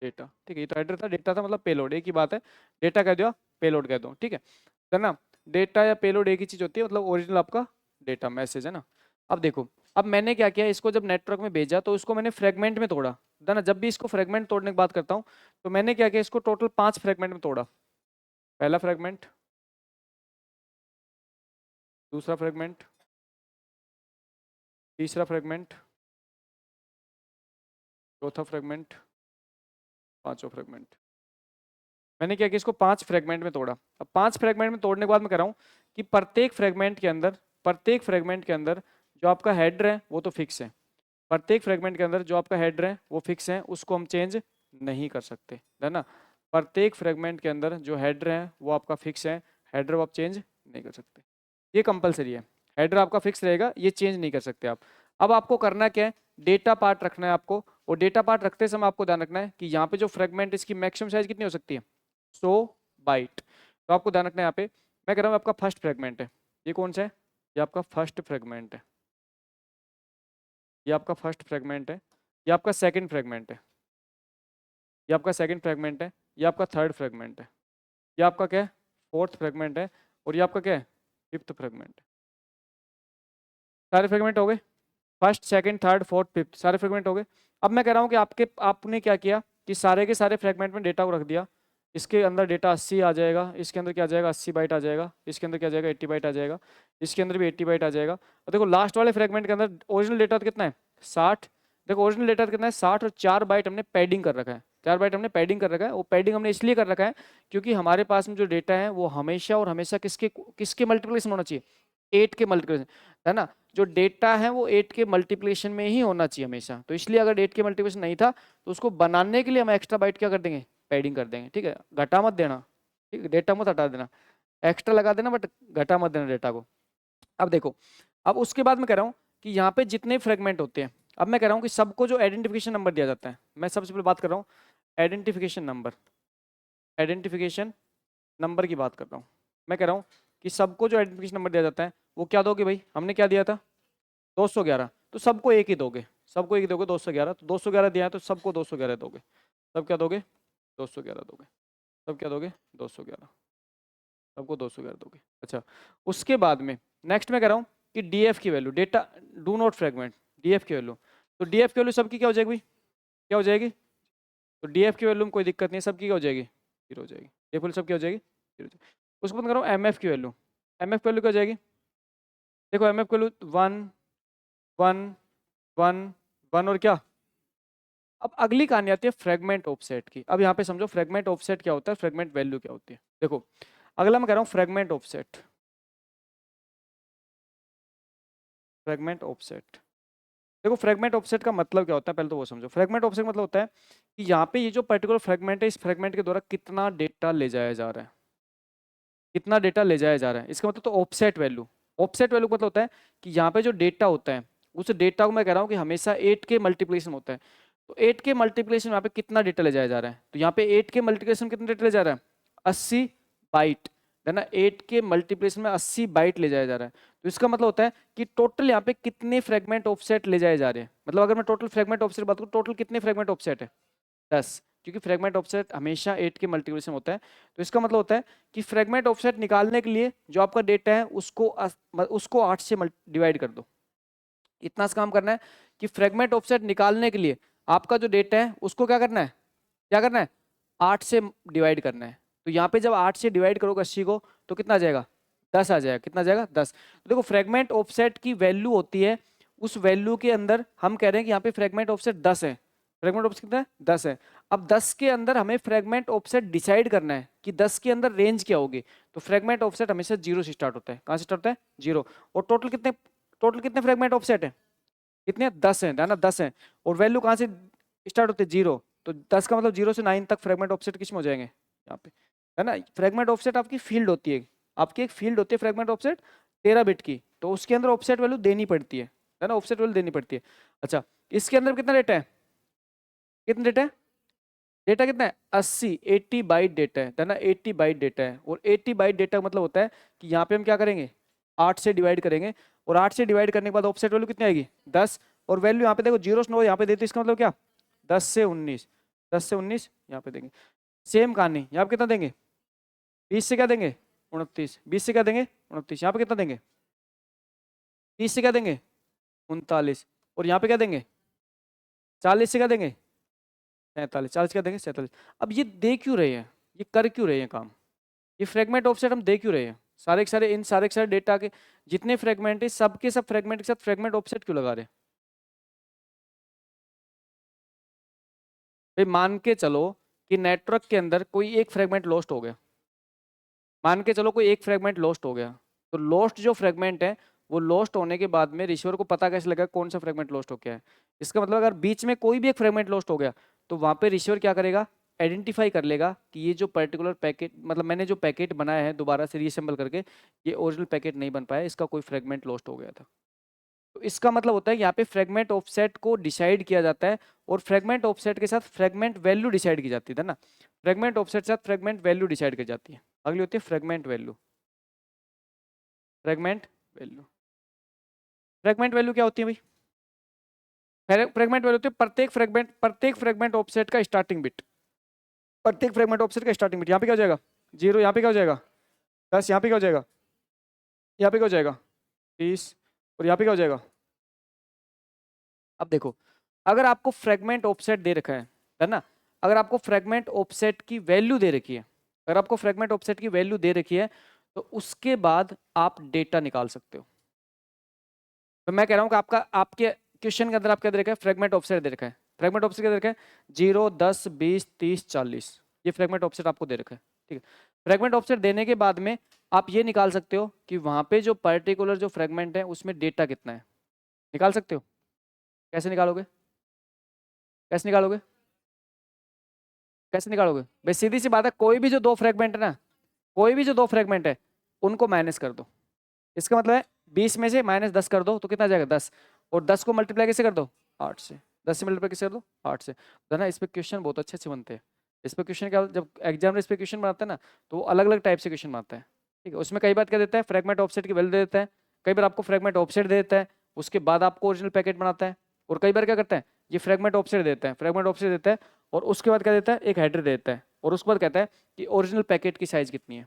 डेटा। ठीक है, ये तो हेडर था, डेटा था, मतलब पेलोड, एक ही बात है। डेटा कह दो, पेलोड कह दो, ठीक है ना। डेटा या पेलोड एक ही चीज होती है, मतलब ओरिजिनल आपका डेटा मैसेज है ना। अब देखो, अब मैंने क्या किया, इसको जब नेटवर्क में भेजा तो इसको मैंने फ्रेगमेंट में तोड़ा है ना। जब भी इसको फ्रेगमेंट तोड़ने की बात करता हूँ तो मैंने क्या किया, इसको टोटल 5 फ्रेगमेंट में तोड़ा। पहला फ्रेगमेंट, दूसरा फ्रेगमेंट, तीसरा फ्रेगमेंट, चौथा फ्रेगमेंट, पांचवा फ्रेगमेंट। मैंने क्या किया, इसको 5 फ्रेगमेंट में तोड़ा। अब 5 फ्रेगमेंट में तोड़ने के बाद मैं कह रहा हूँ कि प्रत्येक फ्रेगमेंट के अंदर जो आपका हेडर है वो तो फिक्स है। प्रत्येक फ्रेगमेंट के अंदर जो आपका हेडर है वो फिक्स है, उसको हम चेंज नहीं कर सकते, है ना। प्रत्येक फ्रेगमेंट के अंदर जो हेडर है वो आपका फिक्स है, हेडर आप चेंज नहीं कर सकते, ये कंपलसरी है। हेडर आपका फिक्स रहेगा, ये चेंज नहीं कर सकते आप। अब आपको करना क्या है, डेटा पार्ट रखना है आपको। और डेटा पार्ट रखते समय आपको ध्यान रखना है कि यहाँ पे जो फ्रेगमेंट, इसकी मैक्सिमम साइज कितनी हो सकती है? 100 बाइट। तो आपको ध्यान रखना है यहाँ पे। मैं कह रहा हूँ आपका फर्स्ट फ्रेगमेंट है, ये कौन सा है? ये आपका फर्स्ट फ्रेगमेंट है। ये आपका फर्स्ट फ्रेगमेंट है। ये आपका सेकंड फ्रेगमेंट है। ये आपका सेकंड फ्रेगमेंट है। ये आपका थर्ड फ्रेगमेंट है। ये आपका क्या है? फोर्थ फ्रेगमेंट है। और ये आपका क्या है? फिफ्थ फ्रेगमेंट है। सारे फ्रेगमेंट हो गए, first second third fourth fifth, सारे फ्रेगमेंट हो गए। अब मैं कह रहा हूँ कि आपने क्या किया कि सारे के सारे फ्रेगमेंट में डेटा को रख दिया। इसके अंदर डेटा 80 आ जाएगा, इसके अंदर क्या आ जाएगा? 80 बाइट आ जाएगा, इसके अंदर क्या आ जाएगा? 80 बाइट आ जाएगा, इसके अंदर भी 80 बाइट आ जाएगा। और देखो लास्ट वाले फ्रेगमेंट के अंदर ओरिजिनल डेटा तो कितना है? 60। देखो ओरिजिनल डेटा कितना है? 60। और 4 बाइट हमने पैडिंग कर रखा है, 4 बाइट हमने पैडिंग कर रखा है। वो पैडिंग हमने इसलिए कर रखा है क्योंकि हमारे पास में जो डेटा है वो हमेशा और हमेशा किसके किसके मल्टीप्लिकेशन होना चाहिए? 8 के मल्टीप्लिकेशन, है ना। जो डेटा है वो 8 के मल्टीप्लिकेशन में ही होना चाहिए हमेशा। तो इसलिए अगर 8 के मल्टीप्लिकेशन नहीं था तो उसको बनाने के लिए हम एक्स्ट्रा बाइट क्या कर देंगे? पैडिंग कर देंगे, ठीक है। घटा मत देना, ठीक है, डेटा मत हटा देना, एक्स्ट्रा लगा देना बट घटा मत देना डेटा को। अब देखो, अब उसके बाद मैं कह रहा हूँ कि यहाँ पे जितने फ्रेगमेंट होते हैं, अब मैं कह रहा हूँ कि सबको जो आइडेंटिफिकेशन नंबर दिया जाता है, मैं सबसे पहले बात कर रहा हूँ आइडेंटिफिकेशन नंबर। आइडेंटिफिकेशन नंबर की बात कर रहा हूँ। मैं कह रहा हूँ कि सबको जो आइडेंटिफिकेशन नंबर दिया जाता है वो क्या दोगे भाई? हमने क्या दिया था? 211। तो सबको एक ही दोगे, सबको एक ही दोगे 211। तो 211 दिया है तो सबको 211 दोगे। सब क्या दोगे? 211 दोगे। सब क्या दोगे? 211। सबको 211 दोगे। अच्छा, उसके बाद में नेक्स्ट मैं कह रहा हूँ कि डीएफ की value, data do not fragment, DF की वैल्यू। तो डीएफ की वैल्यू सबकी क्या हो जाएगी भाई? क्या हो जाएगी? तो डीएफ की वैल्यू में कोई दिक्कत नहीं है, सबकी क्या हो जाएगी? 0 हो जाएगी। डीएफ वैल्यू सब क्या हो जाएगी? 0 हो जाएगी। उसके बाद मैं कह रहा हूँ एमएफ की वैल्यू। एमएफ की वैल्यू क्या हो जाएगी? देखो एमएफ की वैल्यू 1 1 1 1 और क्या? अब अगली कहानी आती है फ्रेगमेंट ऑफसेट की। अब यहाँ पे समझो फ्रेगमेंट ऑफसेट क्या होता है, फ्रेगमेंट वैल्यू क्या होती है। देखो अगला मैं कह रहा हूँ फ्रेगमेंट ऑफसेट। फ्रेगमेंट ऑफसेट, देखो फ्रेगमेंट ऑफसेट का मतलब क्या होता है पहले तो वो समझो। फ्रेगमेंट ऑफसेट मतलब होता है कि यहाँ पे ये जो पर्टिकुलर फ्रेगमेंट है, इस फ्रेगमेंट के द्वारा कितना डेटा ले जाया जा रहा है, कितना डेटा ले जाया जा रहा है, इसका मतलब तो ऑफसेट वैल्यू। ऑफसेट वैल्यू का मतलब होता है कि यहाँ पे जो डेटा होता है उस डेटा को मैं कह रहा हूँ कि हमेशा 8 के मल्टीप्लिकेशन होता है। तो 8 के मल्टीप्लिकेशन यहाँ पे कितना डेटा ले जाया जा रहा है? तो यहाँ पे 8 के मल्टीप्लिकेशन कितना डेटा ले जा रहा है? 80 बाइट, है ना। 8 के मल्टीप्लिकेशन में 80 बाइट ले जाया जा रहा है। तो इसका मतलब होता है कि टोटल यहाँ पे कितने फ्रेगमेंट ऑफसेट ले जाए जा रहे हैं। मतलब अगर मैं टोटल फ्रेगमेंट ऑफसेट बात करूँ, टोटल कितने फ्रेगमेंट ऑफसेट है? 10। क्योंकि फ्रेगमेंट ऑफसेट हमेशा 8 के मल्टीप्लिकेशन होता है। तो इसका मतलब होता है कि फ्रेगमेंट ऑफसेट निकालने के लिए जो आपका डेटा है उसको 8 से डिवाइड कर दो। इतना सा काम करना है कि फ्रेगमेंट ऑफसेट निकालने के लिए आपका जो डेटा है उसको क्या करना है, क्या करना है, 8 से डिवाइड करना है। तो यहाँ पे जब 8 से डिवाइड करोगे 80 को तो कितना आ जाएगा, 10 आ जाएगा। कितना आ जाएगा, 10। तो देखो फ्रेगमेंट ऑफसेट की वैल्यू होती है, उस वैल्यू के अंदर हम कह रहे हैं कि यहाँ पे फ्रेगमेंट ऑफसेट 10 है। फ्रेगमेंट ऑफसेट कितना है, 10 है। अब 10 के अंदर हमें फ्रेगमेंट ऑफसेट डिसाइड करना है कि 10 के अंदर रेंज क्या होगी। तो फ्रेगमेंट ऑफसेट हमेशा 0 से स्टार्ट होता है। कहाँ से स्टार्ट होता है, 0। और टोटल कितने फ्रेगमेंट ऑफसेट है, कितने, 10 है ना, 10 है। और वैल्यू कहाँ से स्टार्ट होते हैं, 0। तो 10 का मतलब 0 से 9 तक फ्रेगमेंट ऑफसेट किस में हो जाएंगे, यहाँ पे, है ना। फ्रेगमेंट ऑफसेट आपकी फील्ड होती है, आपकी एक फील्ड होती है फ्रेगमेंट ऑफसेट 13 बिट की। तो उसके अंदर ऑफसेट वैल्यू देनी पड़ती है ना, ऑफसेट वैल्यू देनी पड़ती है। अच्छा, इसके अंदर कितना डेटा है, कितना डेटा है, डेटा कितना है, 80 बाइट डेटा है ना, 80 बाइट डेटा है। और 80 बाइट डेटा का मतलब होता है कि यहाँ पे हम क्या करेंगे, 8 से डिवाइड करेंगे। और 8 से डिवाइड करने के बाद ऑफसेट वैल्यू कितनी आएगी, 10। और वैल्यू यहाँ पे देखो जीरो नो यहाँ पे देते, इसका मतलब क्या, 10 से 19, 10 से 19 यहाँ पे देंगे। सेम कहानी यहाँ पे कितना देंगे, 20 से क्या देंगे, 29, 20 से क्या देंगे, 29। यहाँ पे कितना देंगे, 30 से क्या देंगे, 39। और यहाँ पे क्या देंगे, 40 से क्या देंगे, 43, 40 क्या देंगे, 47। अब ये दे क्यों रहे हैं, ये कर क्यों रहे हैं काम, ये फ्रेगमेंट ऑफसेट हम दे क्यों रहे हैं, सारे के सारे इन सारे के सारे डेटा के जितने फ्रेगमेंट है सबके सब फ्रेगमेंट के साथ फ्रेगमेंट ऑफसेट क्यों लगा रहे हैं। भाई मान के चलो कि नेटवर्क के अंदर कोई एक फ्रेगमेंट लॉस्ट हो गया, मान के चलो कोई एक फ्रेगमेंट लॉस्ट हो गया। तो लॉस्ट जो फ्रेगमेंट है वो लॉस्ट होने के बाद में रिसीवर को पता कैसे लगा कौन सा फ्रेगमेंट लॉस्ट हो गया है। इसका मतलब अगर बीच में कोई भी एक फ्रेगमेंट लॉस्ट हो गया तो वहां पे रिसीवर क्या करेगा, आइडेंटिफाई कर लेगा कि ये जो पर्टिकुलर पैकेट, मतलब मैंने जो पैकेट बनाया है दोबारा से रीअसेंबल करके, ये ओरिजिनल पैकेट नहीं बन पाया, इसका कोई फ्रेगमेंट लॉस्ट हो गया था। तो इसका मतलब होता है यहाँ पे फ्रेगमेंट ऑफसेट को डिसाइड किया जाता है और फ्रेगमेंट ऑफसेट के साथ फ्रेगमेंट वैल्यू डिसाइड की जाती है ना। फ्रेगमेंट ऑफसेट के साथ फ्रेगमेंट वैल्यू डिसाइड की जाती है। अगली होती है fragment value. Fragment value, fragment value क्या होती है भाई, फ्रेगमेंट वैल्यू होती है प्रत्येक फ्रेगमेंट ऑफसेट का स्टार्टिंग बिट, प्रत्येक फ्रेगमेंट ऑफसेट का स्टार्टिंग बिट। यहाँ पे क्या हो जाएगा, 0, यहाँ पे क्या हो जाएगा 10, यहाँ पे क्या हो जाएगा, यहाँ पे क्या हो जाएगा 30, और यहाँ पे क्या हो जाएगा। अब देखो, अगर आपको फ्रेगमेंट ऑफसेट दे रखा है ना, अगर आपको फ्रेगमेंट ऑफसेट की वैल्यू दे रखी है, अगर आपको फ्रेगमेंट ऑफसेट की वैल्यू दे रखी है तो उसके बाद आप डेटा निकाल सकते हो। तो मैं कह रहा हूं कि आपका आपके क्वेश्चन के अंदर आप क्या दे रखा है, फ्रेगमेंट ऑफसेट दे रखा है। फ्रेगमेंट ऑफसेट क्या दे रखा है, 0, 10, 20, 30, 40, ये फ्रेगमेंट ऑफसेट आपको दे रखा है। ठीक है, फ्रेगमेंट ऑफसेट देने के बाद में आप ये निकाल सकते हो कि वहां पे जो पर्टिकुलर जो फ्रेगमेंट है उसमें डेटा कितना है, निकाल सकते हो। कैसे निकालोगे, कैसे निकालोगे, कैसे निकालोगे भाई, सीधी सी बात है, कोई भी जो दो फ्रेगमेंट है ना, कोई भी जो दो फ्रेगमेंट है उनको माइनस कर दो। इसका मतलब है 20 में से -10 कर दो तो कितना आ जाएगा, 10। और 10 को मल्टीप्लाई कैसे कर दो, 8 से। 10 से मल्टीप्लाई कैसे कर दो, 8 से। तो ना इस पे क्वेश्चन बहुत अच्छे से बनते हैं। इस पे क्वेश्चन क्या, जब एग्जाम में इस पे क्वेश्चन बनाते हैं ना तो वो अलग अलग टाइप से क्वेश्चन बनाता है। ठीक है, उसमें कई बार क्या देता है, फ्रेगमेंट ऑफसेट की वैल्यू दे देता है, कई बार आपको फ्रेगमेंट ऑफसेट दे देता है, उसके बाद आपको ओरिजिनल पैकेट बनाता है। और कई बार क्या करता है, ये फ्रेगमेंट ऑफसेट देता है, फ्रेगमेंट ऑफसेट देता है और उसके बाद क्या देता है, एक हेडर देता है और उसके बाद कहता है कि ओरिजिनल पैकेट की साइज कितनी है।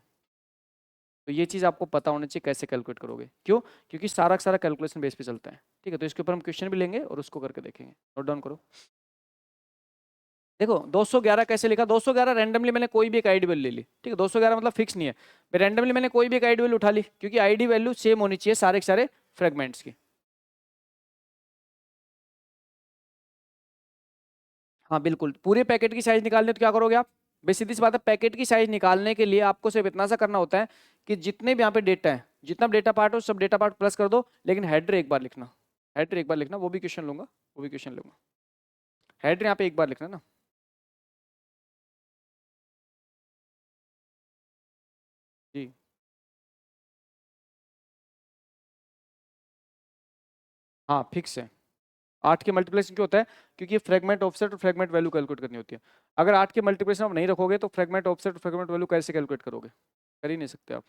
तो ये चीज़ आपको पता होना चाहिए कैसे कैलकुलेट करोगे, क्यों, क्योंकि सारा का सारा कैलकुलेशन बेस पे चलता है। ठीक है, तो इसके ऊपर हम क्वेश्चन भी लेंगे और उसको करके देखेंगे। नोट डाउन करो। देखो 211 कैसे लिखा, 211 रैंडमली मैंने कोई भी एक आईडी वैल्यू ले ली। ठीक है, 211 मतलब फिक्स नहीं है, रैंडमली मैंने कोई भी एक आईडी वैल्यू उठा ली, क्योंकि आईडी वैल्यू सेम होनी चाहिए सारे के सारे फ्रेगमेंट्स की। हाँ बिल्कुल, पूरे पैकेट की साइज निकालने तो क्या करोगे आप, बस सीधी सी बात है, पैकेट की साइज निकालने के लिए आपको सिर्फ इतना सा करना होता है कि जितने भी यहाँ पे डेटा है, जितना डेटा पार्ट हो सब डेटा पार्ट प्लस कर दो, लेकिन हेडर एक बार लिखना, हेडर एक बार लिखना, वो भी क्वेश्चन लूंगा, वो भी क्वेश्चन लूंगा। हेडर यहाँ पे एक बार लिखना ना। जी हाँ फिक्स है। 8 के मल्टीप्लिकेशन क्यों होता है, क्योंकि फ्रेगमेंट ऑफसेट और फ्रेगमेंट वैल्यू कैलकुलेट करनी होती है। अगर 8 के मल्टीप्लिकेशन आप नहीं रखोगे तो फ्रेगमेंट ऑफसेट और फ्रेगमेंट वैल्यू कैसे कैलकुलेट करोगे, कर ही नहीं सकते आप।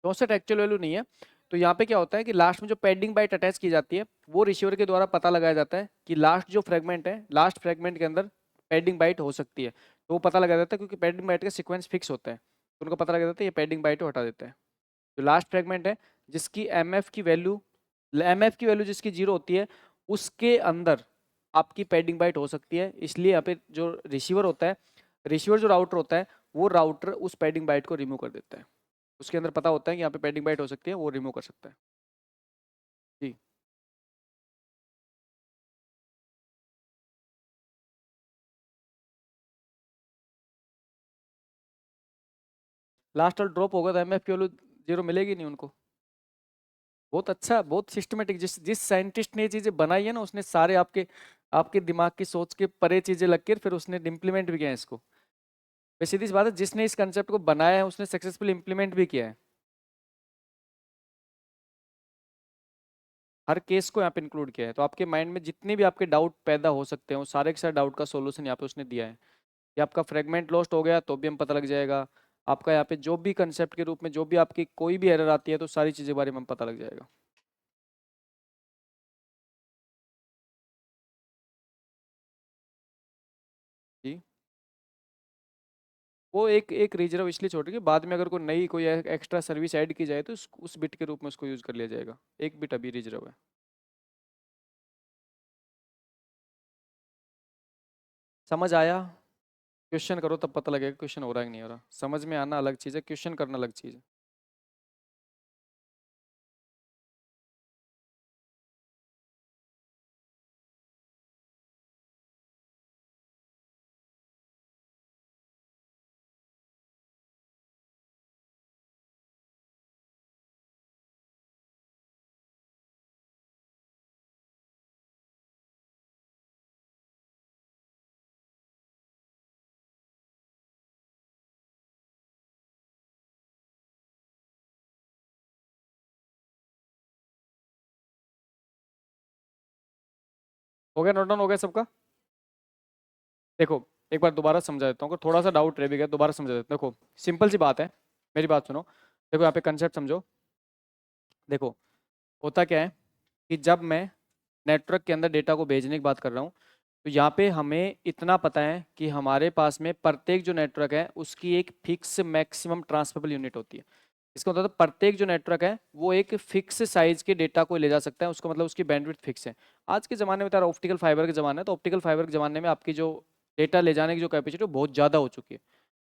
64 एक्चुअल वैल्यू नहीं है। तो यहाँ पे क्या होता है कि लास्ट में जो पेंडिंग बाइट अटैच की जाती है वो रिसीवर के द्वारा पता लगाया जाता है कि लास्ट जो फ्रेगमेंट है, लास्ट फ्रेगमेंट के अंदर पेंडिंग बाइट हो सकती है। तो वो पता लगाया जाता है क्योंकि पेंडिंग बाइट का सीक्वेंस फिक्स होता है। तो उनको पता लग जाता है ये पैडिंग बाइट को हटा देते हैं। जो लास्ट फ्रेगमेंट है जिसकी एमएफ की वैल्यू जिसकी 0 होती है उसके अंदर आपकी पैडिंग बाइट हो सकती है। इसलिए यहाँ पे जो रिसीवर होता है, रिसीवर जो राउटर होता है, वो राउटर उस पैडिंग बाइट को रिमूव कर देता है। उसके अंदर पता होता है कि यहाँ पे पैडिंग बाइट हो सकती है, वो रिमूव कर सकता है जी। लास्ट और ड्रॉप होगा तो एमएफ की वैल्यू 0 मिलेगी नहीं उनको। बहुत अच्छा, बहुत सिस्टमेटिक। जिस जिस साइंटिस्ट ने ये चीजें बनाई है ना, उसने सारे आपके आपके दिमाग की सोच के परे चीजें लग कर फिर उसने इम्प्लीमेंट भी किया है इसको। वैसे सीधी सी बात है, जिसने इस कंसेप्ट को बनाया है उसने सक्सेसफुल इम्प्लीमेंट भी किया है। हर केस को यहाँ पे इंक्लूड किया है। तो आपके माइंड में जितने भी आपके डाउट पैदा हो सकते हैं वो सारे के सारे डाउट का सोल्यूशन यहाँ पे उसने दिया है। कि आपका फ्रेगमेंट लॉस्ट हो गया तो भी हम पता लग जाएगा, आपका यहाँ पे जो भी कंसेप्ट के रूप में जो भी आपकी कोई भी एरर आती है तो सारी चीज़ें बारे में हम पता लग जाएगा। जी, वो एक एक रिजर्व इसलिए छोड़ के बाद में अगर कोई नई कोई एक्स्ट्रा सर्विस ऐड की जाए तो उस बिट के रूप में उसको यूज़ कर लिया जाएगा। एक बिट अभी रिजर्व है। समझ आया? क्वेश्चन करो तब पता लगेगा क्वेश्चन हो रहा है कि नहीं हो रहा। समझ में आना अलग चीज़ है, क्वेश्चन करना अलग चीज़ है। हो गया? नोट डाउन हो गया सबका? देखो एक बार दोबारा समझा देता हूँ, अगर थोड़ा सा डाउट रह भी गया दोबारा समझा देता हूँ। देखो सिंपल सी बात है, मेरी बात सुनो। देखो यहाँ पे कंसेप्ट समझो। देखो होता क्या है कि जब मैं नेटवर्क के अंदर डेटा को भेजने की बात कर रहा हूँ तो यहाँ पे हमें इतना पता है कि हमारे पास में प्रत्येक जो नेटवर्क है उसकी एक फिक्स मैक्सिमम ट्रांसफरेबल यूनिट होती है। इसका मतलब प्रत्येक जो नेटवर्क है वो एक फिक्स साइज के डेटा को ले जा सकता है, उसका मतलब उसकी बैंडविड्थ फिक्स है। आज के ज़माने में तारा ऑप्टिकल फाइबर का ज़माना है, तो ऑप्टिकल फाइबर के ज़माने में आपकी जो डेटा ले जाने की जो कैपेसिटी बहुत ज़्यादा हो चुकी है।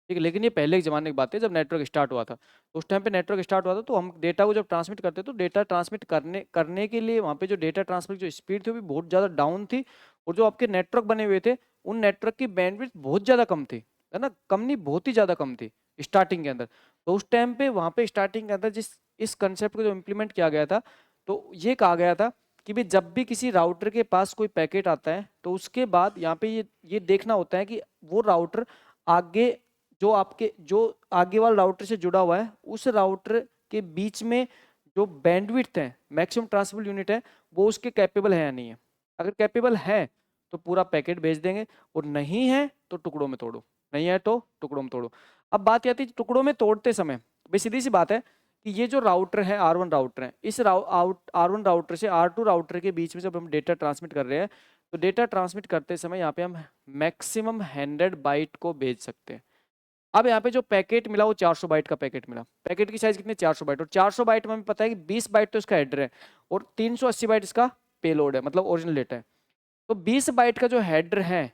ठीक है, लेकिन ये पहले के ज़माने की बात है जब नेटवर्क स्टार्ट हुआ था। तो उस टाइम पे नेटवर्क स्टार्ट हुआ था तो हम डेटा को जब ट्रांसमिट करते तो डेटा ट्रांसमिट करने करने के लिए वहाँ पे जो डेटा ट्रांसफर की जो स्पीड थी वो भी बहुत ज़्यादा डाउन थी। और जो आपके नेटवर्क बने हुए थे उन नेटवर्क की बैंडविड्थ बहुत ज़्यादा कम थी, है ना, कम नहीं बहुत ही ज़्यादा कम थी स्टार्टिंग के अंदर। तो उस टाइम पे वहाँ पे स्टार्टिंग के अंदर जिस इस कंसेप्ट को जो इम्प्लीमेंट किया गया था तो ये कहा गया था कि भाई जब भी किसी राउटर के पास कोई पैकेट आता है तो उसके बाद यहाँ पे ये देखना होता है कि वो राउटर आगे जो आपके जो आगे वाला राउटर से जुड़ा हुआ है उस राउटर के बीच में जो बैंडविड्थ है मैक्सिमम ट्रांसफर यूनिट है वो उसके कैपेबल है या नहीं है। अगर कैपेबल है तो पूरा पैकेट भेज देंगे, और नहीं है तो टुकड़ों में तोड़ो, नहीं है तो टुकड़ों में तोड़ो। अब बात आती है टुकड़ों में तोड़ते समय, भाई सीधी सी बात है कि ये जो राउटर है R1 राउटर है, इस R1 राउटर से R2 राउटर के बीच में जब हम डेटा ट्रांसमिट कर रहे हैं तो डेटा ट्रांसमिट करते समय यहाँ पे हम मैक्सिमम 100 बाइट को भेज सकते हैं। अब यहाँ पे जो पैकेट मिला वो 400 बाइट का पैकेट मिला। पैकेट की साइज कितनी? 400 बाइट। और 400 बाइट में हमें पता है कि 20 बाइट तो इसका हेडर है और 380 बाइट इसका पेलोड है, मतलब ओरिजिनल डेटा है। तो 20 बाइट का जो हेडर है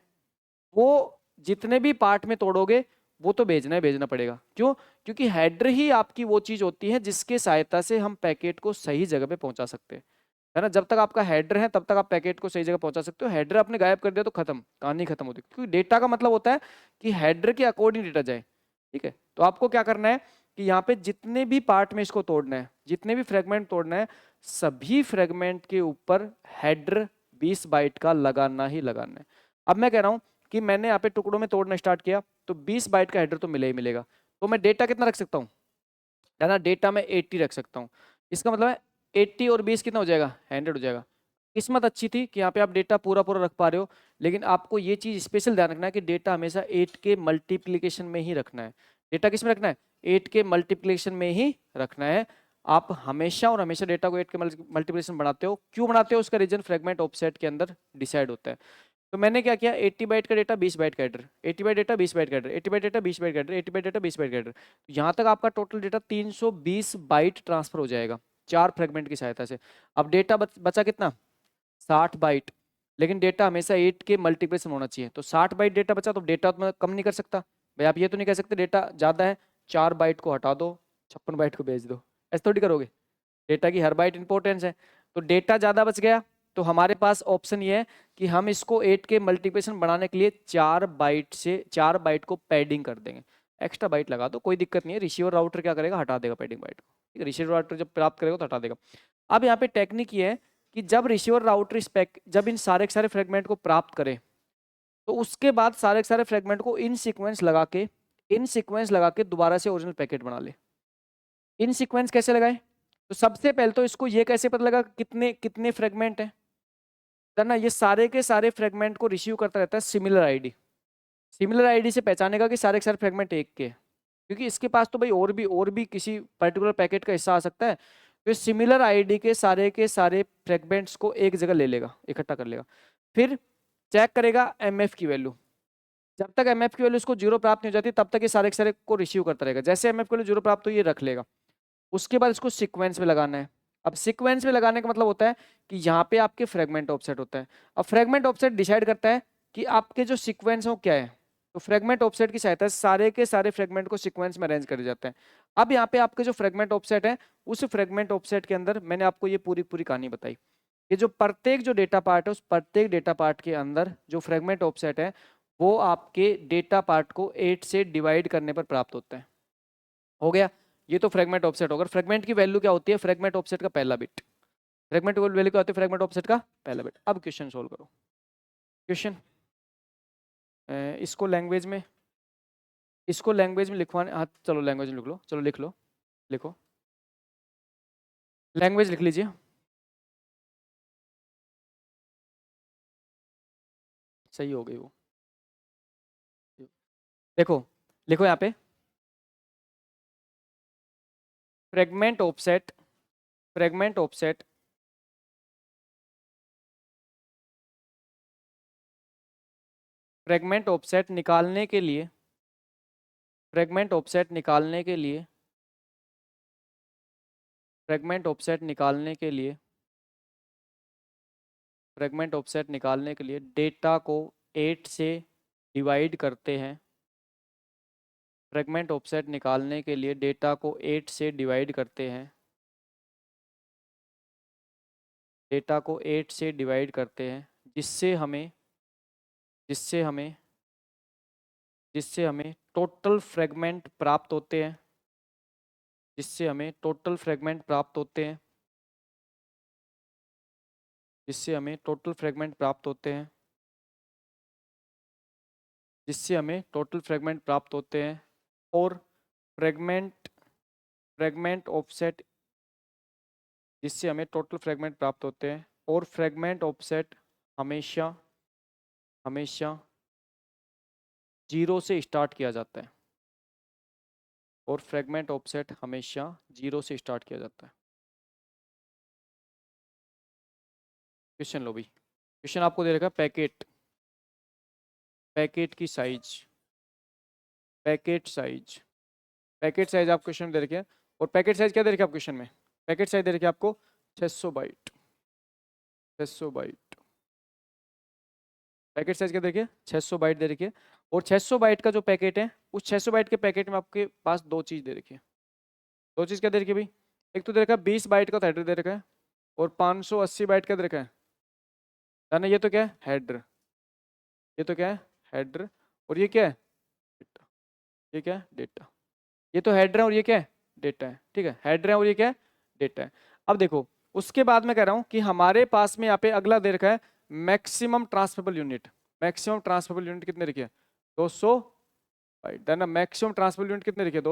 वो जितने भी पार्ट में तोड़ोगे वो तो भेजना ही भेजना पड़ेगा। क्यों? क्योंकि हेडर ही आपकी वो चीज होती है जिसके सहायता से हम पैकेट को सही जगह पे पहुंचा सकते हैं, है ना। जब तक आपका हेडर है तब तक आप पैकेट को सही जगह पहुंचा सकते हो। हेडर आपने गायब कर दिया तो खत्म, कहानी खत्म होती है। क्योंकि डेटा का मतलब होता है कि हेडर के अकॉर्डिंग डेटा जाए। ठीक है, तो आपको क्या करना है कि यहाँ पे जितने भी पार्ट में इसको तोड़ना है, जितने भी फ्रेगमेंट तोड़ना है, सभी फ्रेगमेंट के ऊपर हेडर 20 बाइट का लगाना ही लगाना है। अब मैं कह रहा हूँ कि मैंने यहाँ पे टुकड़ों में तोड़ना स्टार्ट किया तो 20 बाइट का हेडर तो मिले ही मिलेगा। तो मैं डेटा कितना रख सकता हूँ, है ना, डेटा में 80 रख सकता हूँ। इसका मतलब है 80 और 20 कितना हो जाएगा? 100 हो जाएगा। किस्मत अच्छी थी कि यहाँ पे आप डेटा पूरा पूरा रख पा रहे हो, लेकिन आपको ये चीज़ स्पेशल ध्यान रखना है कि डेटा हमेशा 8 के मल्टीप्लीकेशन में ही रखना है। डेटा किस में रखना है? 8 के मल्टीप्लीकेशन में ही रखना है। आप हमेशा और हमेशा डेटा को 8 के मल्टीप्लीकेशन बनाते हो। क्यों बनाते हो? उसका रीजन फ्रेगमेंट ऑफसेट के अंदर डिसाइड होता है। तो मैंने क्या किया, 80 बाइट का डेटा 20 बाइट का एड्रेस, 80 बाइट डेटा 20 बाइट का एड्रेस, 80 बाइट डेटा 20 बाइट का एड्रेस, 80 बाइट डेटा 20 बाइट का एड्रेस। यहाँ तक आपका टोटल डेटा 320 बाइट ट्रांसफर हो जाएगा 4 फ्रेगमेंट की सहायता से। अब डेटा बचा कितना, 60 बाइट, लेकिन डेटा हमेशा 8 के मल्टीप्लिकेशन होना चाहिए। तो 60 बाइट डेटा बचा, तो डेटा तो मैं कम नहीं कर सकता भाई, आप ये तो नहीं कह सकते डेटा ज़्यादा है 4 बाइट को हटा दो 56 बाइट को भेज दो, ऐसे थोड़ी करोगे, डेटा की हर बाइट इंपॉर्टेंस है। तो डेटा ज़्यादा बच गया, तो हमारे पास ऑप्शन ये है कि हम इसको 8 के मल्टीप्लिकेशन बढ़ाने के लिए 4 बाइट को पैडिंग कर देंगे, एक्स्ट्रा बाइट लगा दो, कोई दिक्कत नहीं है। रिसीवर राउटर क्या करेगा, हटा देगा पैडिंग बाइट को, ठीक है, रिसीवर राउटर जब प्राप्त करेगा तो हटा देगा। अब यहाँ पे टेक्निक ये है कि जब रिसीवर राउटर जब इन सारे के सारे फ्रेगमेंट को प्राप्त करे, तो उसके बाद सारे के सारे फ्रेगमेंट को इन सीक्वेंस लगा के दोबारा से ओरिजिनल पैकेट बना ले। इन सीक्वेंस कैसे लगाए, तो सबसे पहले तो इसको ये कैसे पता लगा कितने कितने फ्रेगमेंट है ना, ये सारे के सारे फ्रेगमेंट को रिसीव करता रहता है सिमिलर आईडी से पहचानेगा कि सारे के सारे फ्रेगमेंट एक के, क्योंकि इसके पास तो भाई और भी किसी पर्टिकुलर पैकेट का हिस्सा आ सकता है। तो सिमिलर आईडी के सारे फ्रेगमेंट्स को एक जगह ले लेगा, इकट्ठा कर लेगा, फिर चेक करेगा एमएफ की वैल्यू। जब तक एमएफ की वैल्यू इसको 0 प्राप्त नहीं हो जाती तब तक ये सारे के सारे को रिसीव करता रहेगा। जैसे एमएफ की वैल्यू 0 प्राप्त हो ये रख लेगा, उसके बाद इसको सीक्वेंस में लगाना है। अब सीक्वेंस में लगाने का मतलब होता है कि यहाँ पे आपके फ्रेगमेंट ऑफसेट होता है। अब फ्रेगमेंट ऑफसेट डिसाइड करता है कि आपके जो सीक्वेंस हो क्या है, तो फ्रेगमेंट ऑफसेट की सहायता से सारे के सारे फ्रेगमेंट को सीक्वेंस में अरेंज करे जाते हैं। अब यहाँ पे आपके जो फ्रेगमेंट ऑफसेट है, उस फ्रेगमेंट ऑफसेट के अंदर मैंने आपको ये पूरी पूरी कहानी बताई। ये जो प्रत्येक जो डेटा पार्ट है, उस प्रत्येक डेटा पार्ट के अंदर जो फ्रेगमेंट ऑफसेट है वो आपके डेटा पार्ट को 8 से डिवाइड करने पर प्राप्त होता है। हो गया, ये तो फ्रेगमेंट ऑफसेट होगा। फ्रेगमेंट की वैल्यू क्या होती है, फ्रेगमेंट ऑफसेट का पहला बिट, फ्रेगमेंट वैल्यू क्या होती है, फ्रेगमेंट ऑफसेट का पहला बिट। अब क्वेश्चन सोल्व करो। क्वेश्चन इसको लैंग्वेज में लिखवाने, हाँ चलो लैंग्वेज में लिख लो, चलो लिख लो, लिखो लैंग्वेज लिख लीजिए। सही हो गई वो, देखो लिखो यहाँ पे fragment offset, fragment offset fragment offset निकालने के लिए, फ्रेगमेंट ऑफसेट निकालने के लिए, फ्रेगमेंट ऑफसेट निकालने के लिए, फ्रेगमेंट ऑफसेट निकालने के लिए डेटा को 8 से डिवाइड करते हैं। फ्रेगमेंट ऑफसेट निकालने के लिए डेटा को 8 से डिवाइड करते हैं, डेटा को 8 से डिवाइड करते हैं, जिससे हमें जिससे हमें जिससे हमें टोटल फ्रेगमेंट प्राप्त होते हैं, जिससे हमें टोटल फ्रेगमेंट प्राप्त होते हैं, जिससे हमें टोटल फ्रेगमेंट प्राप्त होते हैं, जिससे हमें टोटल फ्रेगमेंट प्राप्त होते हैं। और फ्रेगमेंट फ्रेगमेंट ऑफसेट जिससे हमें टोटल फ्रेगमेंट प्राप्त होते हैं, और फ्रेगमेंट ऑफसेट हमेशा हमेशा 0 से स्टार्ट किया जाता है, और फ्रेगमेंट ऑफसेट हमेशा 0 से स्टार्ट किया जाता है। क्वेश्चन लो भाई, क्वेश्चन आपको दे रखा है पैकेट, पैकेट की size, packet size, packet size आप क्वेश्चन दे रखे हैं। और पैकेट साइज क्या दे रखे आप क्वेश्चन में, पैकेट साइज दे रखे आपको 600 बाइट, 600 बाइट, पैकेट साइज क्या देखिए 600 बाइट दे रखी है। और 600 बाइट का जो पैकेट है, उस 600 बाइट के पैकेट में आपके पास दो चीज दे रखी है। दो चीज क्या दे रखी है भाई, एक तो दे रखा है 20 बाइट का हेडर दे रखा है, और 580 बाइट का दे रखा है ना। ये तो क्या है हेडर, ये तो क्या है हेडर, और ये क्या है डेटा, ये क्या है डेटा, ये तो हेडर है और ये क्या है डेटा है, ठीक है, हेडर है और ये क्या है डेटा है। अब देखो उसके बाद मैं कह रहा हूं कि हमारे पास में यहाँ पे अगला दे रखा है maximum transferable unit, maximum transferable unit कितने रखी है 200 बाइट, है ना। मैक्सिमम ट्रांसफरेबल यूनिट कितने रखी है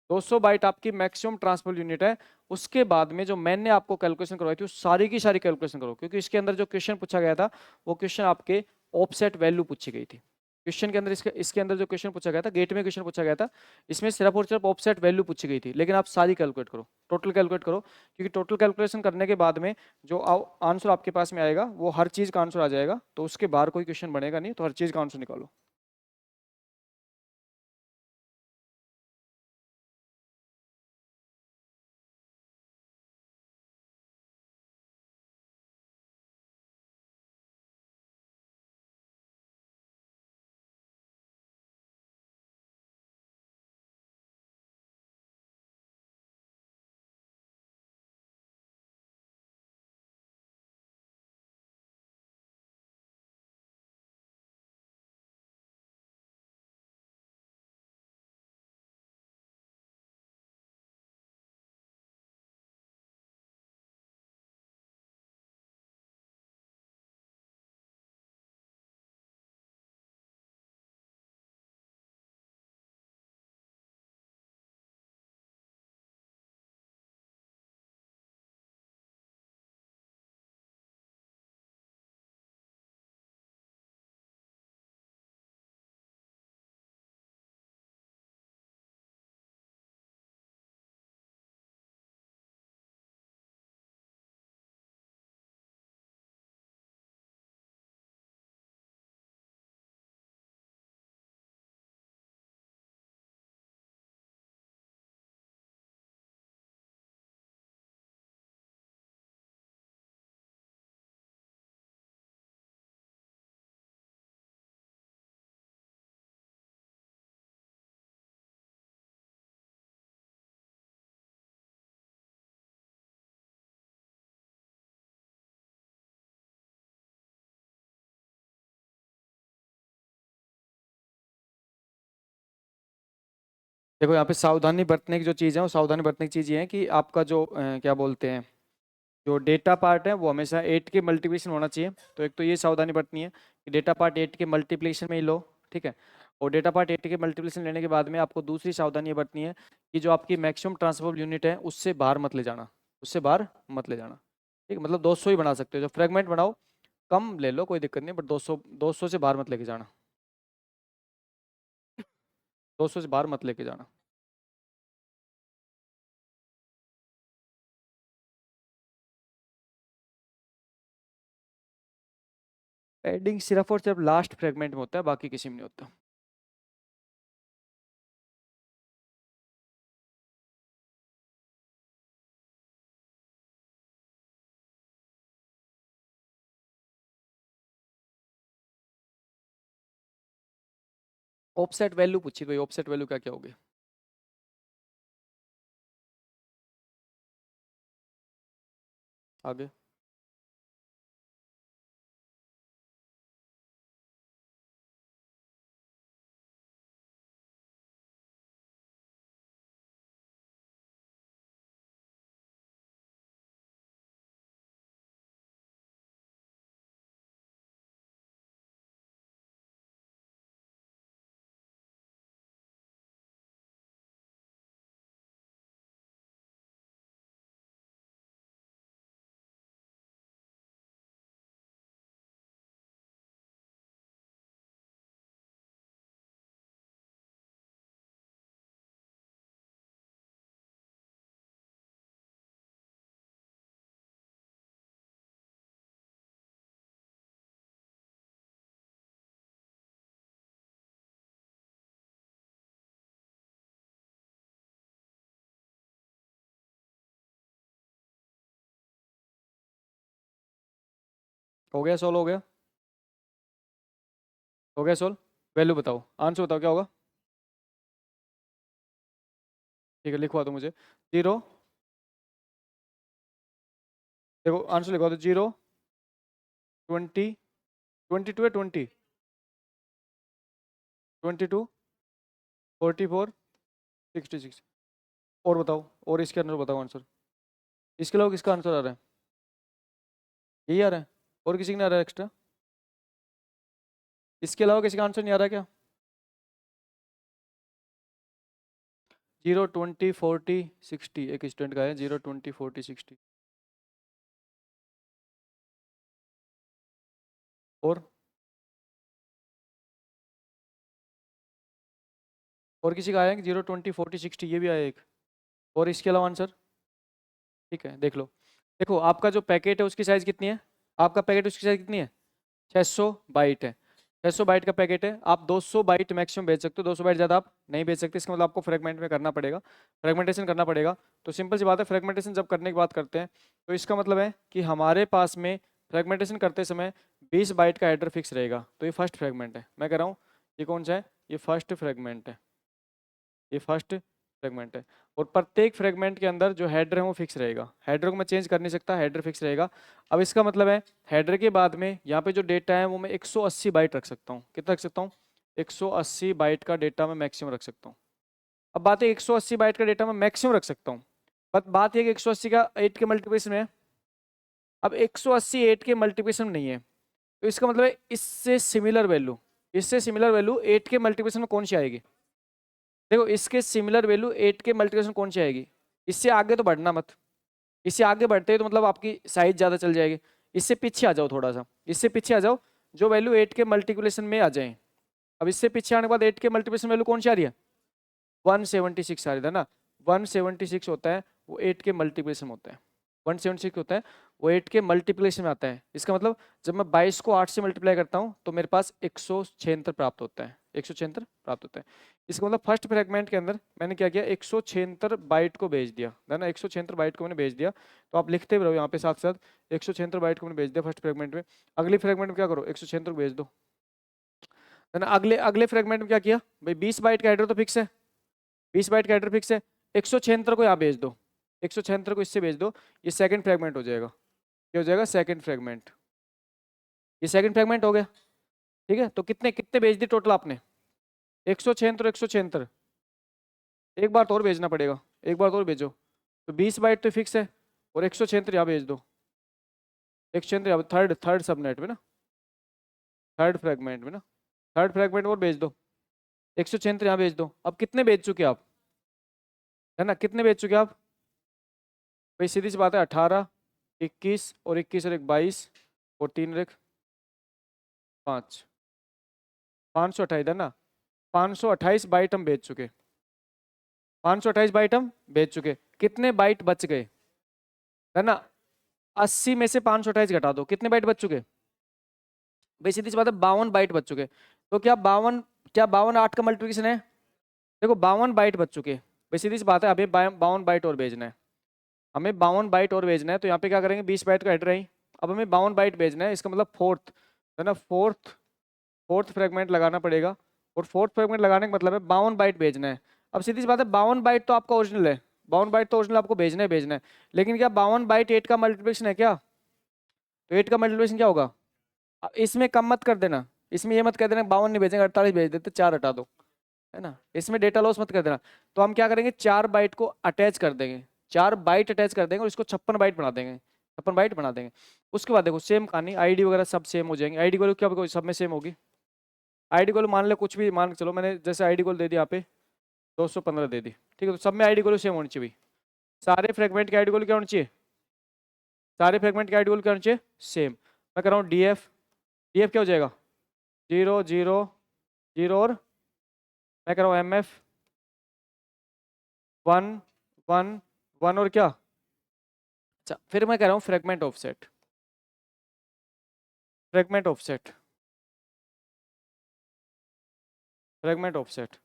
200 बाइट आपकी मैक्सिमम ट्रांसफरेबल यूनिट है। उसके बाद में जो मैंने आपको कैलकुलेशन करवाई थी वो सारी की सारी कैलकुलेशन करो, क्योंकि इसके अंदर जो क्वेश्चन पूछा गया था वो क्वेश्चन आपके ऑफसेट वैल्यू पूछी गई थी, क्वेश्चन के अंदर इसके अंदर जो क्वेश्चन पूछा गया था, गेट में क्वेश्चन पूछा गया था, इसमें सिर्फ और सिर्फ ऑफसेट वैल्यू पूछी गई थी, लेकिन आप सारी कैलकुलेट करो, टोटल कैलकुलेट करो, क्योंकि टोटल कैलकुलेशन करने के बाद में जो आंसर आपके पास में आएगा वो हर चीज का आंसर आ जाएगा, तो उसके बाहर कोई क्वेश्चन बनेगा नहीं, तो हर चीज का आंसर निकालो। देखो यहाँ पे सावधानी बरतने की जो चीज़ है, वो सावधानी बरतने की चीज़ ये है कि आपका जो क्या बोलते हैं, जो डेटा पार्ट है वो हमेशा 8 के मल्टीप्लिकेशन होना चाहिए। तो एक तो ये सावधानी बरतनी है कि डेटा पार्ट 8 के मल्टीप्लिकेशन में ही लो, ठीक है। और डेटा पार्ट 8 के मल्टीप्लिकेशन लेने के बाद में आपको दूसरी सावधानी ये बरतनी है कि जो आपकी मैक्सिमम ट्रांसफर यूनिट है उससे बाहर मत ले जाना, उससे बाहर मत ले जाना, ठीक है। मतलब 200 ही बना सकते हो, जो फ्रेगमेंट बनाओ कम ले लो, कोई दिक्कत नहीं, बट 200 से बाहर मत लेके जाना, 200 से बाहर मत लेके जाना। एडिंग सिर्फ और सिर्फ लास्ट फ्रेगमेंट में होता है, बाकी किसी में नहीं होता। ऑफसेट वैल्यू पूछी भाई, ऑफसेट वैल्यू क्या क्या होगी? आगे। हो गया, सोल्व हो गया? हो गया सोल्व? वैल्यू बताओ, आंसर बताओ क्या होगा? ठीक है, लिखवा दो मुझे। जीरो, देखो आंसर लिखवा दो, 0, 20, 22 है, 20, 22, 44, 66। और बताओ, और इसके अंदर बताओ आंसर। इसके अलावा किसका आंसर आ रहा है? यही आ रहा है? और किसी का नहीं आ रहा है एक्स्ट्रा? इसके अलावा किसी का आंसर नहीं आ रहा क्या? 0, 20, 40, 60, एक स्टूडेंट का है 0, 20, 40, 60। और और किसी का आया है 0, 20, 40, 60, ये भी आया एक। और इसके अलावा आंसर? ठीक है, देख लो। देखो आपका जो पैकेट है उसकी साइज़ कितनी है? आपका पैकेट उसकी साइज़ कितनी है? 600 बाइट है। 600 बाइट का पैकेट है, आप 200 बाइट मैक्सिमम भेज सकते हो, 200 बाइट ज़्यादा आप नहीं भेज सकते। इसका मतलब आपको फ्रेगमेंट में करना पड़ेगा, फ्रेगमेंटेशन करना पड़ेगा। तो सिंपल सी बात है, फ्रेगमेंटेशन जब करने की बात करते हैं तो इसका मतलब है कि हमारे पास में फ्रेगमेंटेशन करते समय 20 बाइट का हेडर फिक्स रहेगा। तो ये फर्स्ट फ्रेगमेंट है, मैं कह रहा हूँ ये कौन सा है? ये फर्स्ट फ्रेगमेंट है, ये फर्स्ट फ्रेगमेंट है। और प्रत्येक फ्रेगमेंट के अंदर जो हेडर है वो फिक्स रहेगा। हेडर को मैं चेंज कर नहीं सकता, हेडर फिक्स रहेगा। अब इसका मतलब है हेडर के बाद में यहाँ पे जो डेटा है वो मैं 180 बाइट रख सकता हूँ। कितना रख सकता हूँ? 180 बाइट का डेटा मैं मैक्सिमम रख सकता हूँ। अब बात है 180 बाइट का डेटा मैं मैक्सिमम रख सकता हूँ, बट बात यह कि 180 का 8 के मल्टीप्लिकेशन में है। अब 180 8 के मल्टीप्लिकेशन में नहीं है, तो इसका मतलब है इससे सिमिलर वैल्यू, इससे सिमिलर वैल्यू 8 के मल्टीप्लिकेशन में कौन सी आएगी? देखो इसके सिमिलर वैल्यू 8 के मल्टीप्लिकेशन कौन सी आएगी? इससे आगे तो बढ़ना मत, इससे आगे बढ़ते हैं तो मतलब आपकी साइज ज़्यादा चल जाएगी। इससे पीछे आ जाओ थोड़ा सा, इससे पीछे आ जाओ, जो वैल्यू 8 के मल्टीप्लिकेशन में आ जाए। अब इससे पीछे आने के बाद 8 के मल्टीप्लिकेशन वैल्यू कौन सी आ रही है? 176 आ रही है ना। 176 होता है वो 8 के मल्टीप्लिकेशन होता है। 176 होता है वो 8 के मल्टीप्लिकेशन में आता है। इसका मतलब जब मैं 22 को 8 से मल्टीप्लाई करता हूँ तो मेरे पास 176 प्राप्त होता है, 176 प्राप्त होता है। इसका मतलब फर्स्ट फ्रेगमेंट के अंदर मैंने क्या किया, 176 बाइट को भेज दिया है ना, 176 बाइट को मैंने भेज दिया। तो आप लिखते भी रहो यहाँ पे साथ साथ, 176 बाइट को मैंने भेज दिया फर्स्ट फ्रेगमेंट में। अगली फ्रेगमेंट में क्या करो, 176 को भेज दो, है ना। अगले अगले फ्रेगमेंट में क्या किया भाई, 20 बाइट का हेडर तो फिक्स है, 20 बाइट का हेडर फिक्स है, 176 को यहाँ भेज दो, 176 को इससे भेज दो, ये सेकंड फ्रेगमेंट हो जाएगा। क्या हो जाएगा? Second fragment. ये सेकंड फ्रेगमेंट हो गया, ठीक है। तो कितने कितने भेज दिए टोटल आपने? 176, 176। एक बार तो और भेजना पड़ेगा, एक बार तो और भेजो। तो 20 बाइट तो फिक्स है और 176 यहाँ भेज दो, 176 यहाँ थर्ड थर्ड सबनेट में ना, थर्ड फ्रेगमेंट में ना, थर्ड फ्रेगमेंट और भेज दो, 176 यहाँ भेज दो। अब कितने भेज चुके आप, है ना, कितने भेज चुके आप भाई? सीधी सी बात है, 18, 21 और 21 और एक 22 और 3 और एक 5, 528 है ना। 528 बाइट हम भेज चुके, 528 बाइट हम भेज चुके। कितने बाइट बच गए, है ना? 80 में से 528 घटा दो, कितने बाइट बच चुके भाई? सीधी सी बात है, 52 बाइट बच चुके। तो क्या 52, क्या 52 8 का मल्टीप्लिकेशन है? देखो 52 बाइट बच चुके भाई, सीधी सी बात है, हमें 52 बाइट और भेजना है, हमें 52 बाइट और भेजना है। तो यहाँ पे क्या करेंगे, 20 बाइट का हेडर है, अब हमें 52 बाइट भेजना है। इसका मतलब फोर्थ, है ना, फोर्थ फ्रेगमेंट लगाना पड़ेगा। और फोर्थ फ्रेगमेंट लगाने का मतलब है 52 बाइट भेजना है। अब सीधी सी बात है, 52 बाइट तो आपका ओरिजिनल है, 52 बाइट तो ओरिजिनल आपको भेजना है भेजना है। लेकिन क्या 52 बाइट 8 का मल्टीप्लिकेशन है क्या? तो 8 का मल्टीप्लिकेशन क्या होगा? अब इसमें कम मत कर देना, इसमें ये मत कर देना 52 नहीं भेजेंगे 48 भेज देते, 4 हटा दो, है ना। इसमें डेटा लॉस मत कर देना। तो हम क्या करेंगे, 4 बाइट को अटैच कर देंगे, 4 बाइट अटैच कर देंगे और इसको 56 बाइट बना देंगे, 56 बाइट बना देंगे। उसके बाद देखो सेम कहानी, आईडी वगैरह सब सेम हो जाएंगे। आईडी वैल्यू क्या सब में सेम होगी? आईडी वैल्यू मान ले कुछ भी मान के चलो, मैंने जैसे आईडी वैल्यू दे दी यहाँ पे 215 दे दी, ठीक है। तो सब में आईडी वैल्यू सेम होनी चाहिए। सारे फ्रेगमेंट की आईडी वैल्यू क्या होनी चाहिए? सारे फ्रेगमेंट की आईडी वैल्यू क्या होनी चाहिए? सेम। मैं कर रहा हूँ डीएफ, डीएफ क्या हो जाएगा? 0 0 0 और मैं कर रहा हूँ एमएफ 1 1 1 और क्या? अच्छा, फिर मैं कह रहा हूँ fragment offset, fragment offset, fragment offset.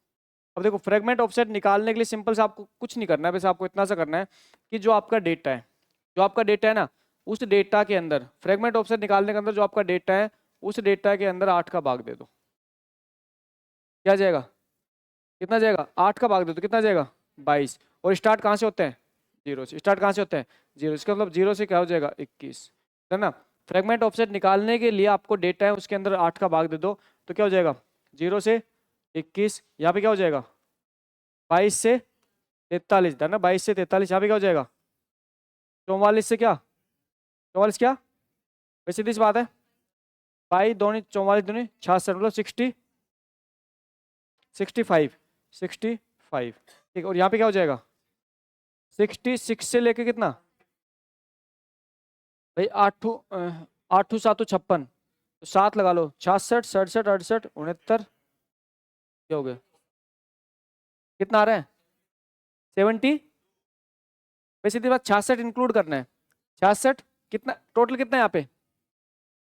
अब देखो फ्रेगमेंट ऑफसेट निकालने के लिए सिंपल से आपको कुछ नहीं करना है, बस आपको इतना सा करना है कि जो आपका डेटा है, जो आपका डेटा है ना, उस डेटा के अंदर फ्रेगमेंट ऑफसेट निकालने के अंदर जो आपका डेटा है, उस डेटा के अंदर 8 का भाग दे दो। क्या जाएगा? कितना जाएगा? 8 का भाग दे दो, कितना जाएगा? 22। और स्टार्ट कहाँ से होते हैं? 0 से। स्टार्ट कहाँ से होते हैं? 0। इसका मतलब 0 से क्या हो जाएगा? 21, है ना। फ्रेगमेंट ऑफसेट निकालने के लिए आपको डेटा है उसके अंदर 8 का भाग दे दो, तो क्या हो जाएगा? 0 से 21, यहाँ पे क्या हो जाएगा? 22 से 43, है ना, 22 से 43, यहाँ पे क्या हो जाएगा? 44 से क्या? 44 क्या? वैसे सीधी सी बात है, 22 दूनी 44 दूनी 66, मतलब 65, 65, ठीक। और यहाँ पे क्या हो जाएगा? 66 से लेके कितना भाई? 8 8 7 56, तो 7 लगा लो, 66 67 68 69, क्या हो गया? कितना आ रहा है 70, वैसे सीधी बात 66 इंक्लूड करना है, 66 कितना टोटल कितना है यहाँ पे,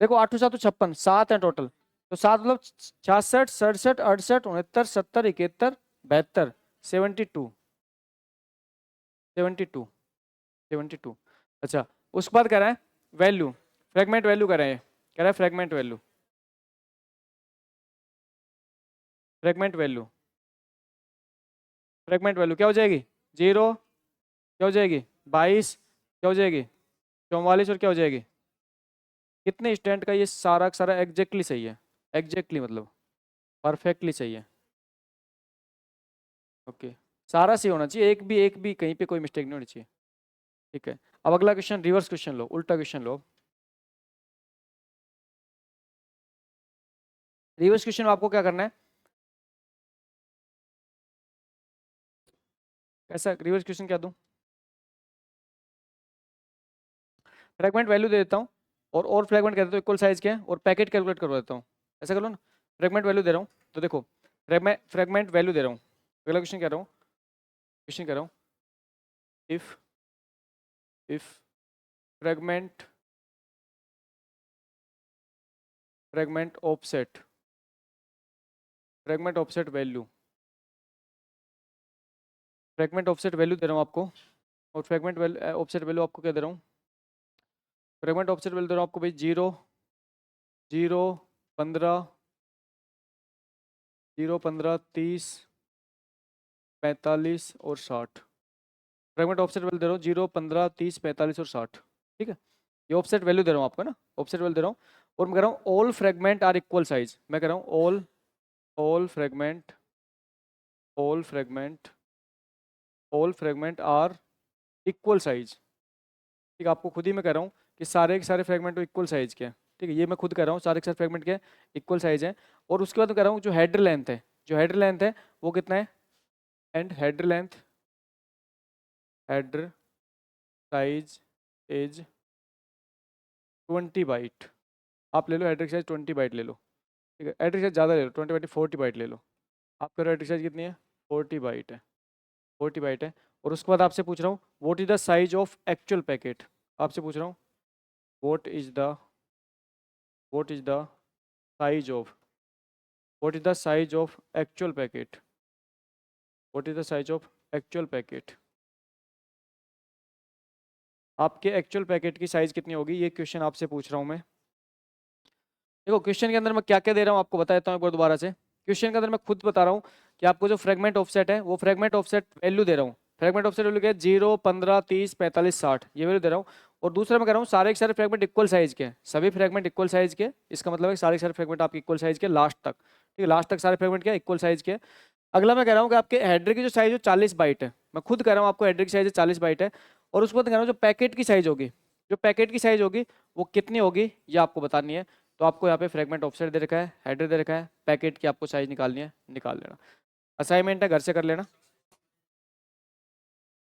देखो 8 7 56, 7 है टोटल, तो 7 मतलब 66 67 68 69 70 71 72 72 72 72। अच्छा उसके बाद कह रहा है वैल्यू, फ्रेगमेंट वैल्यू कह रहा है, कह रहा है fragment value, fragment value, fragment value क्या हो जाएगी 0, क्या हो जाएगी 22, क्या हो जाएगी 44 और क्या हो जाएगी कितने स्टैंड का, ये सारा का सारा एग्जैक्टली सही है, एग्जैक्टली मतलब परफेक्टली सही है। ओके सारा सही होना चाहिए, एक भी कहीं पे कोई मिस्टेक नहीं होनी चाहिए। ठीक है अब अगला क्वेश्चन रिवर्स क्वेश्चन लो, उल्टा क्वेश्चन लो। रिवर्स क्वेश्चन में आपको क्या करना है, कैसा रिवर्स क्वेश्चन क्या दूं, फ्रेगमेंट वैल्यू दे देता हूँ और फ्रेगमेंट कह देता हूँ इक्वल साइज के हैं और पैकेट कैलकुलेट करवा देता हूँ, ऐसा कर लो ना। फ्रेगमेंट वैल्यू दे रहा हूँ तो देखो फ्रेगमेंट वैल्यू दे रहा हूँ, अगला क्वेश्चन कह रहा हूँ, क्वेश्चन कह रहा हूँ if fragment fragment offset value, fragment offset value दे रहा हूँ आपको, और फ्रेगमेंट ऑफसेट वैल्यू आपको क्या दे रहा हूँ, फ्रेगमेंट ऑफसेट वैल्यू दे रहा हूँ आपको भाई 0 0 15 0 15 30 45 और 60, फ्रेगमेंट ऑफसेट वैल्यू दे रहा हूँ 0 15 30 45 और 60। ठीक है ये ऑफसेट वैल्यू दे रहा हूँ आपको ना, ऑफसेट वैल्यू दे रहा हूँ और मैं कह रहा हूँ all fragment are equal size, मैं कह रहा हूँ all fragment all fragment all fragment are equal size. ठीक है आपको खुद ही मैं कह रहा हूँ कि सारे के सारे फ्रेगमेंट इक्वल साइज के हैं, ठीक है ये मैं खुद कह रहा हूँ सारे के सारे फ्रेगमेंट के इक्वल साइज हैं। और उसके बाद मैं कह रहा हूँ जो हेडर लेंथ है, जो हेडर लेंथ है वो कितना है, and header length header size is 20 byte, आप ले लो हेडर साइज 20 बाइट ले लो, ठीक है हेडर साइज ज़्यादा ले लो 20 बाइट 40 बाइट ले लो, आप कह रहे हो हेडर साइज कितनी है 40 बाइट है, 40 बाइट है। और उसके बाद आपसे पूछ रहा हूँ what is the size of actual packet, आपसे पूछ रहा हूँ what is the what is the size of what is the size of actual packet, what is the size of actual packet, आपके एक्चुअल पैकेट की size कितनी होगी, ये question आपसे पूछ रहा हूँ मैं। देखो क्वेश्चन के अंदर मैं क्या क्या दे रहा हूँ आपको बता देता हूँ एक बार दोबारा से, क्वेश्चन के अंदर मैं खुद बता रहा हूँ कि आपको जो फ्रेगमेंट ऑफसेट है वो फ्रेगमेंट ऑफसेट वैल्यू दे रहा हूँ, फ्रेगमेंट ऑफसेट वैल्यू क्या है 0 15 30 45 60 ये वैल्यू दे रहा हूँ। और दूसरा मैं कह रहा हूँ सारे के सारे फ्रेगमेंट इक्वल साइज के हैं, सभी फ्रेगमेंट इक्वल साइज के, इसका मतलब है सारे के सारे फ्रेगमेंट आपके इक्वल साइज के लास्ट तक, ठीक है लास्ट तक सारे फ्रेगमेंट क्या इक्वल साइज के। अगला मैं कह रहा हूँ कि आपके हेडर की जो साइज है 40 बाइट है, मैं खुद कह रहा हूँ आपको हेडर की साइज 40 बाइट है। और उसके बाद कह रहा हूँ जो पैकेट की साइज होगी, जो पैकेट की साइज होगी वो कितनी होगी ये आपको बतानी है। तो आपको यहाँ पे फ्रेगमेंट ऑफसेट दे रखा है, हेडर दे रखा है, पैकेट की आपको साइज निकालनी है, निकाल लेना। असाइनमेंट है घर से कर लेना,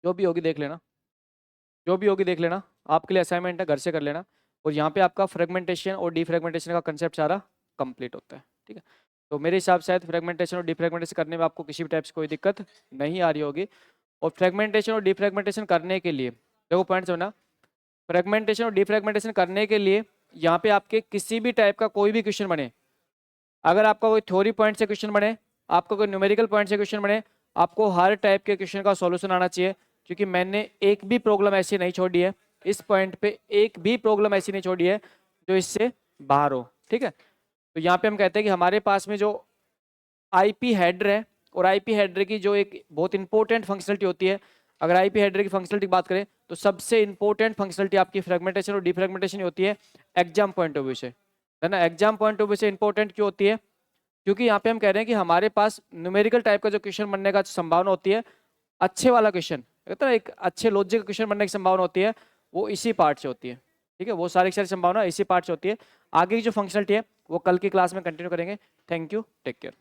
जो भी होगी देख लेना, जो भी होगी देख लेना, आपके लिए असाइनमेंट है घर से कर लेना। और यहाँ पे आपका फ्रेगमेंटेशन और डीफ्रेगमेंटेशन का कंसेप्ट सारा कंप्लीट होता है, ठीक है। तो मेरे हिसाब से शायद फ्रेगमेंटेशन और डीफ्रेगमेंटेशन करने में आपको किसी भी टाइप से कोई दिक्कत नहीं आ रही होगी। और फ्रेगमेंटेशन और डीफ्रेगमेंटेशन करने के लिए देखो पॉइंट समझना, फ्रेगमेंटेशन और डीफ्रेगमेंटेशन करने के लिए यहाँ पे आपके किसी भी टाइप का कोई भी क्वेश्चन बने, अगर आपका कोई थ्योरी पॉइंट से क्वेश्चन बने, आपका कोई न्यूमेरिकल पॉइंट से क्वेश्चन बने, आपको हर टाइप के क्वेश्चन का सॉल्यूशन आना चाहिए। क्योंकि मैंने एक भी प्रॉब्लम ऐसी नहीं छोड़ी है इस पॉइंट पे, एक भी प्रॉब्लम ऐसी नहीं छोड़ी है जो इससे बाहर हो, ठीक है। तो यहाँ पे हम कहते हैं कि हमारे पास में जो आईपी हेडर है और आईपी हेडर की जो एक बहुत इंपॉर्टेंट फंक्शनलिटी होती है, अगर आईपी हेडर की फंक्शनलिटी की बात करें तो सबसे इंपॉर्टेंट फंक्शनलिटी आपकी फ्रेगमेंटेशन और डिफ्रेगमेंटेशन होती है एग्जाम पॉइंट ऑफ व्यू से, है ना। एग्जाम पॉइंट ऑफ व्यू से इंपॉर्टेंट क्यों होती है, क्योंकि यहाँ पे हम कह रहे हैं कि हमारे पास न्यूमेरिकल टाइप का जो क्वेश्चन बनने का संभावना होती है, अच्छे वाला क्वेश्चन कहते हैं एक अच्छे लॉजिक का क्वेश्चन बनने की संभावना होती है, वो इसी पार्ट से होती है, ठीक है। वो सारी की सारी संभावना इसी पार्ट से होती है। आगे की जो फंक्शनलिटी है वो कल की क्लास में कंटिन्यू करेंगे। Thank you, take care.